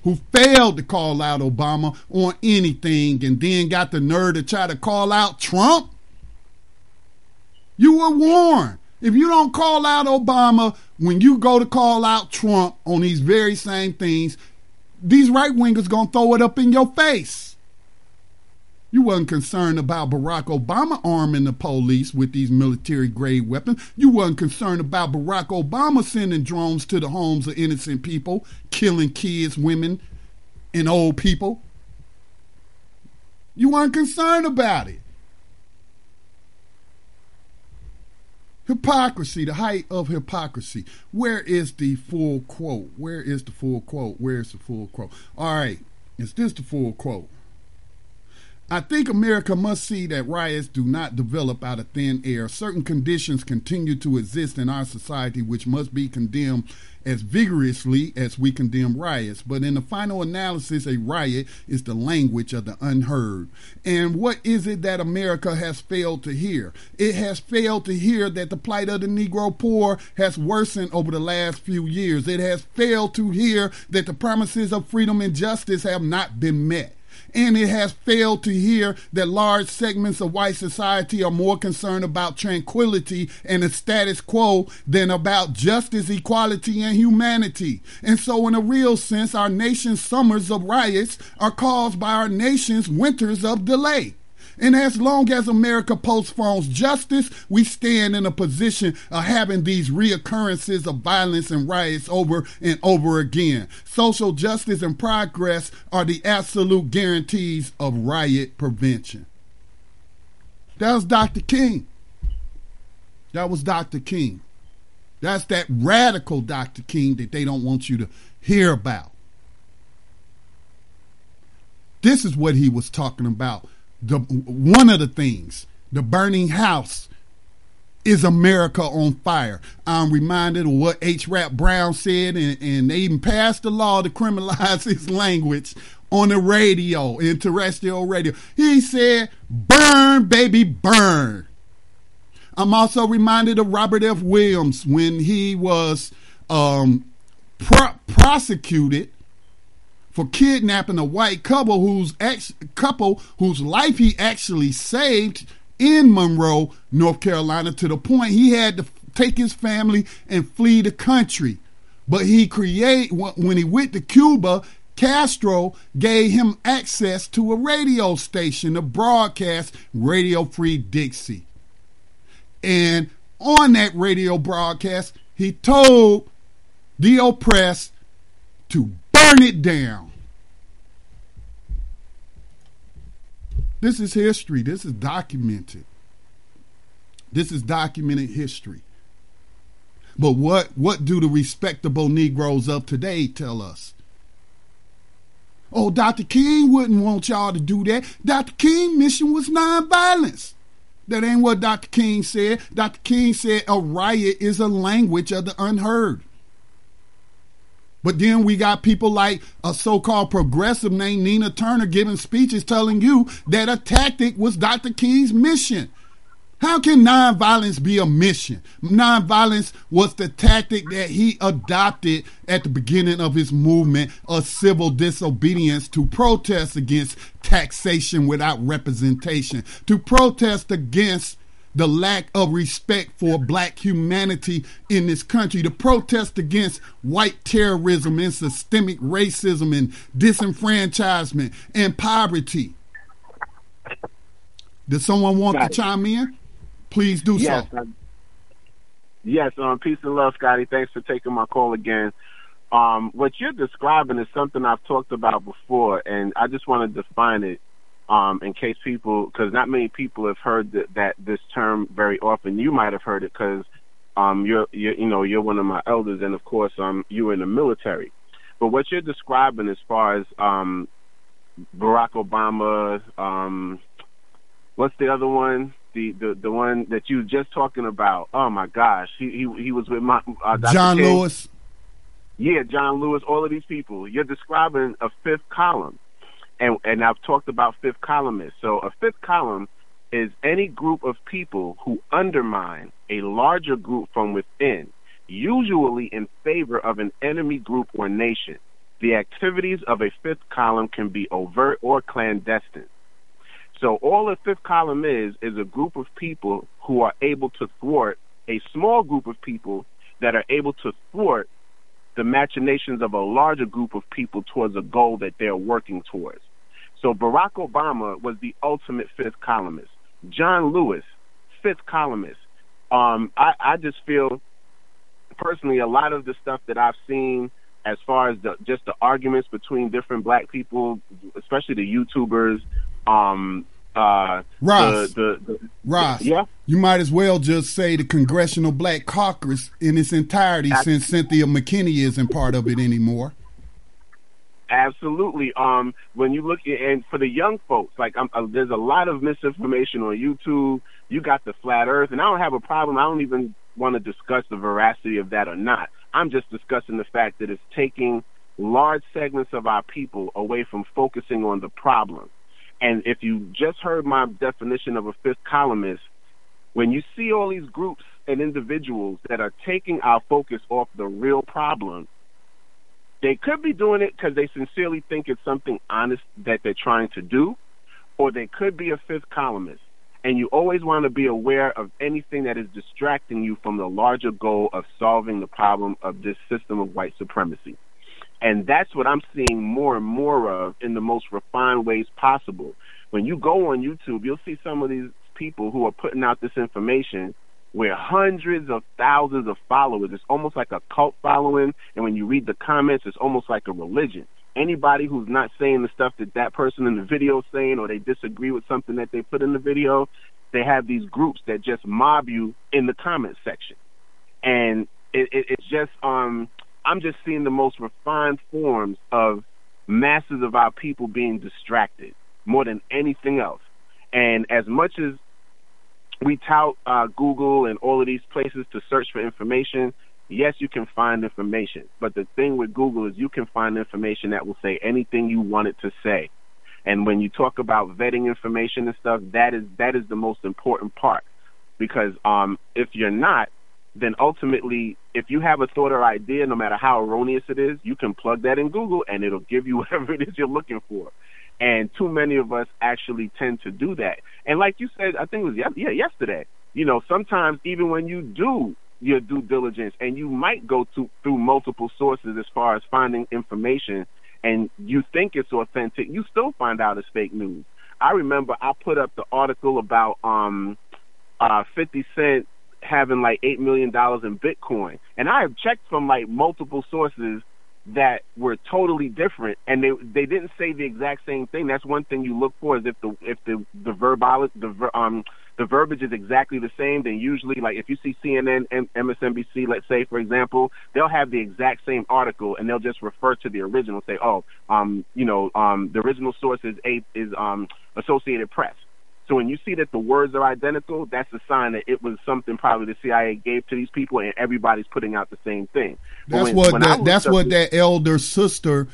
who failed to call out Obama on anything and then got the nerve to try to call out Trump. You were warned. If you don't call out Obama when you go to call out Trump on these very same things, these right-wingers going to throw it up in your face. You wasn't concerned about Barack Obama arming the police with these military-grade weapons. You wasn't concerned about Barack Obama sending drones to the homes of innocent people, killing kids, women, and old people. You weren't concerned about it. Hypocrisy, the height of hypocrisy. Where is the full quote? Where is the full quote? Where's the full quote? All right, is this the full quote? I think America must see that riots do not develop out of thin air. Certain conditions continue to exist in our society which must be condemned as vigorously as we condemn riots. But in the final analysis, a riot is the language of the unheard. And what is it that America has failed to hear? It has failed to hear that the plight of the Negro poor has worsened over the last few years. It has failed to hear that the promises of freedom and justice have not been met. And it has failed to hear that large segments of white society are more concerned about tranquility and the status quo than about justice, equality, and humanity. And so in a real sense, our nation's summers of riots are caused by our nation's winters of delay. And as long as America postpones justice, we stand in a position of having these reoccurrences of violence and riots over and over again. Social justice and progress are the absolute guarantees of riot prevention. That was Dr. King. That was Dr. King. That's that radical Dr. King that they don't want you to hear about. This is what he was talking about. One of the things, the burning house is America on fire. I'm reminded of what H. Rap Brown said, and they even passed the law to criminalize his language on the radio, in terrestrial radio. He said, burn, baby, burn. I'm also reminded of Robert F. Williams when he was prosecuted for kidnapping a white couple whose life he actually saved in Monroe, North Carolina, to the point he had to take his family and flee the country. But when he went to Cuba, Castro gave him access to a radio station to broadcast Radio Free Dixie. And on that radio broadcast, he told the oppressed to burn it down. This is history. This is documented. This is documented history. But what do the respectable Negroes of today tell us? Oh, Dr. King wouldn't want y'all to do that. Dr. King's mission was nonviolence. That ain't what Dr. King said. Dr. King said a riot is a language of the unheard. But then we got people like a so-called progressive named Nina Turner giving speeches telling you that a tactic was Dr. King's mission. How can nonviolence be a mission? Nonviolence was the tactic that he adopted at the beginning of his movement of civil disobedience to protest against taxation without representation, to protest against the lack of respect for black humanity in this country, to protest against white terrorism and systemic racism and disenfranchisement and poverty. Does someone want to chime in? Please do so. Yes, peace and love, Scotty. Thanks for taking my call again. What you're describing is something I've talked about before, and I just want to define it in case people, because not many people have heard that this term very often. You might have heard it because you're one of my elders, and of course you were in the military. But what you're describing as far as Barack Obama, what's the other one? The one that you were just talking about. Oh my gosh, he was with my Dr. John King. Lewis. Yeah, John Lewis. All of these people. You're describing a fifth column, and I've talked about fifth columnists. So a fifth column is any group of people who undermine a larger group from within, usually in favor of an enemy group or nation. The activities of a fifth column can be overt or clandestine. So all a fifth column is a group of people who are able to thwart a small group of people that are able to thwart the machinations of a larger group of people towards a goal that they're working towards. So Barack Obama was the ultimate fifth columnist. John Lewis, fifth columnist. I just feel personally a lot of the stuff that I've seen as far as just the arguments between different black people, especially the YouTubers, Ross, yeah, you might as well just say the Congressional Black Caucus in its entirety, since Cynthia McKinney isn't part of it anymore. Absolutely. When you look and for the young folks, like there's a lot of misinformation on YouTube. You got the flat Earth, and I don't have a problem. I don't even want to discuss the veracity of that or not. I'm just discussing the fact that it's taking large segments of our people away from focusing on the problem. And if you just heard my definition of a fifth columnist, when you see all these groups and individuals that are taking our focus off the real problem, they could be doing it because they sincerely think it's something honest that they're trying to do, or they could be a fifth columnist. And you always want to be aware of anything that is distracting you from the larger goal of solving the problem of this system of white supremacy. And that's what I'm seeing more and more of in the most refined ways possible. When you go on YouTube, you'll see some of these people who are putting out this information with hundreds of thousands of followers. It's almost like a cult following. And when you read the comments, it's almost like a religion. Anybody who's not saying the stuff that person in the video is saying, or they disagree with something that they put in the video, they have these groups that just mob you in the comment section. And it's just, I'm just seeing the most refined forms of masses of our people being distracted more than anything else. And as much as we tout Google and all of these places to search for information, yes, you can find information. But the thing with Google is you can find information that will say anything you want it to say. And when you talk about vetting information and stuff, that is the most important part. Because if you're not, then ultimately, if you have a thought or idea, no matter how erroneous it is, you can plug that in Google and it'll give you whatever it is you're looking for. And too many of us actually tend to do that. And like you said, I think it was yesterday, sometimes even when you do your due diligence and you might go through multiple sources as far as finding information and you think it's authentic, you still find out it's fake news. I remember I put up the article about 50 Cent having like $8 million in Bitcoin. And I have checked from like multiple sources that were totally different, and they didn't say the exact same thing. That's one thing you look for, is if the verbiage is exactly the same. Then usually, like if you see CNN and MSNBC, let's say for example, they'll have the exact same article and they'll just refer to the original. Say, the original source is Associated Press. So when you see that the words are identical, that's a sign that it was something probably the CIA gave to these people, and everybody's putting out the same thing. That's what that elder sister,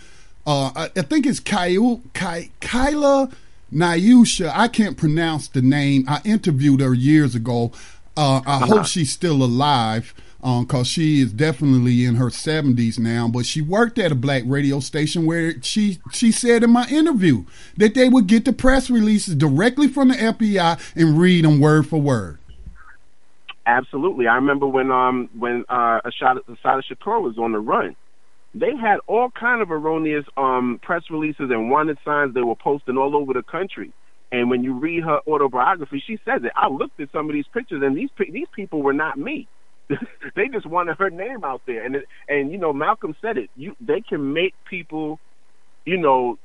I think it's Kyla Nyusha, I can't pronounce the name. I interviewed her years ago. I hope she's still alive, because she is definitely in her 70s now. But she worked at a black radio station where she said in my interview that they would get the press releases directly from the FBI and read them word for word. Absolutely. I remember when Assata Shakur was on the run. They had all kind of erroneous press releases and wanted signs they were posting all over the country. And when you read her autobiography, she says it. I looked at some of these pictures, and these people were not me. They just wanted her name out there. And you know, Malcolm said it. They can make people, you know,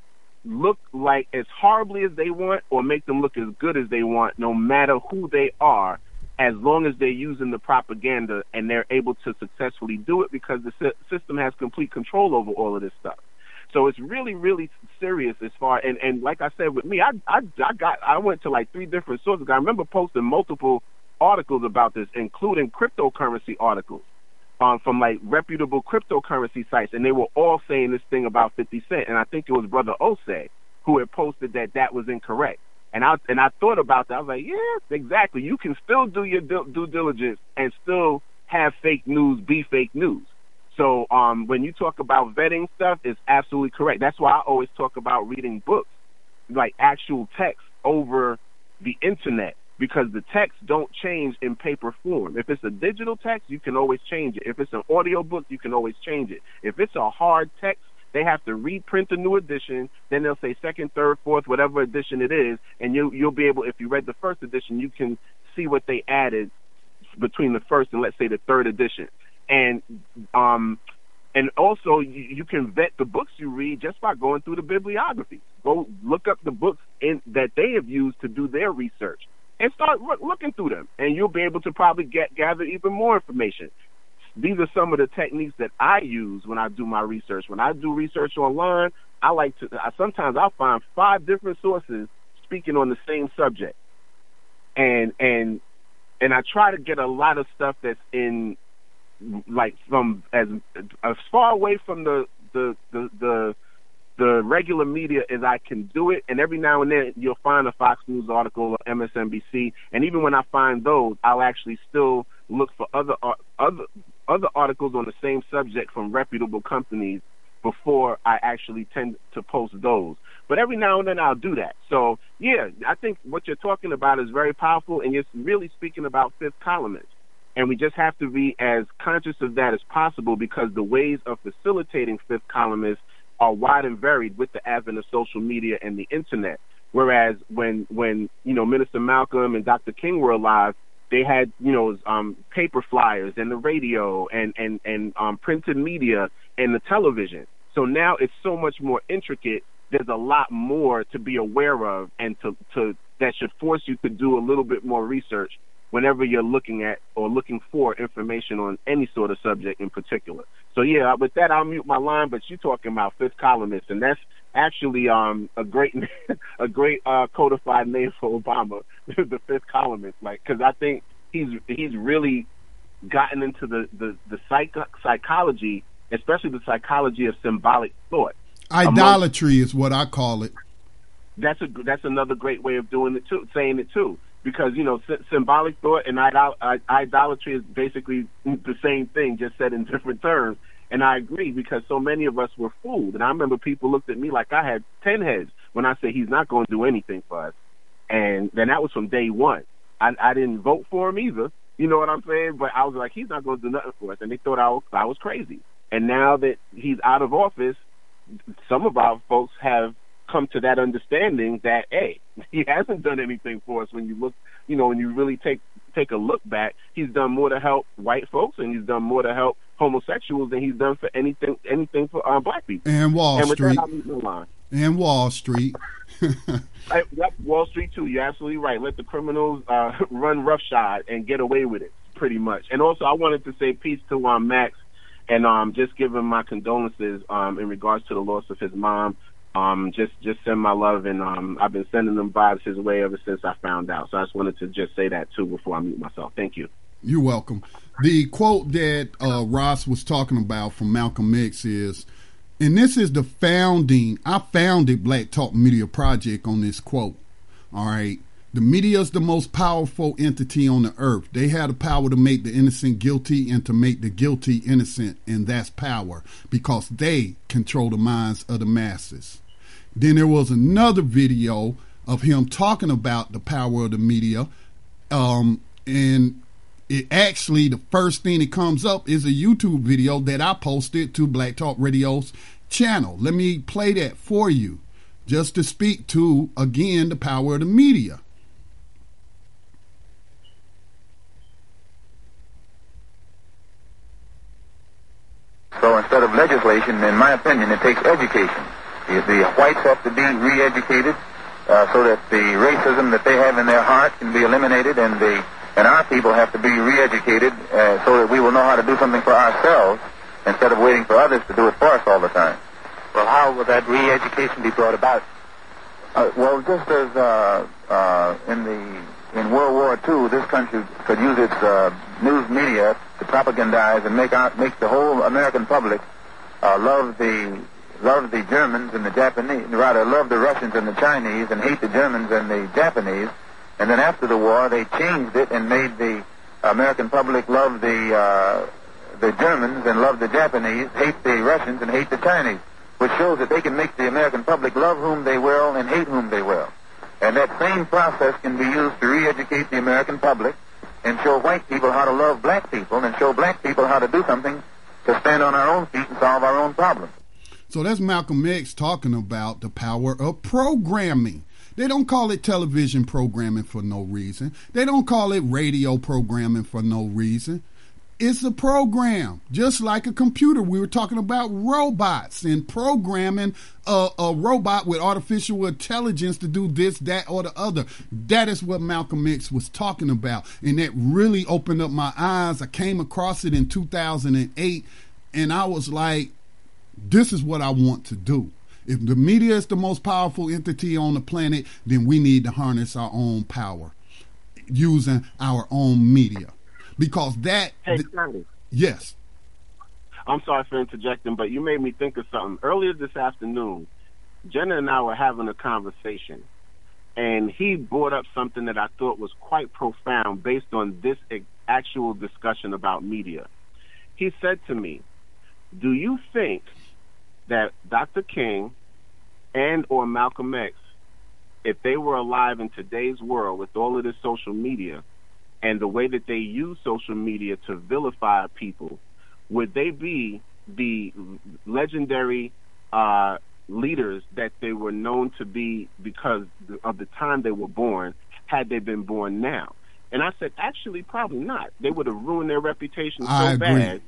look like as horribly as they want or make them look as good as they want, no matter who they are, as long as they're using the propaganda and they're able to successfully do it, because the system has complete control over all of this stuff. So it's really, really serious as far, and like I said, with me, I went to like 3 different sources. I remember posting multiple articles about this, including cryptocurrency articles from like reputable cryptocurrency sites, and they were all saying this thing about 50 Cent, and I think it was Brother Osei who had posted that was incorrect. And I thought about that. I was like, yes, exactly. You can still do your due diligence and still have fake news be fake news. So when you talk about vetting stuff, it's absolutely correct. That's why I always talk about reading books, like actual text, over the internet, because the text don't change in paper form. If it's a digital text, you can always change it. If it's an audio book, you can always change it. If it's a hard text, they have to reprint a new edition. Then they'll say second, third, fourth, whatever edition it is, and you'll be able, if you read the first edition, you can see what they added between the first and, let's say, the third edition. And also you can vet the books you read just by going through the bibliography. Go look up the books that they have used to do their research and start looking through them, and you'll be able to probably gather even more information. These are some of the techniques that I use when I do my research. When I do research online, sometimes I'll find 5 different sources speaking on the same subject, and I try to get a lot of stuff that's in, like, from as far away from the regular media as I can do it. And every now and then you'll find a Fox News article or MSNBC, and even when I find those, I'll actually still look for other articles on the same subject from reputable companies before I actually tend to post those. But every now and then I'll do that. So yeah, I think what you're talking about is very powerful, and you're really speaking about fifth columnists. And we just have to be as conscious of that as possible, because the ways of facilitating fifth columnists are wide and varied with the advent of social media and the internet. Whereas when you know, Minister Malcolm and Dr. King were alive, they had, you know, paper flyers and the radio and printed media and the television. So now it's so much more intricate. There's a lot more to be aware of, and to that should force you to do a little bit more research whenever you're looking at or looking for information on any sort of subject in particular. So yeah, with that, I'll mute my line. But you're talking about fifth columnists, and that's actually a great codified name for Obama, the fifth columnist. Like, because I think he's really gotten into the psychology, especially the psychology of symbolic thought. Idolatry is what I call it. That's another great way of doing it too, saying it too. Because, you know, symbolic thought and idolatry is basically the same thing, just said in different terms. And I agree, because so many of us were fooled. And I remember people looked at me like I had 10 heads when I said he's not going to do anything for us. And then that was from day one. I didn't vote for him either. You know what I'm saying? But I was like, he's not going to do nothing for us. And they thought I was crazy. And now that he's out of office, some of our folks have come to that understanding that, hey, he hasn't done anything for us. When you look, you know, when you really take a look back, he's done more to help white folks, and he's done more to help homosexuals than he's done for anything for black people. And Wall Street. That, I'll mute my line. And Wall Street. Yep, Wall Street too. You're absolutely right. Let the criminals run roughshod and get away with it, pretty much. And also, I wanted to say peace to Max, and just give him my condolences in regards to the loss of his mom. Just send my love, and I've been sending them vibes his way ever since I found out. So I just wanted to just say that too before I mute myself. Thank you. You're welcome. The quote that Ross was talking about from Malcolm X is, And this is I founded Black Talk Media Project on this quote. All right. The media is the most powerful entity on the earth. They have the power to make the innocent guilty and to make the guilty innocent. And that's power, because they control the minds of the masses. Then there was another video of him talking about the power of the media. And it actually, the first thing that comes up is a YouTube video that I posted to Black Talk Radio's channel. Let me play that for you, just to speak to, again, the power of the media. So instead of legislation, in my opinion, it takes education. The whites have to be re-educated so that the racism that they have in their heart can be eliminated, and our people have to be re-educated so that we will know how to do something for ourselves instead of waiting for others to do it for us all the time. Well, how will that re-education be brought about? Well, just as in World War II, this country could use its news media to propagandize and make the whole American public love the Germans and the Japanese, rather love the Russians and the Chinese, and hate the Germans and the Japanese. And then after the war, they changed it and made the American public love the Germans and love the Japanese, hate the Russians and hate the Chinese, which shows that they can make the American public love whom they will and hate whom they will. And that same process can be used to re-educate the American public and show white people how to love black people and show black people how to do something to stand on our own feet and solve our own problems. So that's Malcolm X talking about the power of programming. They don't call it television programming for no reason. They don't call it radio programming for no reason. It's a program, just like a computer. We were talking about robots and programming a robot with artificial intelligence to do this, that, or the other. That is what Malcolm X was talking about. And that really opened up my eyes. I came across it in 2008, and I was like, this is what I want to do. If the media is the most powerful entity on the planet, then we need to harness our own power using our own media. Because that... Hey, Scotty. Yes. I'm sorry for interjecting, but you made me think of something. Earlier this afternoon, Jenna and I were having a conversation, and he brought up something that I thought was quite profound based on this actual discussion about media. He said to me, do you think that Dr. King and or Malcolm X, if they were alive in today's world with all of this social media and the way that they use social media to vilify people, would they be the legendary leaders that they were known to be because of the time they were born, had they been born now? And I said, actually, probably not. They would have ruined their reputation so bad.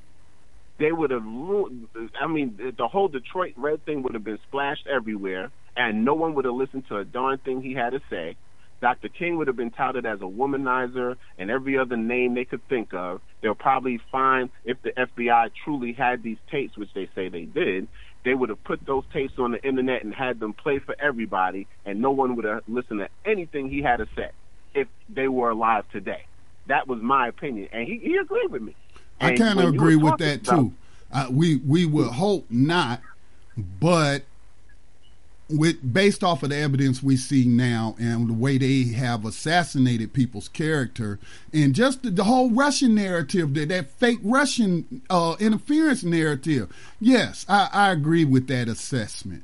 They would have ruined, I mean, the whole Detroit Red thing would have been splashed everywhere, and no one would have listened to a darn thing he had to say. Dr. King would have been touted as a womanizer and every other name they could think of. They'll probably find, if the FBI truly had these tapes, which they say they did, they would have put those tapes on the internet and had them play for everybody, and no one would have listened to anything he had to say if they were alive today. That was my opinion, and he agreed with me. And I kind of agree with that, too. We would hope not, but based off of the evidence we see now and the way they have assassinated people's character and just the whole Russian narrative, that fake Russian interference narrative, yes, I agree with that assessment.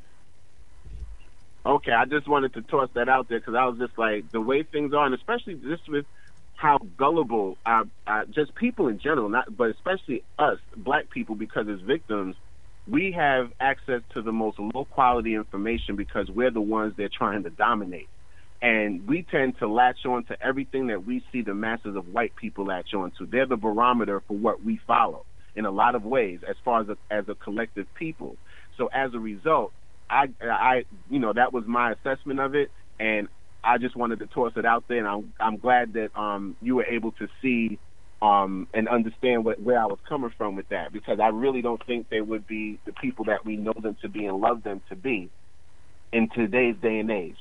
Okay, I just wanted to toss that out there because I was just like, the way things are, and especially just with how gullible just people in general, but especially us, black people, because as victims, we have access to the most low-quality information because we're the ones they're trying to dominate. And we tend to latch on to everything that we see the masses of white people latch on to. They're the barometer for what we follow in a lot of ways as far as a collective people. So as a result, I that was my assessment of it, and I just wanted to toss it out there, and I'm glad that you were able to see and understand where I was coming from with that, because I really don't think they would be the people that we know them to be and love them to be in today's day and age.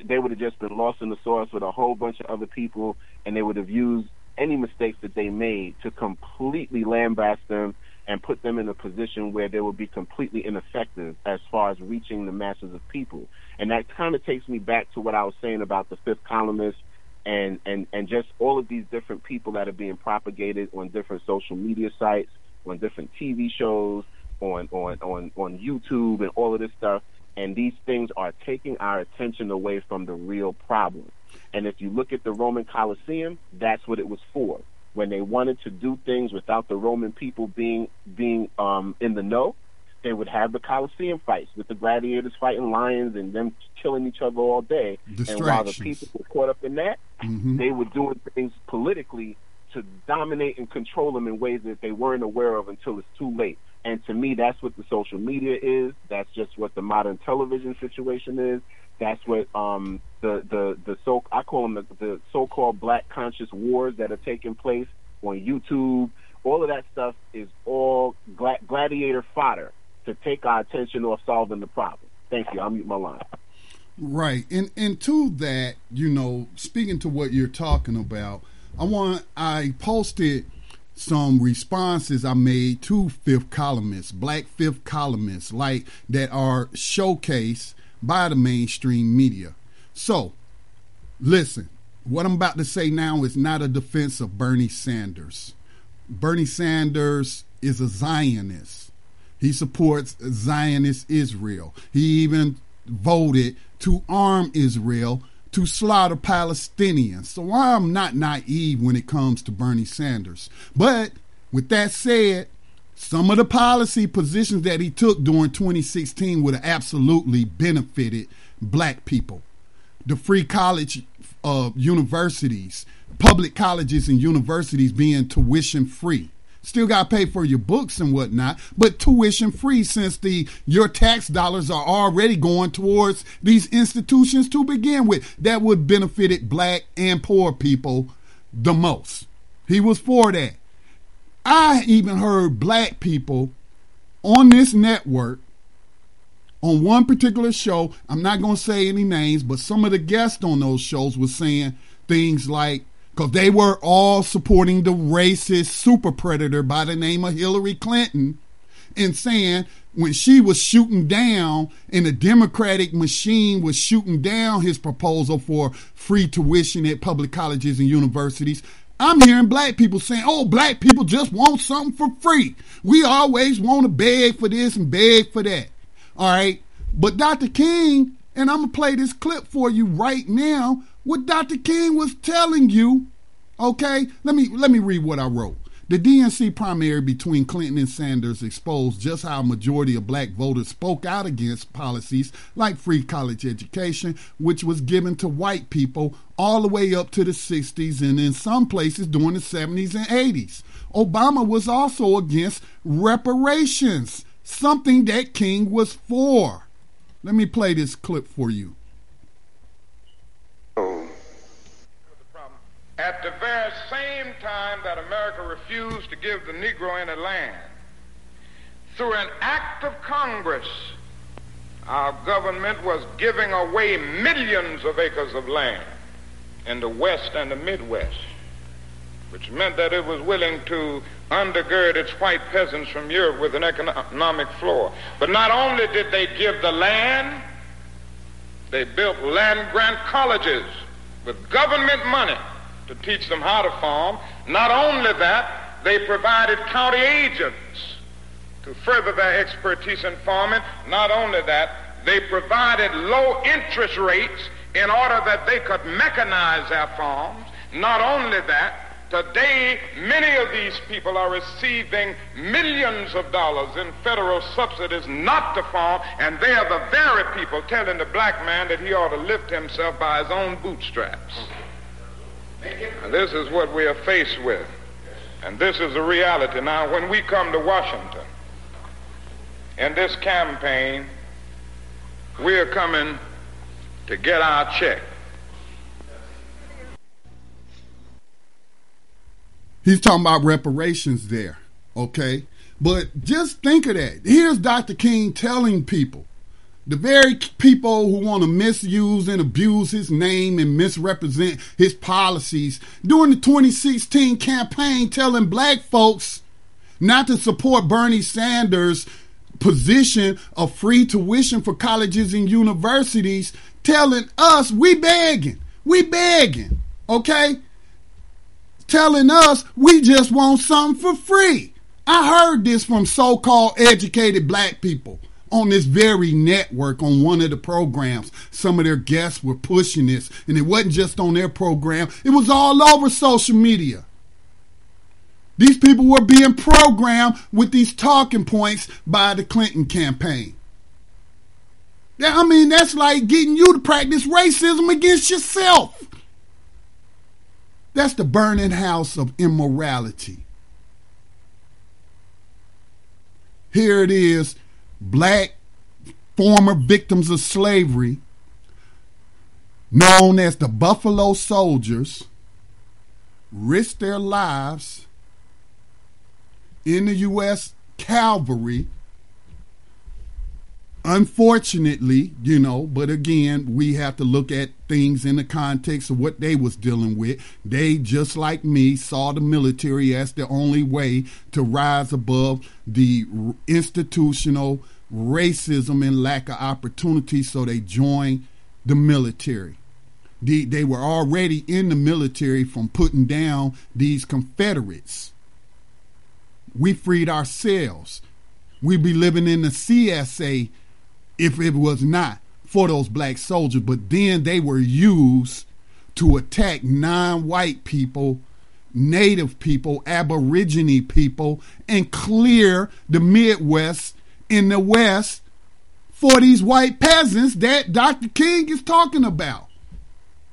They would have just been lost in the sauce with a whole bunch of other people, and they would have used any mistakes that they made to completely lambast them and put them in a position where they will be completely ineffective as far as reaching the masses of people. And that kind of takes me back to what I was saying about the fifth columnist and just all of these different people that are being propagated on different social media sites, on different TV shows, on YouTube and all of this stuff. And these things are taking our attention away from the real problem. And if you look at the Roman Colosseum, that's what it was for. When they wanted to do things without the Roman people being in the know, they would have the Colosseum fights with the gladiators fighting lions and them killing each other all day. And while the people were caught up in that, they were doing things politically to dominate and control them in ways that they weren't aware of until it's too late. And to me, that's what the social media is. That's just what the modern television situation is. That's what I call them the so-called black conscious wars that are taking place on YouTube. All of that stuff is all gladiator fodder to take our attention off solving the problem. Thank you. I'll mute my line. Right. And to that, speaking to what you're talking about, I posted some responses I made to fifth columnists, black fifth columnists, like that are showcased by the mainstream media. So, listen, what I'm about to say now is not a defense of Bernie Sanders. Bernie Sanders is a Zionist. He supports Zionist Israel. He even voted to arm Israel to slaughter Palestinians. So I'm not naive when it comes to Bernie Sanders. But with that said, some of the policy positions that he took during 2016 would have absolutely benefited black people. The free college universities, public colleges and universities being tuition free. Still got to pay for your books and whatnot, but tuition free since your tax dollars are already going towards these institutions to begin with. That would benefited black and poor people the most. He was for that. I even heard black people on this network, on one particular show, I'm not going to say any names, but some of the guests on those shows were saying things like, because they were all supporting the racist super predator by the name of Hillary Clinton, and saying when she was shooting down and the Democratic machine was shooting down his proposal for free tuition at public colleges and universities, I'm hearing black people saying, oh, black people just want something for free. We always want to beg for this and beg for that. All right. But Dr. King, and I'm going to play this clip for you right now, what Dr. King was telling you. Okay. Let me read what I wrote. The DNC primary between Clinton and Sanders exposed just how a majority of black voters spoke out against policies like free college education, which was given to white people all the way up to the 60s and in some places during the 70s and 80s. Obama was also against reparations, something that King was for. Let me play this clip for you. At the very same time that America refused to give the Negro any land, through an act of Congress, our government was giving away millions of acres of land in the West and the Midwest, which meant that it was willing to undergird its white peasants from Europe with an economic floor. But not only did they give the land, they built land-grant colleges with government money to teach them how to farm. Not only that, they provided county agents to further their expertise in farming. Not only that, they provided low interest rates in order that they could mechanize their farms. Not only that, today many of these people are receiving millions of dollars in federal subsidies not to farm, and they are the very people telling the black man that he ought to lift himself by his own bootstraps. And this is what we are faced with. And this is the reality. Now, when we come to Washington in this campaign, we are coming to get our check. He's talking about reparations there, okay? But just think of that. Here's Dr. King telling people, the very people who want to misuse and abuse his name and misrepresent his policies during the 2016 campaign, telling black folks not to support Bernie Sanders' position of free tuition for colleges and universities, telling us we begging, okay? Telling us we just want something for free. I heard this from so-called educated black people on this very network on one of the programs. Some of their guests were pushing this, and it wasn't just on their program. It was all over social media. These people were being programmed with these talking points by the Clinton campaign. I mean, that's like getting you to practice racism against yourself. That's the burning house of immorality. Here it is, black former victims of slavery, known as the Buffalo Soldiers, risked their lives in the U.S. Cavalry. Unfortunately, but again, we have to look at things in the context of what they was dealing with. They, just like me, saw the military as the only way to rise above the institutional racism and lack of opportunity, so they joined the military. They were already in the military from putting down these Confederates. We freed ourselves. We'd be living in the CSA if it was not for those black soldiers. But then they were used to attack non-white people, native people, aborigine people, and clear the Midwest in the West for these white peasants that Dr. King is talking about.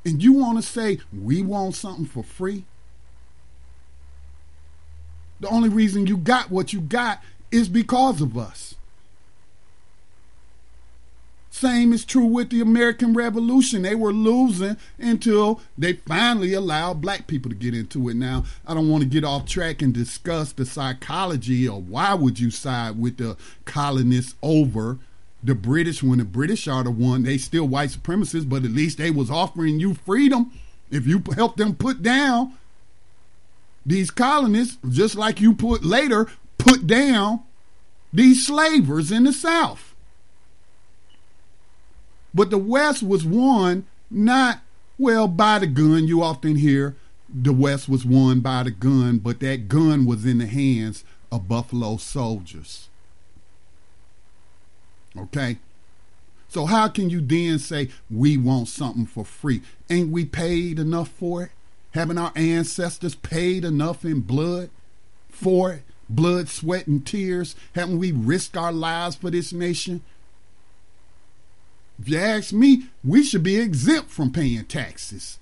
And you want to say we want something for free? The only reason you got what you got is because of us. Same is true with the American Revolution. They were losing until they finally allowed black people to get into it. Now, I don't want to get off track and discuss the psychology of why would you side with the colonists over the British when the British are the one. They still white supremacists, but at least they was offering you freedom if you help them put down these colonists, just like you put down these slavers in the South. But the West was won not, by the gun. You often hear the West was won by the gun, but that gun was in the hands of Buffalo Soldiers. Okay? So how can you then say we want something for free? Ain't we paid enough for it? Haven't our ancestors paid enough in blood for it? Blood, sweat, and tears? Haven't we risked our lives for this nation? If you ask me, we should be exempt from paying taxes.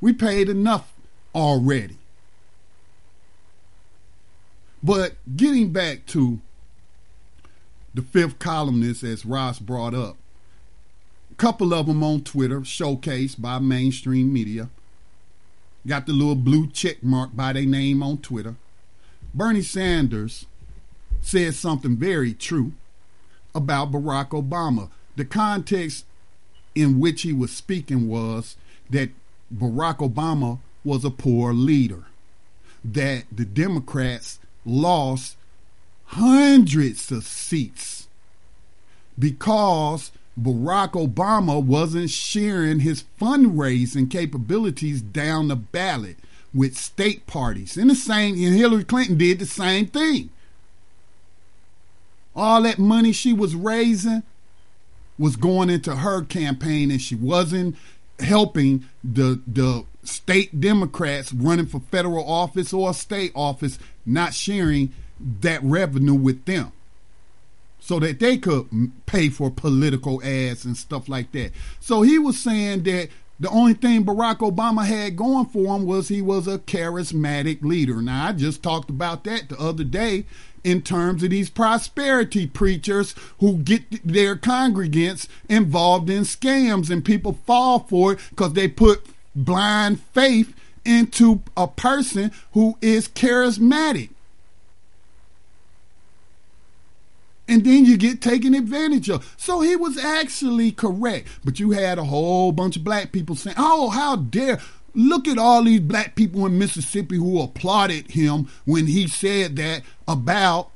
We paid enough already. But getting back to the fifth columnist, as Ross brought up, a couple of them on Twitter, showcased by mainstream media, got the little blue check mark by their name on Twitter. Bernie Sanders said something very true about Barack Obama. The context in which he was speaking was that Barack Obama was a poor leader, that the Democrats lost hundreds of seats because Barack Obama wasn't sharing his fundraising capabilities down the ballot with state parties. And Hillary Clinton did the same thing. All that money she was raising was going into her campaign, and she wasn't helping the state Democrats running for federal office or state office, not sharing that revenue with them so that they could pay for political ads and stuff like that. So he was saying that the only thing Barack Obama had going for him was he was a charismatic leader. Now, I just talked about that the other day in terms of these prosperity preachers who get their congregants involved in scams, and people fall for it because they put blind faith into a person who is charismatic. And then you get taken advantage of. So he was actually correct. But you had a whole bunch of black people saying, oh, how dare. Look at all these black people in Mississippi who applauded him when he said that about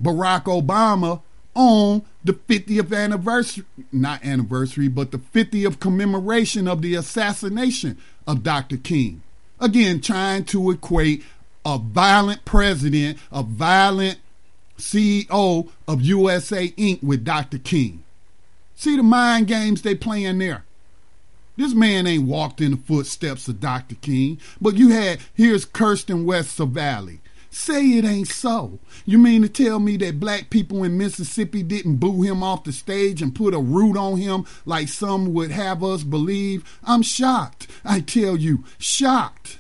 Barack Obama on the 50th anniversary, not anniversary, but the 50th commemoration of the assassination of Dr. King. Again, trying to equate a violent president, a violent CEO of USA Inc. with Dr. King. See the mind games they playing there. This man ain't walked in the footsteps of Dr. King, but here's Kirsten West Savali. Say it ain't so. You mean to tell me that black people in Mississippi didn't boo him off the stage and put a root on him like some would have us believe? I'm shocked. I tell you, shocked.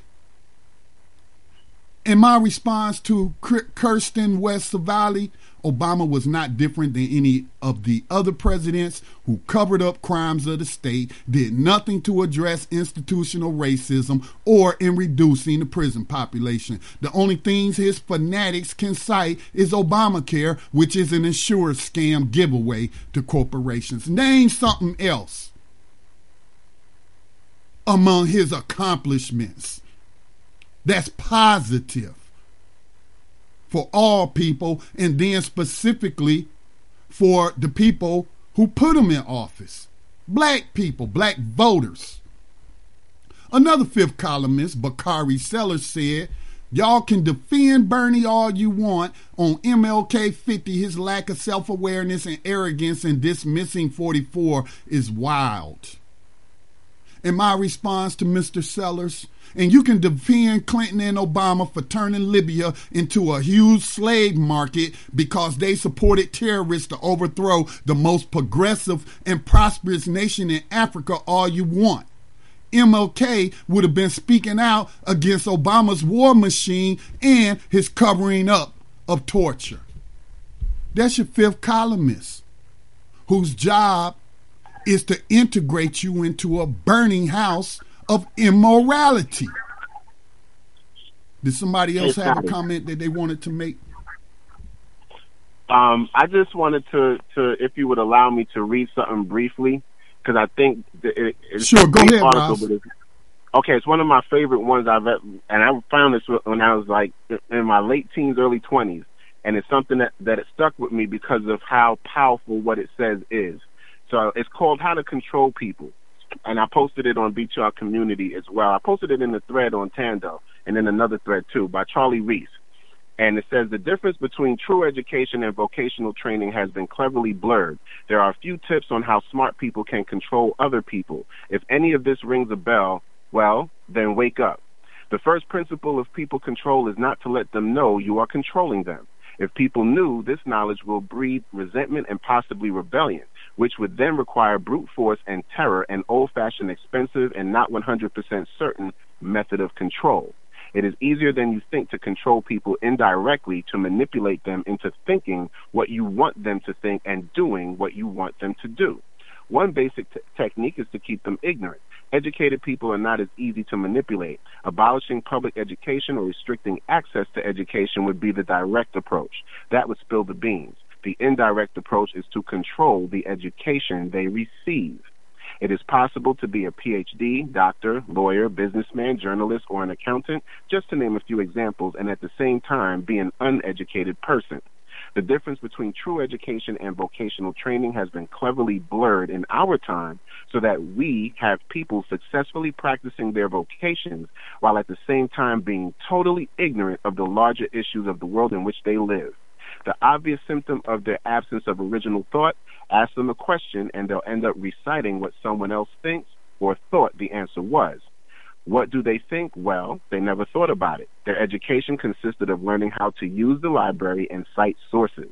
In my response to Kirsten West Savali, Obama was not different than any of the other presidents who covered up crimes of the state, did nothing to address institutional racism or in reducing the prison population. The only things his fanatics can cite is Obamacare, which is an insurance scam giveaway to corporations. Name something else among his accomplishments that's positive for all people, and then specifically for the people who put him in office. Black people, black voters. Another fifth columnist, Bakari Sellers, said, y'all can defend Bernie all you want on MLK 50. His lack of self-awareness and arrogance in dismissing 44 is wild. In my response to Mr. Sellers, and you can defend Clinton and Obama for turning Libya into a huge slave market because they supported terrorists to overthrow the most progressive and prosperous nation in Africa all you want. MLK would have been speaking out against Obama's war machine and his covering up of torture. That's your fifth columnist, whose job is to integrate you into a burning house of immorality. Did somebody else have a comment that they wanted to make? I just wanted to, if you would allow me to read something briefly, because I think it's sure. Go ahead, Ross. Okay, it's one of my favorite ones I've ever, and I found this when I was like in my late teens, early 20s, and it's something that it stuck with me because of how powerful what it says is. So it's called How to Control People. And I posted it on BTR Community as well. I posted it in the thread on Thando, and then another thread too by Charlie Reese. And it says the difference between true education and vocational training has been cleverly blurred. There are a few tips on how smart people can control other people. If any of this rings a bell, well, then wake up. The first principle of people control is not to let them know you are controlling them. If people knew, this knowledge will breed resentment and possibly rebellion, which would then require brute force and terror, an old-fashioned, expensive, and not 100% certain method of control. It is easier than you think to control people indirectly, to manipulate them into thinking what you want them to think and doing what you want them to do. One basic technique is to keep them ignorant. Educated people are not as easy to manipulate. Abolishing public education or restricting access to education would be the direct approach. That would spill the beans. The indirect approach is to control the education they receive. It is possible to be a PhD, doctor, lawyer, businessman, journalist, or an accountant, just to name a few examples, and at the same time be an uneducated person. The difference between true education and vocational training has been cleverly blurred in our time so that we have people successfully practicing their vocations while at the same time being totally ignorant of the larger issues of the world in which they live. The obvious symptom of their absence of original thought, ask them a question and they'll end up reciting what someone else thinks or thought the answer was. What do they think? Well, they never thought about it. Their education consisted of learning how to use the library and cite sources.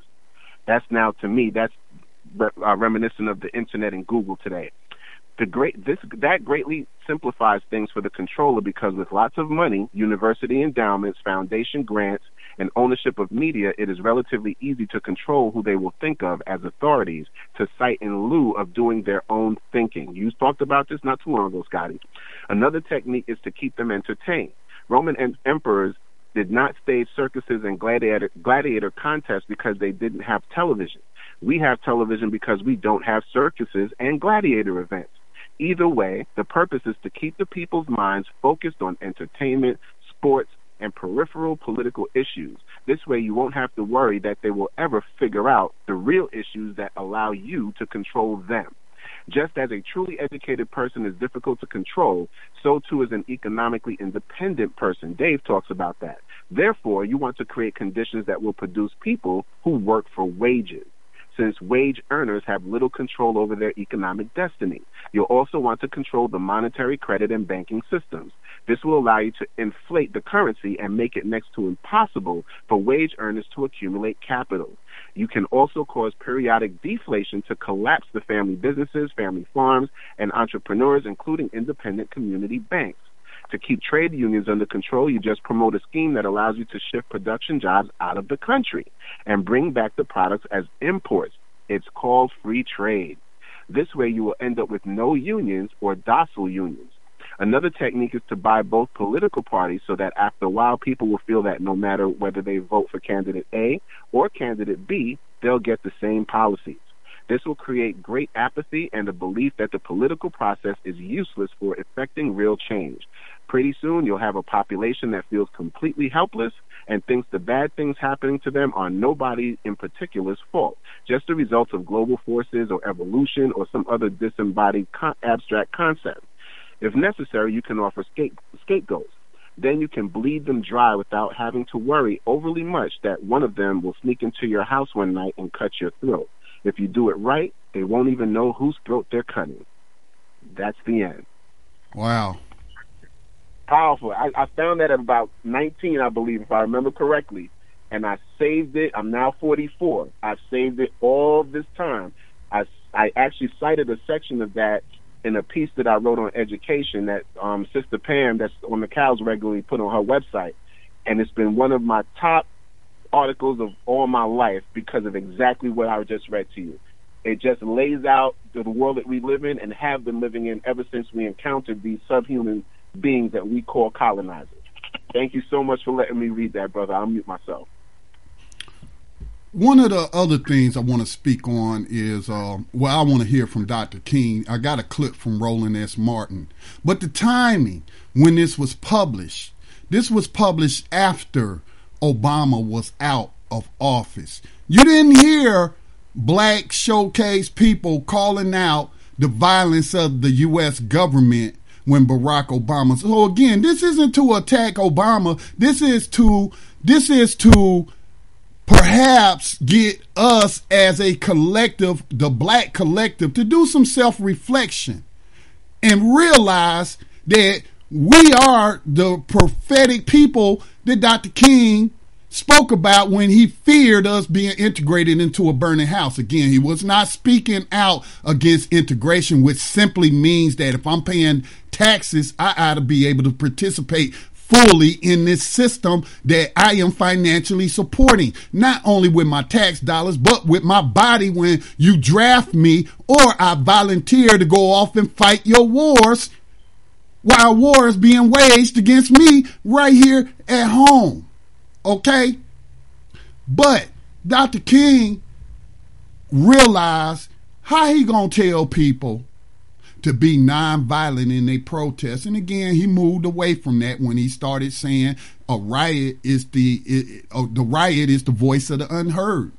That's now, to me, that's reminiscent of the internet and Google today. That greatly simplifies things for the controller because with lots of money, university endowments, foundation grants, and ownership of media, it is relatively easy to control who they will think of as authorities to cite in lieu of doing their own thinking. You talked about this not too long ago, Scotty. Another technique is to keep them entertained. Roman emperors did not stage circuses and gladiator contests because they didn't have television. We have television because we don't have circuses and gladiator events. Either way, the purpose is to keep the people's minds focused on entertainment, sports, and peripheral political issues. This way you won't have to worry that they will ever figure out the real issues that allow you to control them. Just as a truly educated person is difficult to control, so too is an economically independent person. Dave talks about that. Therefore, you want to create conditions that will produce people who work for wages, since wage earners have little control over their economic destiny. You'll also want to control the monetary, credit, and banking systems. This will allow you to inflate the currency and make it next to impossible for wage earners to accumulate capital. You can also cause periodic deflation to collapse the family businesses, family farms, and entrepreneurs, including independent community banks. To keep trade unions under control, you just promote a scheme that allows you to shift production jobs out of the country and bring back the products as imports. It's called free trade. This way you will end up with no unions or docile unions. Another technique is to buy both political parties so that after a while people will feel that no matter whether they vote for candidate A or candidate B, they'll get the same policies. This will create great apathy and a belief that the political process is useless for effecting real change. Pretty soon you'll have a population that feels completely helpless and thinks the bad things happening to them are nobody in particular's fault, just the result of global forces or evolution or some other disembodied abstract concept. If necessary, you can offer scapegoats. Then you can bleed them dry without having to worry overly much that one of them will sneak into your house one night and cut your throat. If you do it right, they won't even know whose throat they're cutting. That's the end. Wow. Powerful. I found that at about 19, I believe, if I remember correctly, and I saved it. I'm now 44. I've saved it all this time. I actually cited a section of that in a piece that I wrote on education that Sister Pam, that's on the cows, regularly put on her website. And it's been one of my top articles of all my life because of exactly what I just read to you. It just lays out the world that we live in and have been living in ever since we encountered these subhuman beings that we call colonizers. Thank you so much for letting me read that, brother. I'll mute myself. One of the other things I want to speak on is, I want to hear from Dr. King. I got a clip from Roland S. Martin. But the timing when this was published after Obama was out of office. You didn't hear black showcase people calling out the violence of the U.S. government when Barack Obama. So again, this isn't to attack Obama. This is to perhaps get us as a collective, the black collective, to do some self-reflection and realize that we are the prophetic people that Dr. King spoke about when he feared us being integrated into a burning house. Again, he was not speaking out against integration, which simply means that if I'm paying taxes, I ought to be able to participate fully in this system that I am financially supporting, not only with my tax dollars, but with my body when you draft me or I volunteer to go off and fight your wars while war is being waged against me right here at home. Okay? But Dr. King realized how he gonna tell people to be nonviolent in their protests. And again, he moved away from that when he started saying a riot is the voice of the unheard,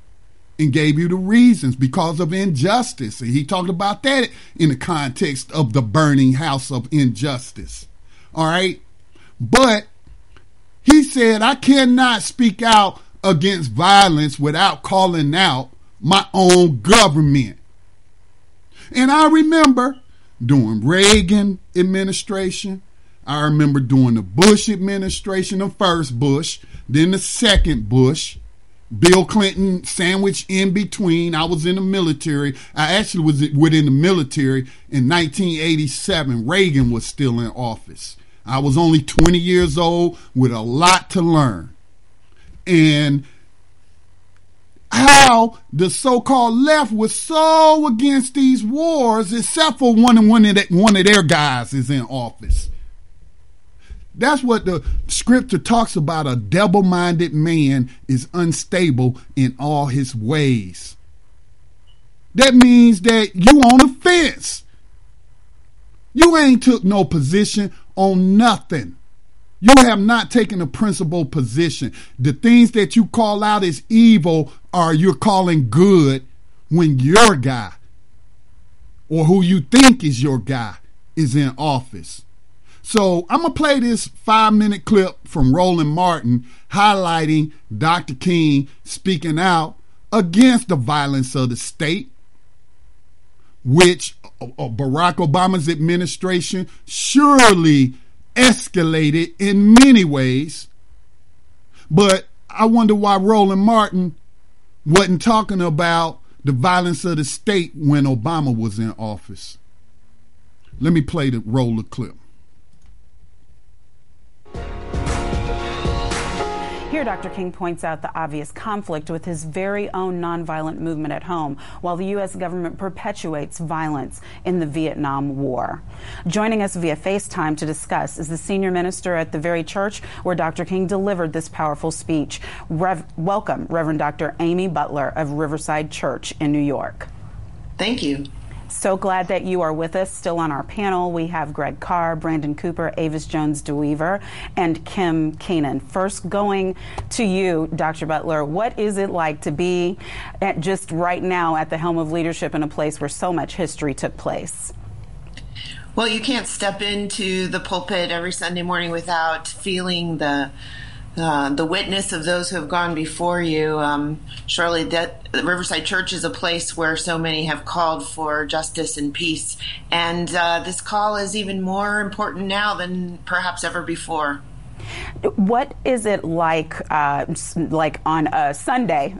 and gave you the reasons because of injustice. And he talked about that in the context of the burning house of injustice. All right. But he said, I cannot speak out against violence without calling out my own government. And I remember during Reagan administration, I remember during the Bush administration, the first Bush, then the second Bush, Bill Clinton sandwiched in between. I was in the military. I actually was within the military in 1987. Reagan was still in office. I was only 20 years old with a lot to learn. And how the so-called left was so against these wars, except for one of their guys is in office. That's what the scripture talks about. A double-minded man is unstable in all his ways. That means that you on the fence. You ain't took no position on nothing. You have not taken a principled position. The things that you call out as evil are you're calling good when your guy, or who you think is your guy, is in office. So I'm going to play this 5-minute clip from Roland Martin highlighting Dr. King speaking out against the violence of the state, which Barack Obama's administration surely escalated in many ways. But I wonder why Roland Martin wasn't talking about the violence of the state when Obama was in office. Let me play the roll of clip. Here, Dr. King points out the obvious conflict with his very own nonviolent movement at home, while the U.S. government perpetuates violence in the Vietnam War. Joining us via FaceTime to discuss is the senior minister at the very church where Dr. King delivered this powerful speech. Welcome, Reverend Dr. Amy Butler of Riverside Church in New York. Thank you. So glad that you are with us. Still on our panel, we have Greg Carr, Brandon Cooper, Avis Jones-DeWeaver, and Kim Keenan. First, going to you, Dr. Butler, what is it like to be just right now at the helm of leadership in a place where so much history took place? Well, you can't step into the pulpit every Sunday morning without feeling the witness of those who have gone before you. Surely that Riverside Church is a place where so many have called for justice and peace. And this call is even more important now than perhaps ever before. What is it like on a Sunday,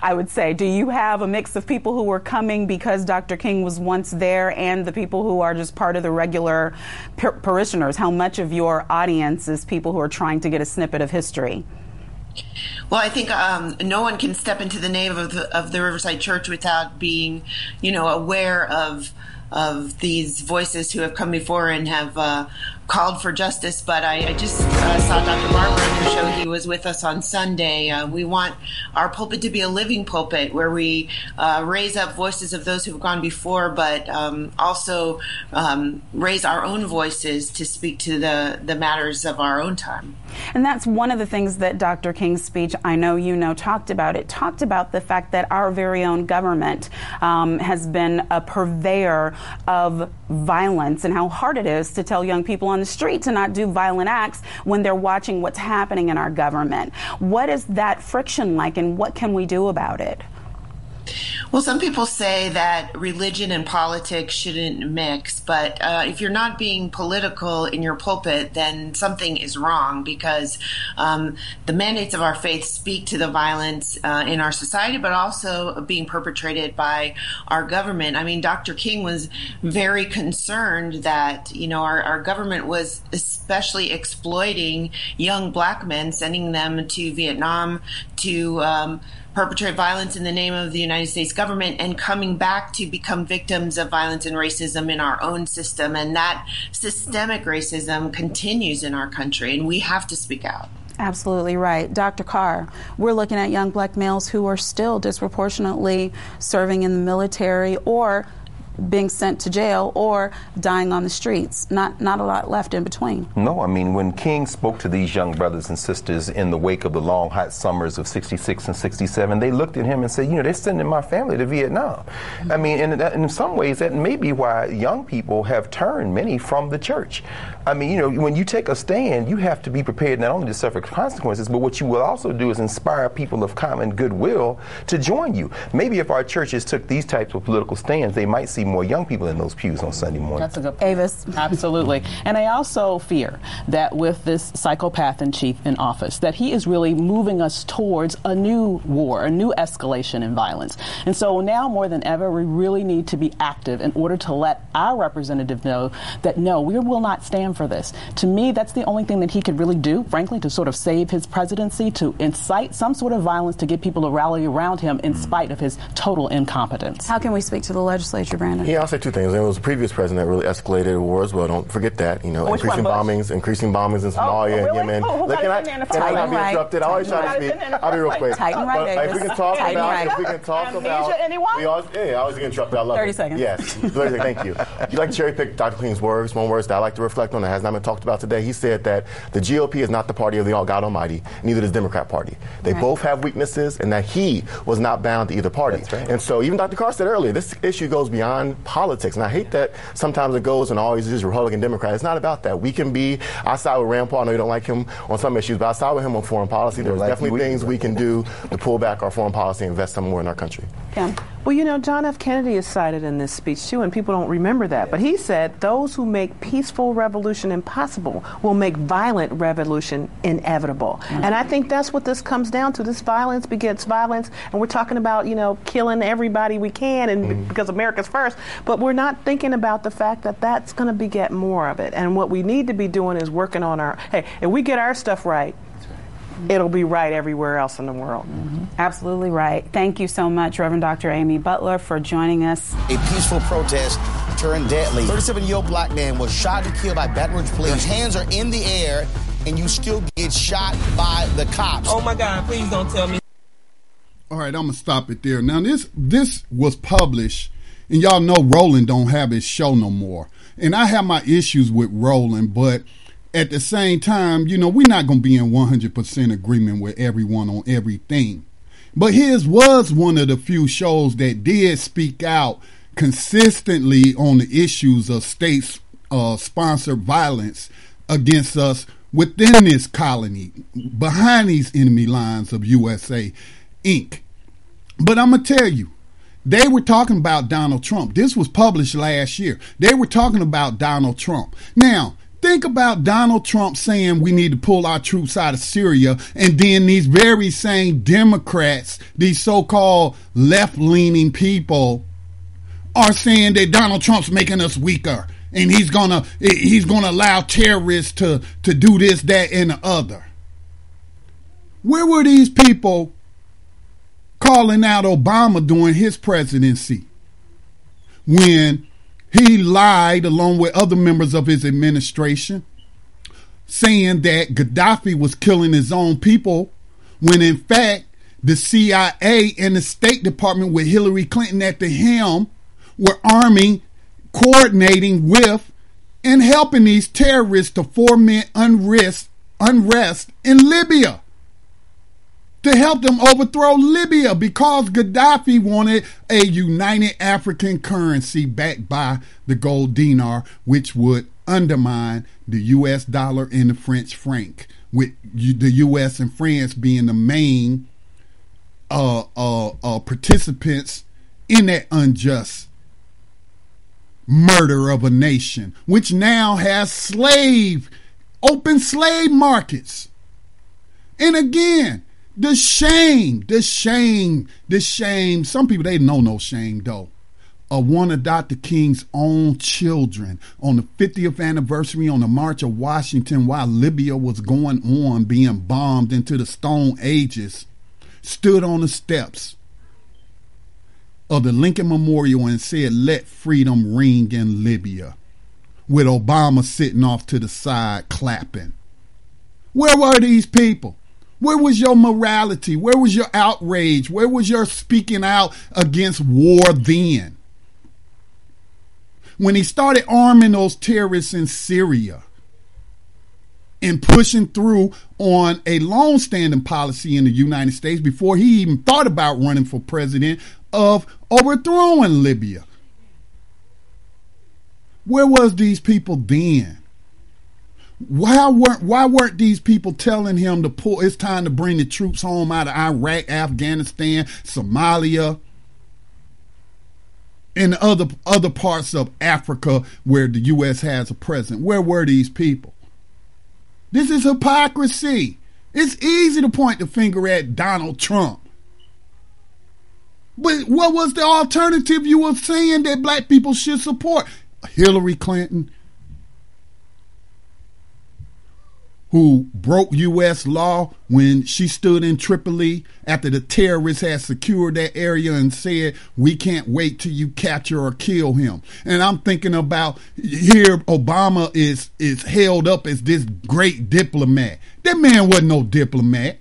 I would say? Do you have a mix of people who are coming because Dr. King was once there and the people who are just part of the regular parishioners? How much of your audience is people who are trying to get a snippet of history? Well, I think no one can step into the nave of the Riverside Church without being, aware of these voices who have come before and have called for justice. But I just saw Dr. Barber on your show. He was with us on Sunday. We want our pulpit to be a living pulpit where we raise up voices of those who have gone before, but also raise our own voices to speak to the matters of our own time. And that's one of the things that Dr. King's speech, I know you know, talked about. It talked about the fact that our very own government has been a purveyor of violence and how hard it is to tell young people on the street to not do violent acts when they're watching what's happening in our government. What is that friction like, and what can we do about it? Well, some people say that religion and politics shouldn't mix, but if you're not being political in your pulpit, then something is wrong, because the mandates of our faith speak to the violence in our society, but also being perpetrated by our government. I mean, Dr. King was very concerned that, our government was especially exploiting young black men, sending them to Vietnam to perpetrate violence in the name of the United States government, and coming back to become victims of violence and racism in our own system. And that systemic racism continues in our country, and we have to speak out. Absolutely right. Dr. Carr, we're looking at young black males who are still disproportionately serving in the military or being sent to jail or dying on the streets. Not a lot left in between. No, I mean, when King spoke to these young brothers and sisters in the wake of the long, hot summers of 66 and 67, they looked at him and said, they're sending my family to Vietnam. I mean, and in some ways, that may be why young people have turned many from the church. I mean, when you take a stand, you have to be prepared not only to suffer consequences, but what you will also do is inspire people of common goodwill to join you. Maybe if our churches took these types of political stands, they might see more young people in those pews on Sunday morning. That's a good point. Avis. Absolutely. And I also fear that with this psychopath in chief in office, that he is really moving us towards a new war, a new escalation in violence. And so now more than ever, we really need to be active in order to let our representative know that, no, we will not stand for this. To me, that's the only thing that he could really do, frankly, to sort of save his presidency, to incite some sort of violence to get people to rally around him in spite of his total incompetence. How can we speak to the legislature, Brandon? Shannon? Yeah, I'll say two things. There was a previous president that really escalated the war as well. Don't forget that. You know, increasing bombings in Somalia and Yemen. Can I not be interrupted? I always try to speak. I'll be real quick. If we can talk about, I always get interrupted. I love 30 it. seconds. Yes, 30 seconds. Thank you. You like to cherry pick Dr. King's words, one words that I like to reflect on that has not been talked about today. He said that the GOP is not the party of the God Almighty, neither is the Democrat Party. They both have weaknesses, and that he was not bound to either party. Right. And so even Dr. Carr said earlier, this issue goes beyond politics. And I hate that sometimes it goes and always is Republican, Democrat. It's not about that. We can be, I side with Rand Paul. I know you don't like him on some issues, but I side with him on foreign policy. There's definitely things we can do to pull back our foreign policy and invest some more in our country. Kim? Well, you know, John F. Kennedy is cited in this speech, too, and people don't remember that. But he said, those who make peaceful revolution impossible will make violent revolution inevitable. Mm-hmm. And I think that's what this comes down to. This violence begets violence, and we're talking about, you know, killing everybody we can and because America's first, but we're not thinking about the fact that that's going to beget more of it. And what we need to be doing is working on our, hey, if we get our stuff right, it'll be right everywhere else in the world. Mm-hmm. Absolutely right. Thank you so much, Reverend Dr. Amy Butler, for joining us. A peaceful protest turned deadly. 37-year-old black man was shot and killed by Baton Rouge police. Your hands are in the air, and you still get shot by the cops. Oh, my God, please don't tell me. All right, I'm going to stop it there. Now, this was published, and y'all know Roland don't have his show no more. And I have my issues with Roland, but at the same time, you know, we're not going to be in 100% agreement with everyone on everything. But his was one of the few shows that did speak out consistently on the issues of state-sponsored violence against us within this colony, behind these enemy lines of USA, Inc. But I'm going to tell you, they were talking about Donald Trump. This was published last year. They were talking about Donald Trump. Now, think about Donald Trump saying we need to pull our troops out of Syria, and then these very same Democrats, these so-called left-leaning people, are saying that Donald Trump's making us weaker, and he's gonna allow terrorists to do this, that, and the other. Where were these people calling out Obama during his presidency when he lied along with other members of his administration, saying that Gaddafi was killing his own people, when in fact the CIA and the State Department with Hillary Clinton at the helm were arming, coordinating with, and helping these terrorists to foment unrest in Libya, to help them overthrow Libya, because Gaddafi wanted a united African currency backed by the gold dinar, which would undermine the U.S. dollar and the French franc, with the U.S. and France being the main participants in that unjust murder of a nation, which now has open slave markets. And again, the shame, some people, they know no shame though, of one of Dr. King's own children on the 50th anniversary on the March of Washington, while Libya was going on being bombed into the Stone Ages, stood on the steps of the Lincoln Memorial and said, "Let freedom ring in Libya," with Obama sitting off to the side clapping. Where were these people? Where was your morality? Where was your outrage? Where was your speaking out against war then? When he started arming those terrorists in Syria and pushing through on a long-standing policy in the United States before he even thought about running for president, of overthrowing Libya. Where was these people then? Why weren't these people telling him to pull? It's time to bring the troops home out of Iraq, Afghanistan, Somalia, and other parts of Africa where the U.S. has a presence? Where were these people? This is hypocrisy. It's easy to point the finger at Donald Trump. But what was the alternative you were saying that black people should support? Hillary Clinton. who broke U.S. law when she stood in Tripoli after the terrorists had secured that area and said, we can't wait till you capture or kill him. And I'm thinking about here Obama is held up as this great diplomat. That man wasn't no diplomat.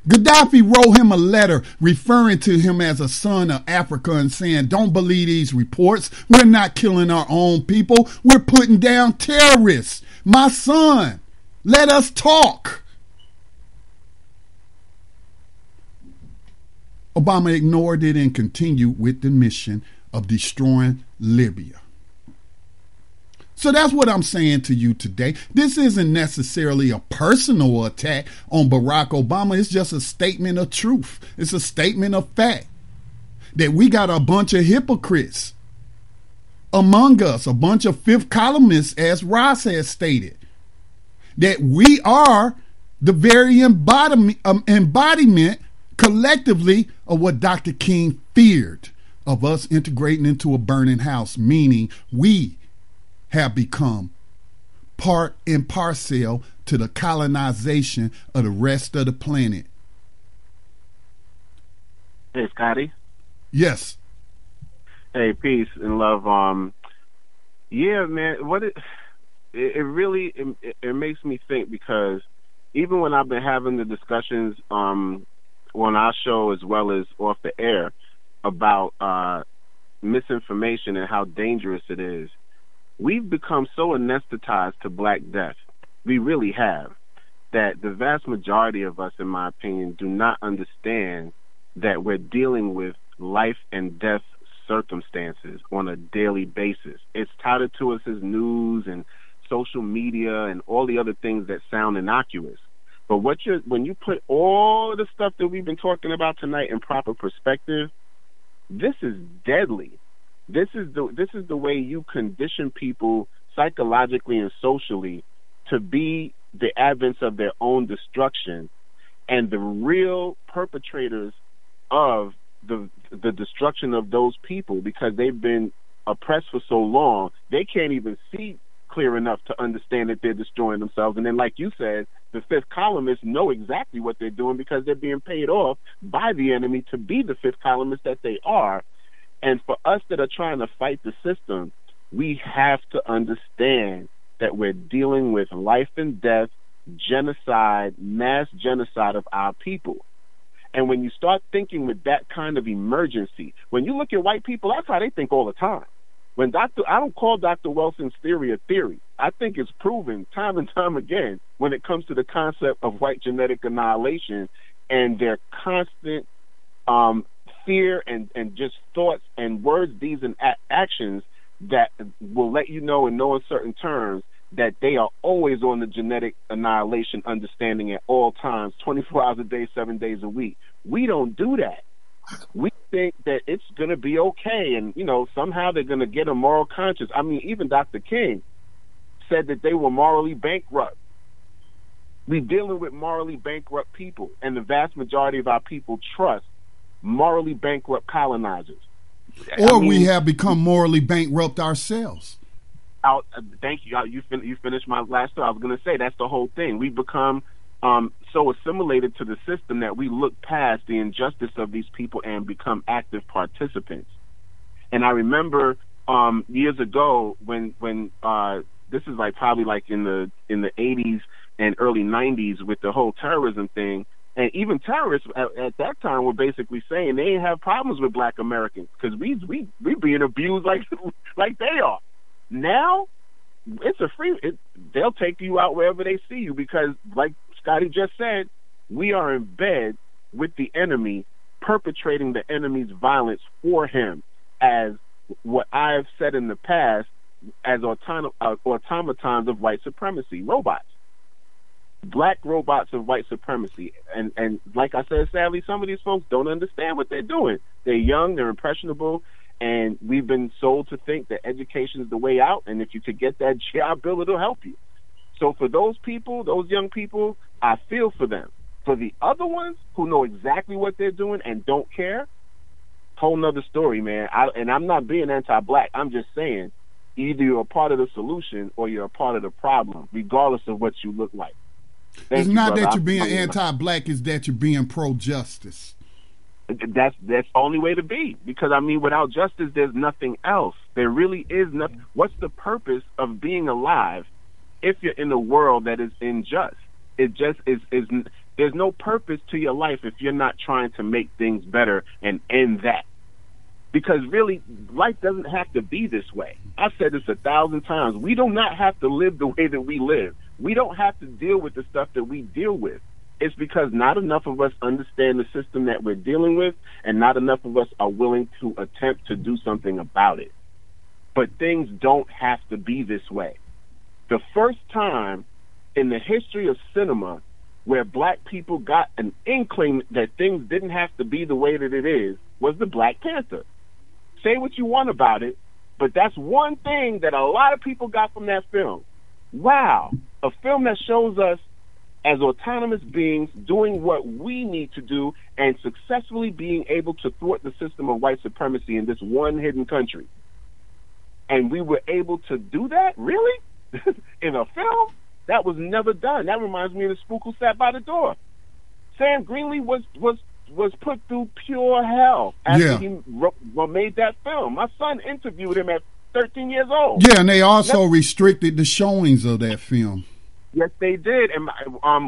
Gaddafi wrote him a letter referring to him as a son of Africa and saying, don't believe these reports. We're not killing our own people. We're putting down terrorists. My son, let us talk. Obama ignored it and continued with the mission of destroying Libya. So that's what I'm saying to you today. This isn't necessarily a personal attack on Barack Obama. It's just a statement of truth. It's a statement of fact that we got a bunch of hypocrites among us, a bunch of fifth columnists, as Ross has stated, that we are the very embodiment collectively of what Dr. King feared of us integrating into a burning house, meaning we have become part and parcel to the colonization of the rest of the planet. Hey, Scotty. Yes. Hey, peace and love. Yeah, man. It really makes me think, because even when I've been having the discussions on our show as well as off the air about misinformation and how dangerous it is, we've become so anesthetized to Black death. We really have. That the vast majority of us, in my opinion, do not understand that we're dealing with life and death circumstances on a daily basis. It's touted to us as news and social media and all the other things that sound innocuous. But when you put all the stuff that we've been talking about tonight in proper perspective, this is deadly. This is the way you condition people psychologically and socially to be the advents of their own destruction, and the real perpetrators of the destruction of those people, because they've been oppressed for so long, they can't even see clear enough to understand that they're destroying themselves. And then, like you said, the fifth columnists know exactly what they're doing because they're being paid off by the enemy to be the fifth columnists that they are. And for us that are trying to fight the system, we have to understand that we're dealing with life and death, genocide, mass genocide of our people. And when you start thinking with that kind of emergency, when you look at white people, that's how they think all the time. I don't call Dr. Wilson's theory a theory. I think it's proven time and time again when it comes to the concept of white genetic annihilation and their constant fear and just thoughts and words, deeds, and actions that will let you know in no uncertain terms that they are always on the genetic annihilation understanding at all times, 24 hours a day, 7 days a week. We don't do that. We think that it's going to be okay, and, somehow they're going to get a moral conscience. I mean, even Dr. King said that they were morally bankrupt. We're dealing with morally bankrupt people, and the vast majority of our people trust morally bankrupt colonizers. Or we have become morally bankrupt ourselves. Thank you. You finished my last thought. I was going to say that's the whole thing. We've become so assimilated to the system that we look past the injustice of these people and become active participants. And I remember years ago when this is probably in the 80s and early 90s with the whole terrorism thing. And even terrorists at that time were basically saying they didn't have problems with Black Americans because we being abused like they are. Now it's they'll take you out wherever they see you, because like Scotty just said, we are in bed with the enemy, perpetrating the enemy's violence for him, as what I have said in the past, as automatons of white supremacy, robots. Black robots of white supremacy. And like I said, sadly, some of these folks don't understand what they're doing. They're young, they're impressionable, and we've been sold to think that education is the way out, and if you could get that job bill, it'll help you. So for those people, those young people, I feel for them. For the other ones who know exactly what they're doing and don't care, whole nother story, man. And I'm not being anti-Black. I'm just saying Either you're a part of the solution or you're a part of the problem, regardless of what you look like. It's not that you're being anti-black, it's that you're being pro-justice. That's the only way to be, because I mean, without justice, there's nothing else. There really is nothing. What's the purpose of being alive if you're in a world that is unjust? It just is. There's no purpose to your life if you're not trying to make things better and end that. Because really, life doesn't have to be this way. I've said this 1,000 times. We do not have to live the way that we live. We don't have to deal with the stuff that we deal with. It's because not enough of us understand the system that we're dealing with, and not enough of us are willing to attempt to do something about it. But things don't have to be this way. The first time in the history of cinema where black people got an inkling that things didn't have to be the way that it is was the Black Panther. Say what you want about it, but that's one thing that a lot of people got from that film. Wow, a film that shows us as autonomous beings doing what we need to do and successfully being able to thwart the system of white supremacy in this one hidden country. And we were able to do that? Really? In a film? That was never done. That reminds me of The Spook Who Sat by the Door. Sam Greenlee was put through pure hell after he made that film. My son interviewed him at 13 years old. Yeah, and they also restricted the showings of that film. Yes, they did. And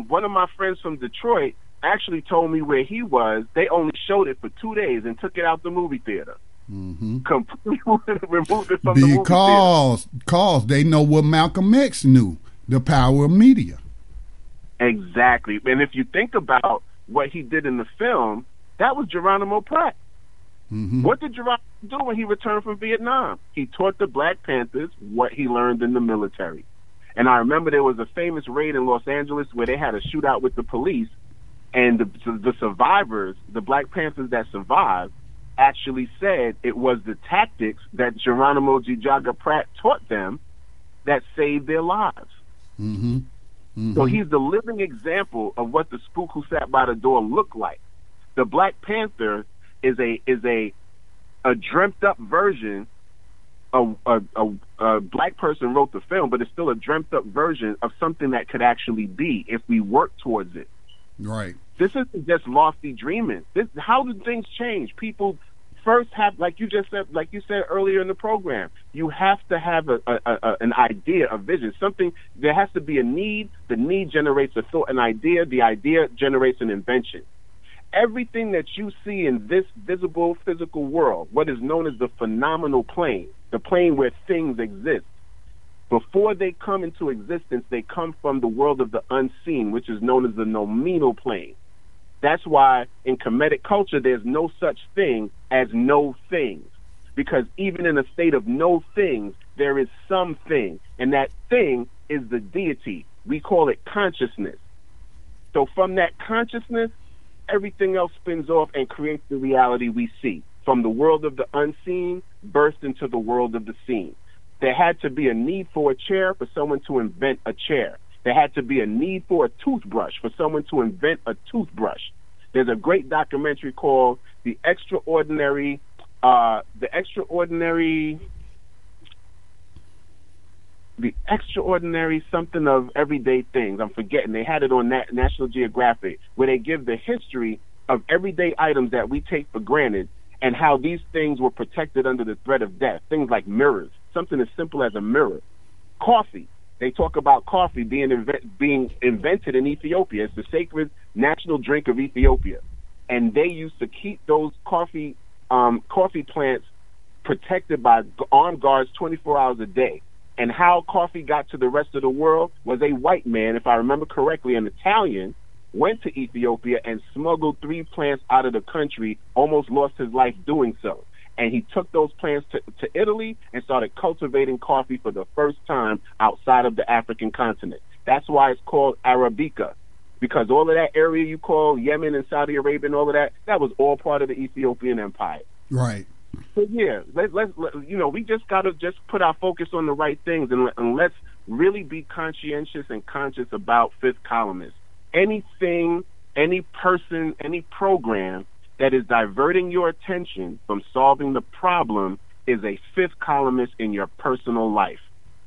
one of my friends from Detroit actually told me where he was. They only showed it for 2 days and took it out the movie theater. Mm-hmm. Completely removed it from the movie theater. Because they know what Malcolm X knew, the power of media. Exactly. And if you think about what he did in the film, that was Geronimo Pratt. Mm-hmm. What did Geronimo do when he returned from Vietnam? He taught the Black Panthers what he learned in the military. And I remember there was a famous raid in Los Angeles where they had a shootout with the police, and the survivors, the Black Panthers that survived, actually said it was the tactics that Geronimo Jijaga Pratt taught them that saved their lives. Mm-hmm. Mm-hmm. So he's the living example of what the Spook Who Sat by the Door looked like. The Black Panther is a dreamt up version. A black person wrote the film, but it's still a dreamt up version of something that could actually be if we work towards it. Right. This isn't just lofty dreaming. How do things change? People first have, like you said earlier in the program, you have to have an idea, a vision, something. There has to be a need. The need generates a thought, an idea. The idea generates an invention. Everything that you see in this visible physical world, what is known as the phenomenal plane, the plane where things exist, before they come into existence, they come from the world of the unseen, which is known as the nominal plane. That's why in Kemetic culture, there's no such thing as no things. Because even in a state of no things, there is something. And that thing is the deity. We call it consciousness. So from that consciousness, everything else spins off and creates the reality we see. From the world of the unseen, burst into the world of the seen. There had to be a need for a chair for someone to invent a chair. There had to be a need for a toothbrush for someone to invent a toothbrush. There's a great documentary called The Extraordinary something of everyday things. I'm forgetting. They had it on National Geographic, where they give the history of everyday items that we take for granted and how these things were protected under the threat of death. Things like mirrors, something as simple as a mirror. Coffee. They talk about coffee being invented in Ethiopia. It's the sacred national drink of Ethiopia. And they used to keep those coffee plants protected by armed guards 24 hours a day. And how coffee got to the rest of the world was a white man, if I remember correctly, an Italian, went to Ethiopia and smuggled 3 plants out of the country, almost lost his life doing so. And he took those plants to Italy and started cultivating coffee for the first time outside of the African continent. That's why it's called Arabica, because all of that area you call Yemen and Saudi Arabia and all of that was all part of the Ethiopian Empire. Right. So yeah, let's we just got to just put our focus on the right things and let's really be conscientious and conscious about fifth columnists. Anything, any person, any program that is diverting your attention from solving the problem is a fifth columnist in your personal life.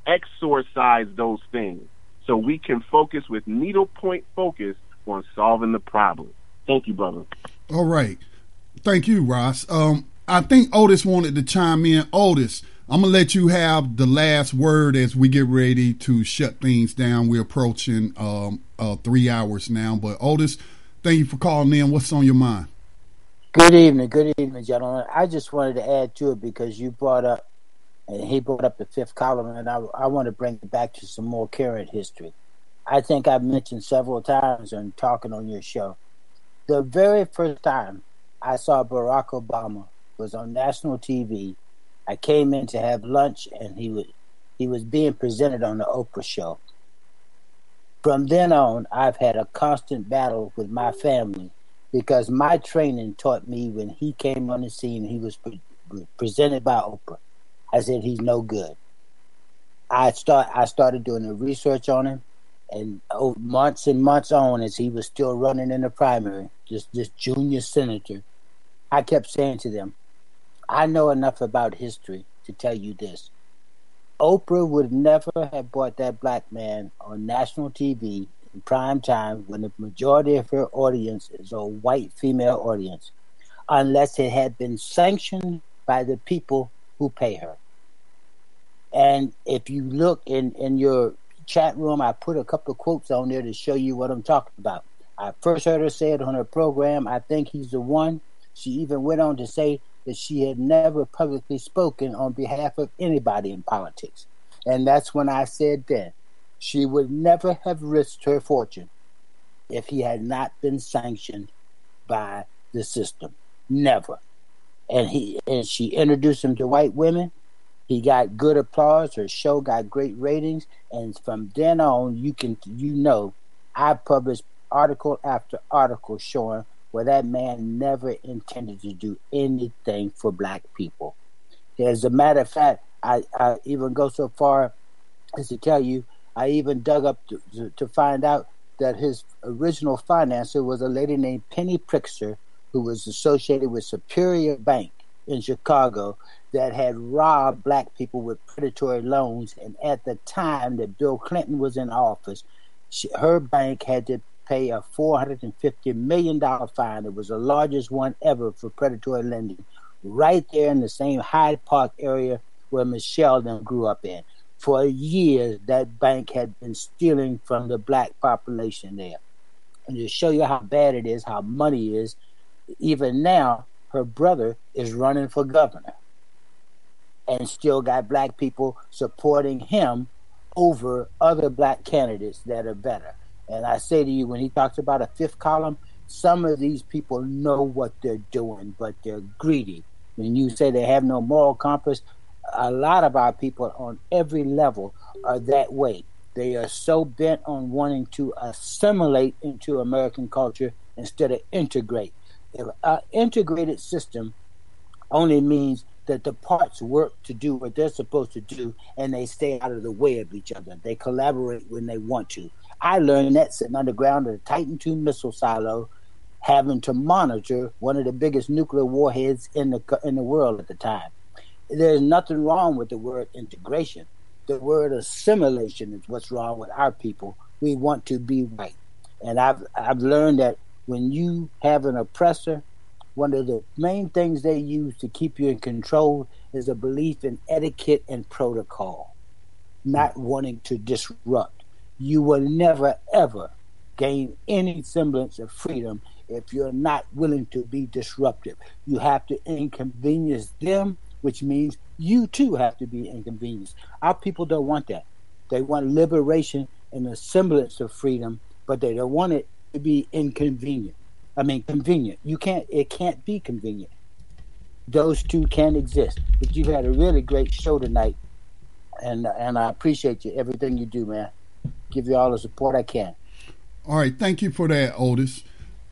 Exorcise those things so we can focus with needlepoint focus on solving the problem. Thank you, brother. All right. Thank you, Ross. I think Otis wanted to chime in. Otis, I'm going to let you have the last word as we get ready to shut things down. We're approaching 3 hours now. But Otis, thank you for calling in. What's on your mind? Good evening, gentlemen. I just wanted to add to it because you brought up, and he brought up the fifth column, and I want to bring it back to some more current history. I think I've mentioned several times in talking on your show, the very first time I saw Barack Obama was on national TV. I came in to have lunch, and he was being presented on the Oprah show. From then on, I've had a constant battle with my family because my training taught me when he came on the scene, he was presented by Oprah. I said, he's no good. I started doing the research on him, and months and months on, as he was still running in the primary, this junior senator, I kept saying to them, I know enough about history to tell you this. Oprah would never have brought that black man on national TV in prime time when the majority of her audience is a white female audience, unless it had been sanctioned by the people who pay her. And if you look in your chat room, I put a couple of quotes on there to show you what I'm talking about. I first heard her say it on her program, I think he's the one. She even went on to say that she had never publicly spoken on behalf of anybody in politics. And that's when I said then, she would never have risked her fortune if he had not been sanctioned by the system. Never. And she introduced him to white women. He got good applause. Her show got great ratings. And from then on, I published article after article showing where that man never intended to do anything for black people. As a matter of fact, I even go so far as to tell you, I even dug up to find out that his original financer was a lady named Penny Pritzker, who was associated with Superior Bank in Chicago that had robbed black people with predatory loans. And at the time that Bill Clinton was in office, her bank had to pay a $450 million fine. It was the largest one ever for predatory lending, right there in the same Hyde Park area where Michelle then grew up in. For years, that bank had been stealing from the black population there. And to show you how bad it is, how money is, even now, her brother is running for governor and still got black people supporting him over other black candidates that are better. And I say to you, when he talks about a fifth column, some of these people know what they're doing, but they're greedy. When you say they have no moral compass, a lot of our people on every level are that way. They are so bent on wanting to assimilate into American culture instead of integrate. If an integrated system only means that the parts work to do what they're supposed to do and they stay out of the way of each other. They collaborate when they want to. I learned that sitting underground at a Titan II missile silo, having to monitor one of the biggest nuclear warheads in the world at the time. There's nothing wrong with the word integration. The word assimilation is what's wrong with our people. We want to be white. And I've learned that when you have an oppressor, one of the main things they use to keep you in control is a belief in etiquette and protocol, not wanting to disrupt. You will never, ever gain any semblance of freedom if you're not willing to be disruptive. You have to inconvenience them, which means you too have to be inconvenienced. Our people don't want that. They want liberation and a semblance of freedom, but they don't want it to be inconvenient. Convenient. It can't be convenient. Those two can't exist. But you've had a really great show tonight, and I appreciate you, everything you do, man. Give you all the support I can. All right, thank you for that, Otis.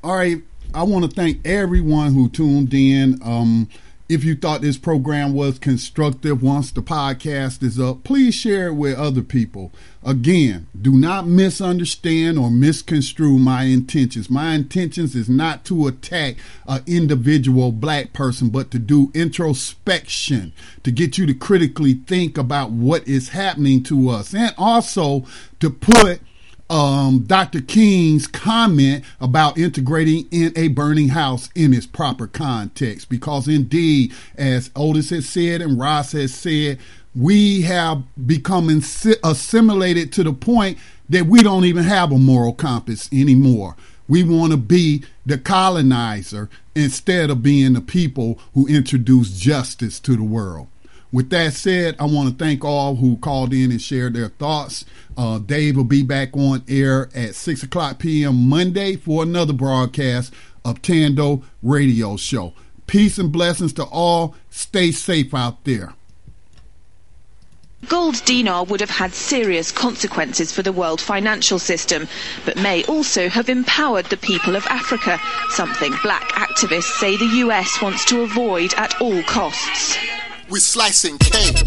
All right, I want to thank everyone who tuned in. If you thought this program was constructive once the podcast is up, please share it with other people. Again, do not misunderstand or misconstrue my intentions. My intentions is not to attack an individual black person, but to do introspection, to get you to critically think about what is happening to us, and also to put Dr. King's comment about integrating in a burning house in its proper context. Because indeed, as Otis has said and Ross has said, we have become assimilated to the point that we don't even have a moral compass anymore. We want to be the colonizer instead of being the people who introduce justice to the world. With that said, I want to thank all who called in and shared their thoughts. Dave will be back on air at 6 o'clock p.m. Monday for another broadcast of Thando Radio Show. Peace and blessings to all. Stay safe out there. Gold dinar would have had serious consequences for the world financial system, but may also have empowered the people of Africa, something black activists say the US wants to avoid at all costs. We're slicing cake.